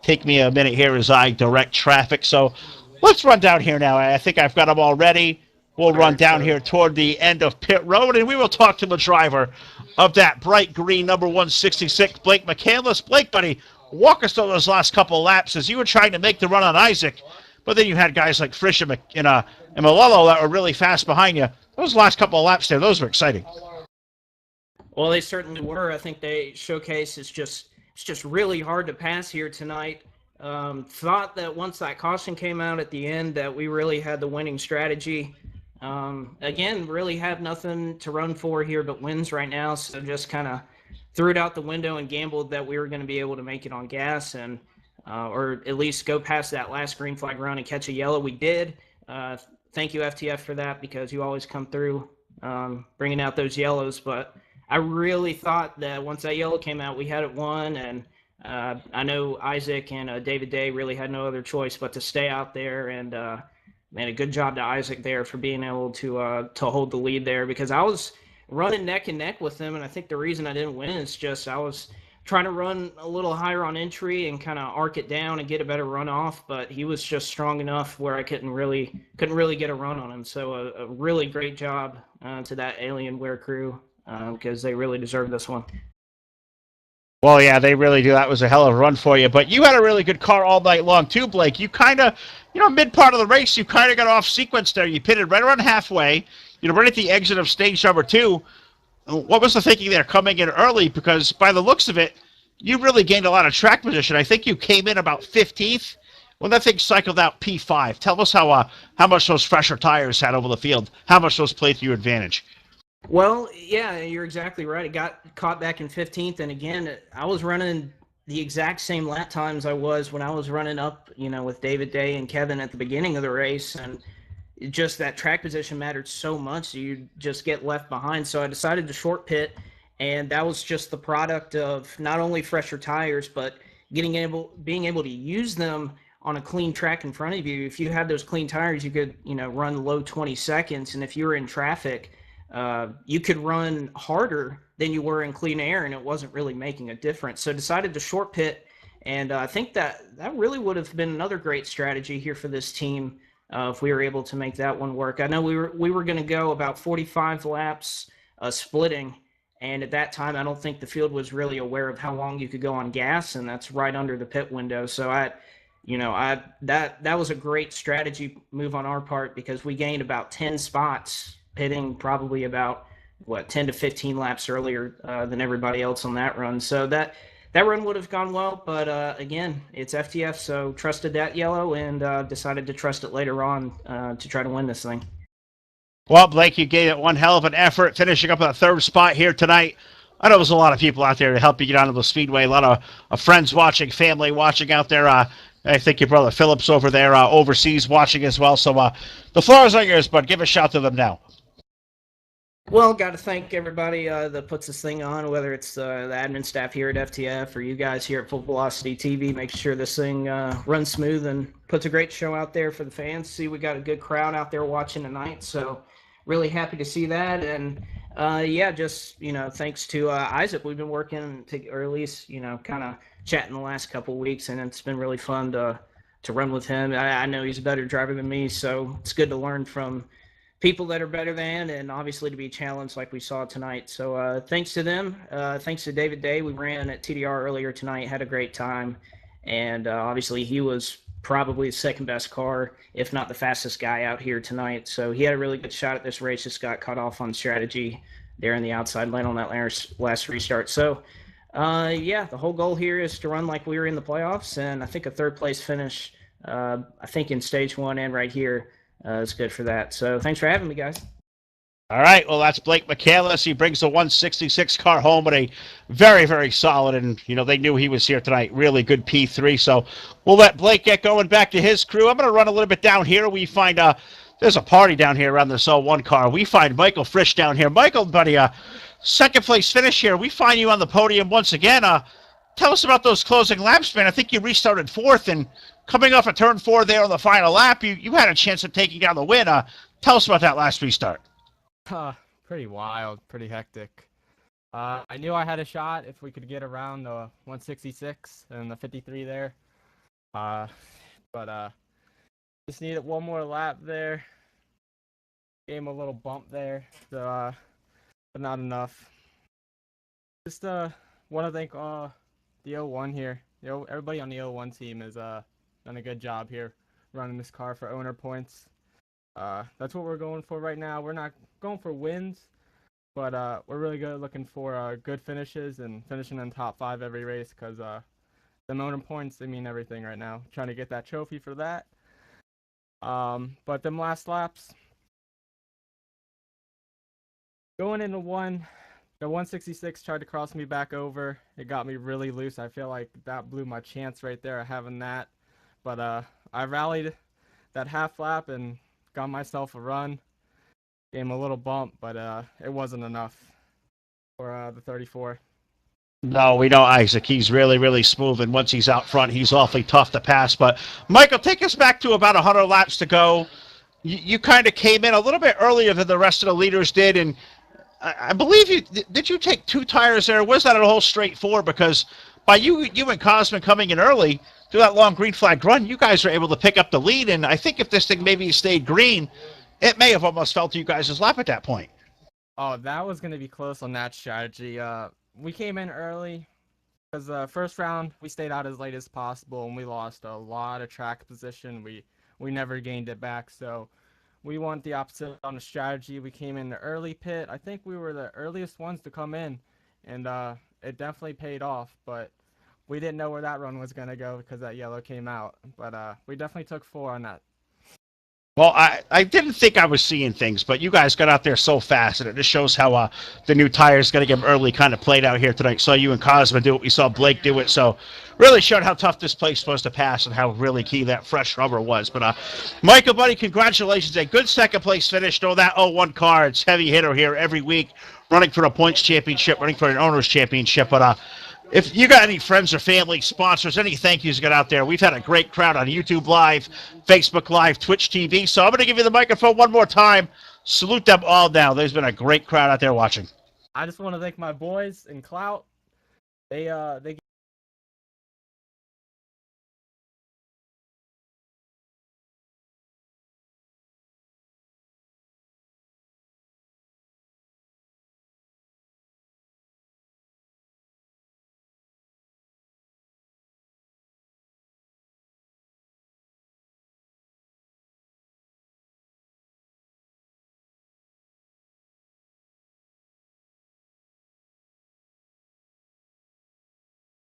take me a minute here as I direct traffic. So let's run down here now. I think I've got them all ready. We'll run down here toward the end of pit road, and we will talk to the driver of that bright green number 166, Blake McCandless. Blake, buddy, walk us through those last couple of laps as you were trying to make the run on Isaac, but then you had guys like Frisch and Malello that were really fast behind you. Those last couple of laps there, those were exciting. Well, they certainly were. I think they showcase it's just really hard to pass here tonight. Thought that once that caution came out at the end that we really had the winning strategy. Again, really have nothing to run for here but wins right now, so just kind of threw it out the window and gambled that we were going to be able to make it on gas and or at least go past that last green flag run and catch a yellow. We did. Thank you, FTF, for that, because you always come through bringing out those yellows. But I really thought that once that yellow came out, we had it won, and I know Isaac and David Day really had no other choice but to stay out there, and man, a good job to Isaac there for being able to hold the lead there, because I was running neck and neck with him, and I think the reason I didn't win is just I was trying to run a little higher on entry and kind of arc it down and get a better run off, but he was just strong enough where I couldn't really get a run on him. So a really great job to that Alienware crew, because they really deserve this one. Well, yeah, they really do. That was a hell of a run for you. But you had a really good car all night long, too, Blake. You kind of, mid part of the race, you kind of got off sequence there. You pitted right around halfway, right at the exit of stage number 2. What was the thinking there coming in early? Because by the looks of it, you really gained a lot of track position. I think you came in about 15th when that thing cycled out P5. Tell us how much those fresher tires had over the field, how much those played to your advantage. Well, yeah, you're exactly right. It got caught back in 15th, and again, I was running the exact same lap times I was when I was running up, with David Day and Kevin at the beginning of the race, and just that track position mattered so much, you just get left behind. So I decided to short pit, and that was just the product of not only fresher tires, but being able to use them on a clean track in front of you. If you had those clean tires, you could, run low 20 seconds, and if you were in traffic, you could run harder than you were in clean air, and it wasn't really making a difference. So decided to short pit, and I think that really would have been another great strategy here for this team if we were able to make that one work. I know we were going to go about 45 laps splitting, and at that time I don't think the field was really aware of how long you could go on gas, and that's right under the pit window. So that was a great strategy move on our part, because we gained about 10 spots pitting probably about 10 to 15 laps earlier than everybody else on that run. So that run would have gone well, but again, it's FTF, so trusted that yellow and decided to trust it later on to try to win this thing. Well, Blake, you gave it one hell of an effort, finishing up at the third spot here tonight. I know there's a lot of people out there to help you get onto the speedway, a lot of friends watching, family watching out there. I think your brother Philip's over there overseas watching as well. So the floor is all yours, bud. Give a shout to them now. Well, got to thank everybody that puts this thing on, whether it's the admin staff here at FTF or you guys here at Full Velocity TV, making sure this thing runs smooth and puts a great show out there for the fans. See, we got a good crowd out there watching tonight, so really happy to see that. And just thanks to Isaac, we've been working or at least kind of chatting the last couple weeks, and it's been really fun to run with him. I know he's a better driver than me, so it's good to learn from people that are better than, and obviously to be challenged like we saw tonight. So thanks to them. Thanks to David Day. We ran at TDR earlier tonight, had a great time. And obviously he was probably the second best car, if not the fastest guy out here tonight. So he had a really good shot at this race, just got cut off on strategy there in the outside lane on that last restart. So Yeah, the whole goal here is to run like we were in the playoffs, and I think a third place finish, I think in stage one and right here, is good for that. So thanks for having me, guys. All right, well, that's Blake McCandless. He brings the 166 car home with a very, very solid, and, they knew he was here tonight. Really good P3, so we'll let Blake get going back to his crew. I'm going to run a little bit down here. We find there's a party down here around this 01 car. We find Michael Frisch down here. Michael, buddy, second place finish here. We find you on the podium once again. Tell us about those closing laps, man. I think you restarted fourth, and coming off a turn 4 there on the final lap, you had a chance of taking down the win. Tell us about that last restart. Pretty wild, pretty hectic. I knew I had a shot if we could get around the 166 and the 53 there. But just needed one more lap there. Gave him a little bump there, so, but not enough. Just want to thank the 01 here. Everybody on the 01 team has done a good job here running this car for owner points. That's what we're going for right now. We're not going for wins, but we're really good looking for good finishes and finishing in top 5 every race, because the owner points, they mean everything right now. Trying to get that trophy for that. But them last laps, going into the 166 tried to cross me back over. It got me really loose. I feel like that blew my chance right there of having that. But I rallied that half lap and got myself a run. Gave him a little bump, but it wasn't enough for the 34. No, we know Isaac. He's really, really smooth, and once he's out front, he's awfully tough to pass. But, Michael, take us back to about 100 laps to go. You kind of came in a little bit earlier than the rest of the leaders did, and I believe did you take 2 tires there? Was that a whole straight 4? Because by you and Cosman coming in early through that long green flag run, you guys were able to pick up the lead, and I think if this thing maybe stayed green, it may have almost fell to you guys' lap at that point. Oh, that was going to be close on that strategy. We came in early because the first round we stayed out as late as possible, and we lost a lot of track position. We never gained it back, so we went the opposite on the strategy. We came in the early pit. I think we were the earliest ones to come in, and it definitely paid off, but we didn't know where that run was going to go because that yellow came out. But we definitely took 4 on that. Well, I didn't think I was seeing things, but you guys got out there so fast, and it just shows how the new tires going to get early kind of played out here tonight. Saw you and Cosma do it. We saw Blake do it. So really showed how tough this place was to pass and how really key that fresh rubber was. But, Michael, buddy, congratulations. A good second-place finish. Know that 01 car. It's heavy hitter here every week, running for a points championship, running for an owner's championship. But if you got any friends or family, sponsors, any thank yous got out there, we've had a great crowd on YouTube Live, Facebook Live, Twitch TV. So I'm going to give you the microphone one more time. Salute them all now. There's been a great crowd out there watching. I just want to thank my boys in Clout. They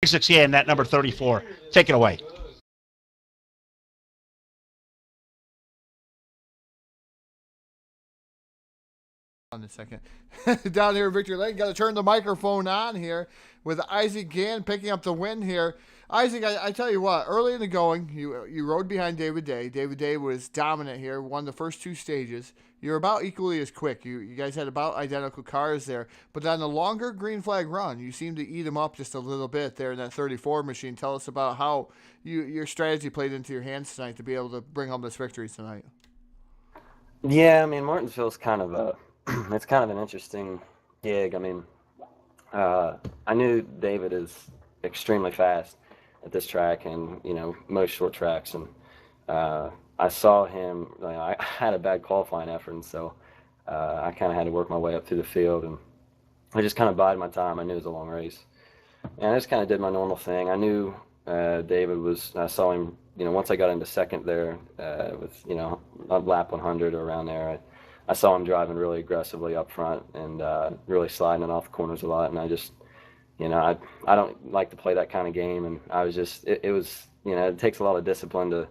6 and that number 34. Take it away. On a second. Down here, Victory Lane. Got to turn the microphone on here with Isaac Gann picking up the win here. Isaac, I tell you what, early in the going, you rode behind David Day. David Day was dominant here, won the first 2 stages. You're about equally as quick. You guys had about identical cars there. But on the longer green flag run, you seemed to eat them up just a little bit there in that 34 machine. Tell us about how your strategy played into your hands tonight to be able to bring home this victory tonight. Yeah, I mean, Martinsville's kind of it's kind of an interesting gig. I mean, I knew David is extremely fast at this track and, most short tracks. And I saw him, I had a bad qualifying effort, and so I kind of had to work my way up through the field. And I just kind of bided my time. I knew it was a long race. And I just kind of did my normal thing. I knew David was, I saw him, once I got into second there with, a lap 100 or around there, I saw him driving really aggressively up front and really sliding it off the corners a lot. And I just I don't like to play that kind of game, and I was just it was it takes a lot of discipline to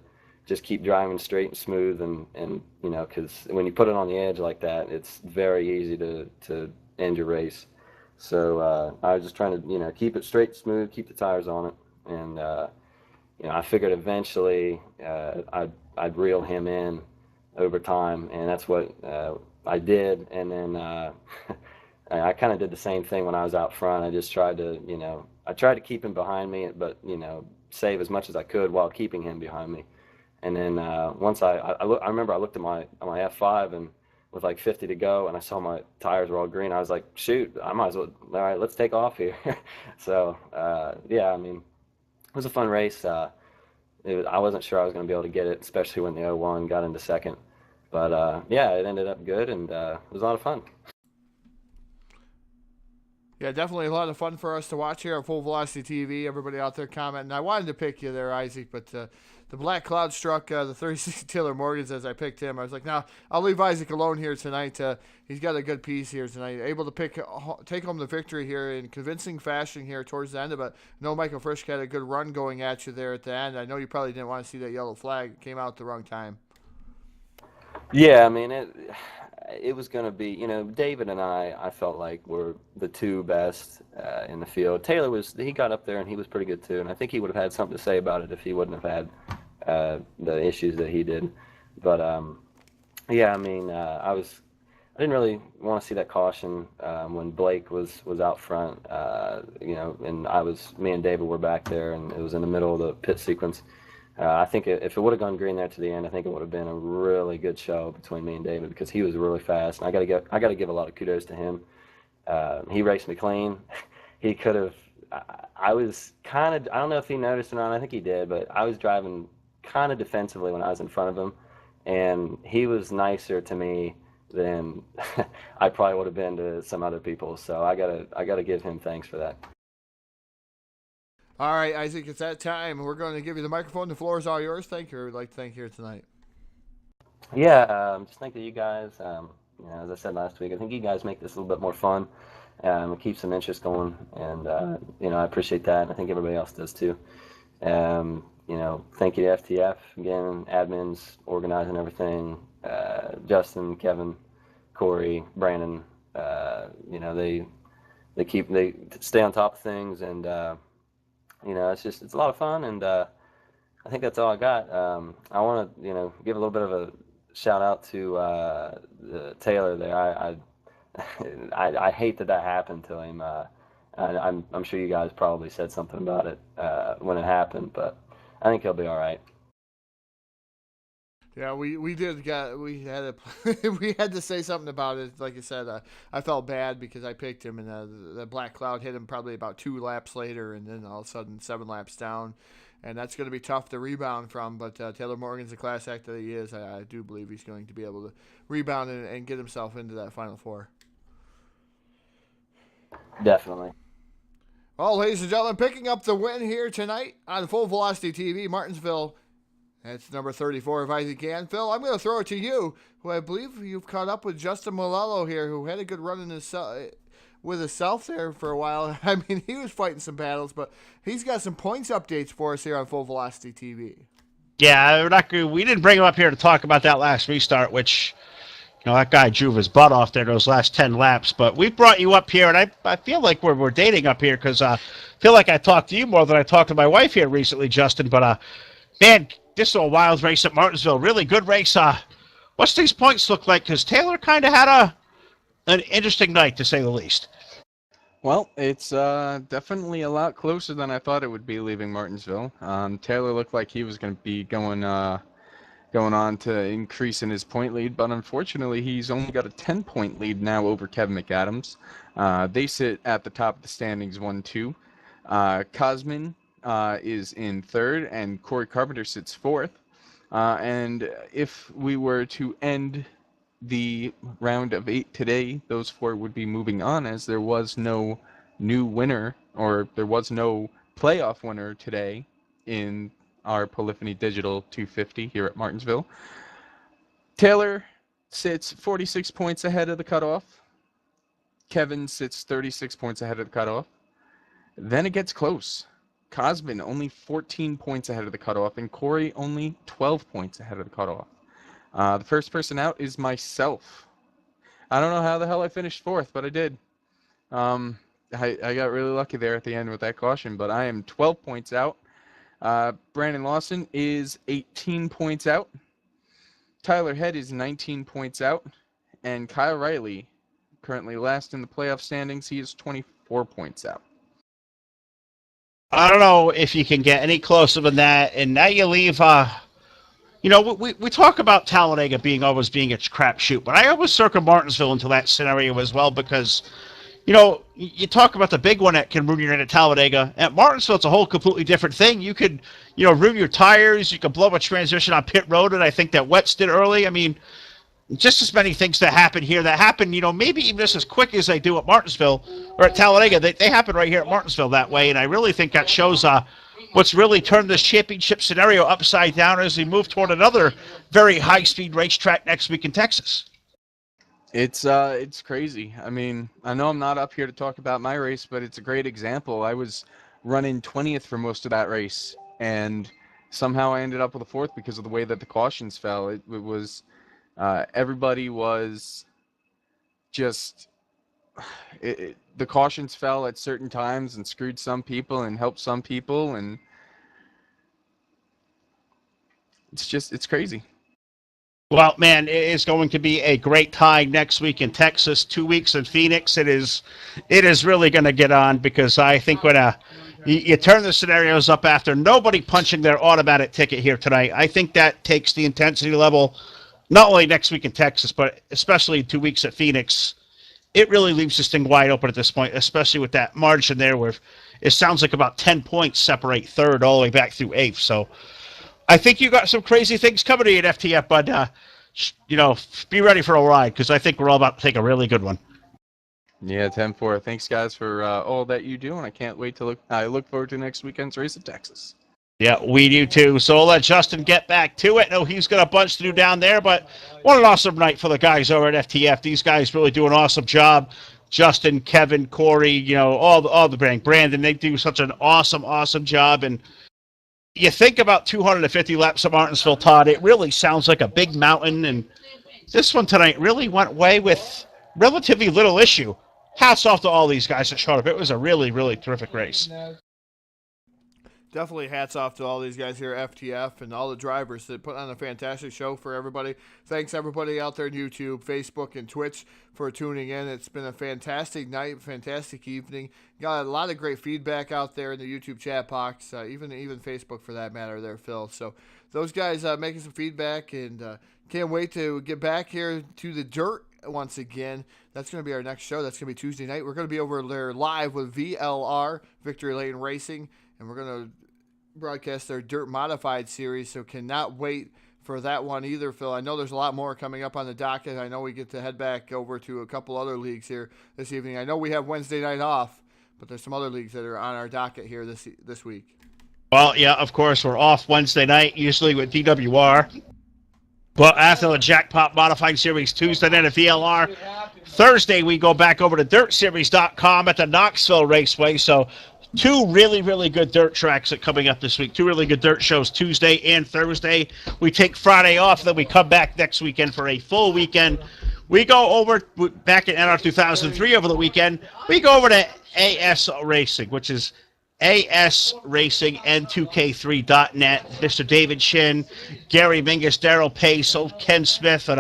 just keep driving straight and smooth, and because when you put it on the edge like that, it's very easy to end your race. So I was just trying to keep it straight, smooth, keep the tires on it, and I figured eventually I'd reel him in over time, and that's what I did. And then I kind of did the same thing when I was out front. I just tried to I tried to keep him behind me, but save as much as I could while keeping him behind me. And then once I remember I looked at my F5 and with like 50 to go, and I saw my tires were all green. I was like, shoot, I might as well. All right, let's take off here. So yeah, I mean, it was a fun race. I wasn't sure I was going to be able to get it, especially when the 01 got into second. But yeah, it ended up good, and it was a lot of fun. Yeah, definitely a lot of fun for us to watch here on Full Velocity TV. Everybody out there commenting. I wanted to pick you there, Isaac, but the black cloud struck the 36 Taylor Morgans as I picked him. I was like, no, I'll leave Isaac alone here tonight. He's got a good piece here tonight. Able to take home the victory here in convincing fashion here towards the end of it. I know Michael Frischk had a good run going at you there at the end. I know you probably didn't want to see that yellow flag. It came out at the wrong time. Yeah, I mean, it was going to be, David and I felt like were the two best in the field. Taylor he got up there and he was pretty good too, and I think he would have had something to say about it if he wouldn't have had the issues that he did. But yeah, I mean, I didn't really want to see that caution when Blake was out front, and me and David were back there, and it was in the middle of the pit sequence. I think if it would have gone green there to the end, I think it would have been a really good show between me and David, because he was really fast, and I got to give a lot of kudos to him. He raced me clean. He could have. I was kind of. I don't know if he noticed or not. I think he did, but I was driving kind of defensively when I was in front of him, and he was nicer to me than I probably would have been to some other people. So I gotta give him thanks for that. All right, Isaac, it's that time. We're going to give you the microphone. The floor is all yours. Thank you. We'd like to thank you here tonight. Yeah, just thank you guys. As I said last week, I think you guys make this a little bit more fun. It keeps some interest going, and I appreciate that, and I think everybody else does too. Thank you to FTF again, admins organizing everything. Justin, Kevin, Corey, Brandon. They stay on top of things, and it's a lot of fun, and I think that's all I got. I want to give a little bit of a shout out to Taylor there. I hate that happened to him. I'm sure you guys probably said something about it when it happened, but I think he'll be all right. Yeah, we had to say something about it. Like I said, I felt bad because I picked him, and the black cloud hit him probably about 2 laps later, and then all of a sudden 7 laps down, and that's going to be tough to rebound from. But Taylor Morgan's a class act that he is. I do believe he's going to be able to rebound and get himself into that Final Four. Definitely. Well, ladies and gentlemen, picking up the win here tonight on Full Velocity TV, Martinsville. That's number 34 if Isaac can. Phil, I'm going to throw it to you, who I believe you've caught up with Justin Malello here, who had a good run with himself there for a while. I mean, he was fighting some battles, but he's got some points updates for us here on Full Velocity TV. Yeah, we didn't bring him up here to talk about that last restart, which, that guy drove his butt off there those last 10 laps. But we brought you up here, and I feel like we're dating up here because I feel like I talked to you more than I talked to my wife here recently, Justin. But, man, this was a wild race at Martinsville. Really good race. What's these points look like? Because Taylor kind of had an interesting night, to say the least. Well, it's definitely a lot closer than I thought it would be leaving Martinsville. Taylor looked like he was going to be going on to increase in his point lead, but unfortunately he's only got a 10-point lead now over Kevin McAdams. They sit at the top of the standings 1-2. Cosmin is in third, and Corey Carpenter sits fourth. And if we were to end the round of 8 today, those 4 would be moving on, as there was no new winner, or there was no playoff winner today in our Polyphony Digital 250 here at Martinsville. Taylor sits 46 points ahead of the cutoff. Kevin sits 36 points ahead of the cutoff. Then it gets close. Cosman only 14 points ahead of the cutoff, and Corey only 12 points ahead of the cutoff. The first person out is myself. I don't know how the hell I finished fourth, but I did. I got really lucky there at the end with that caution, but I am 12 points out. Brandon Lawson is 18 points out. Tyler Head is 19 points out. And Kyle Riley, currently last in the playoff standings, he is 24 points out. I don't know if you can get any closer than that. And now you leave, we talk about Talladega always being a crapshoot, but I always circle Martinsville into that scenario as well because, you talk about the big one that can ruin your night at Talladega. At Martinsville, it's a whole completely different thing. You could, ruin your tires. You could blow a transmission on pit road, and I think that Wets did early. I mean, just as many things that happen here that happen, maybe even just as quick as they do at Martinsville or at Talladega. They happen right here at Martinsville that way, and I really think that shows what's really turned this championship scenario upside down as we move toward another very high-speed racetrack next week in Texas. It's crazy. I mean, I know I'm not up here to talk about my race, but it's a great example. I was running 20th for most of that race, and somehow I ended up with a fourth because of the way that the cautions fell. It was everybody was just the cautions fell at certain times and screwed some people and helped some people, and it's crazy. Well, man, it is going to be a great time next week in Texas, 2 weeks in Phoenix. It is really going to get on because I think when you turn the scenarios up after nobody punching their automatic ticket here tonight, I think that takes the intensity level, not only next week in Texas, but especially 2 weeks at Phoenix. It really leaves this thing wide open at this point, especially with that margin there where it sounds like about 10 points separate third all the way back through eighth. So I think you got some crazy things coming to you at FTF, but, be ready for a ride because I think we're all about to take a really good one. Yeah, 10-4. Thanks, guys, for all that you do, and I can't wait to look forward to next weekend's race at Texas. Yeah, we do too. So we'll let Justin get back to it. No, he's got a bunch to do down there, but what an awesome night for the guys over at FTF. These guys really do an awesome job. Justin, Kevin, Corey, all the Brandon, they do such an awesome job. And you think about 250 laps of Martinsville, Todd, it really sounds like a big mountain. And this one tonight really went away with relatively little issue. Hats off to all these guys that showed up. It was a really, really terrific race. Definitely hats off to all these guys here at FTF and all the drivers that put on a fantastic show for everybody. Thanks everybody out there on YouTube, Facebook, and Twitch for tuning in. It's been a fantastic night, fantastic evening. Got a lot of great feedback out there in the YouTube chat box, even Facebook for that matter there, Phil. So those guys making some feedback, and can't wait to get back here to the dirt once again. That's going to be our next show. That's going to be Tuesday night. We're going to be over there live with VLR, Victory Lane Racing, and we're going to broadcast their Dirt Modified series, so cannot wait for that one either, Phil. I know there's a lot more coming up on the docket. I know we get to head back over to a couple other leagues here this evening. I know we have Wednesday night off, but there's some other leagues that are on our docket here this week. Well, yeah, of course, we're off Wednesday night, usually with DWR. But after the Jackpot Modified Series Tuesday night at VLR, Thursday we go back over to DirtSeries.com at the Knoxville Raceway. So two really, really good dirt tracks that coming up this week. Two really good dirt shows Tuesday and Thursday. We take Friday off, then we come back next weekend for a full weekend. We go over, back in NR 2003 over the weekend, we go over to AS Racing, which is ASRacingN2K3.net. Mr. David Shin, Gary Mingus, Daryl Pace, Ken Smith, and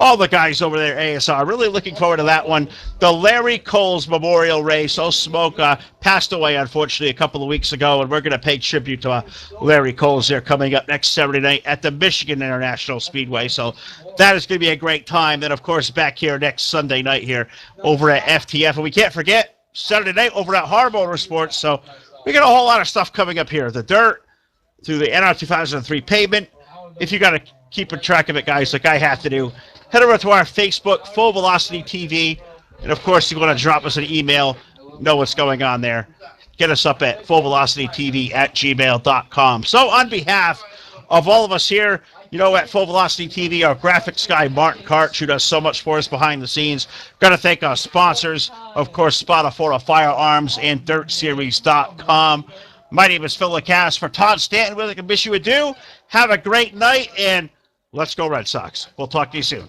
all the guys over there at ASR. Really looking forward to that one. The Larry Coles Memorial Race. Smoke passed away, unfortunately, a couple of weeks ago, and we're going to pay tribute to Larry Coles there coming up next Saturday night at the Michigan International Speedway. So that is going to be a great time. Then, of course, back here next Sunday night here over at FTF. And we can't forget Saturday night over at Har Motorsports. So we got a whole lot of stuff coming up here. The dirt, through the NR 2003 pavement. If you got to keep a track of it, guys, like I have to do, head over to our Facebook, Full Velocity TV. And, of course, you want to drop us an email, know what's going on there. Get us up at fullvelocitytv@gmail.com. So on behalf of all of us here You know, at Full Velocity TV, our graphics guy, Martin Karch, who does so much for us behind the scenes. Got to thank our sponsors, of course, Spotify Firearms and DirtSeries.com. My name is Phil Lacasse. For Todd Stanton, with I can wish you adieu. Have a great night, and let's go Red Sox. We'll talk to you soon.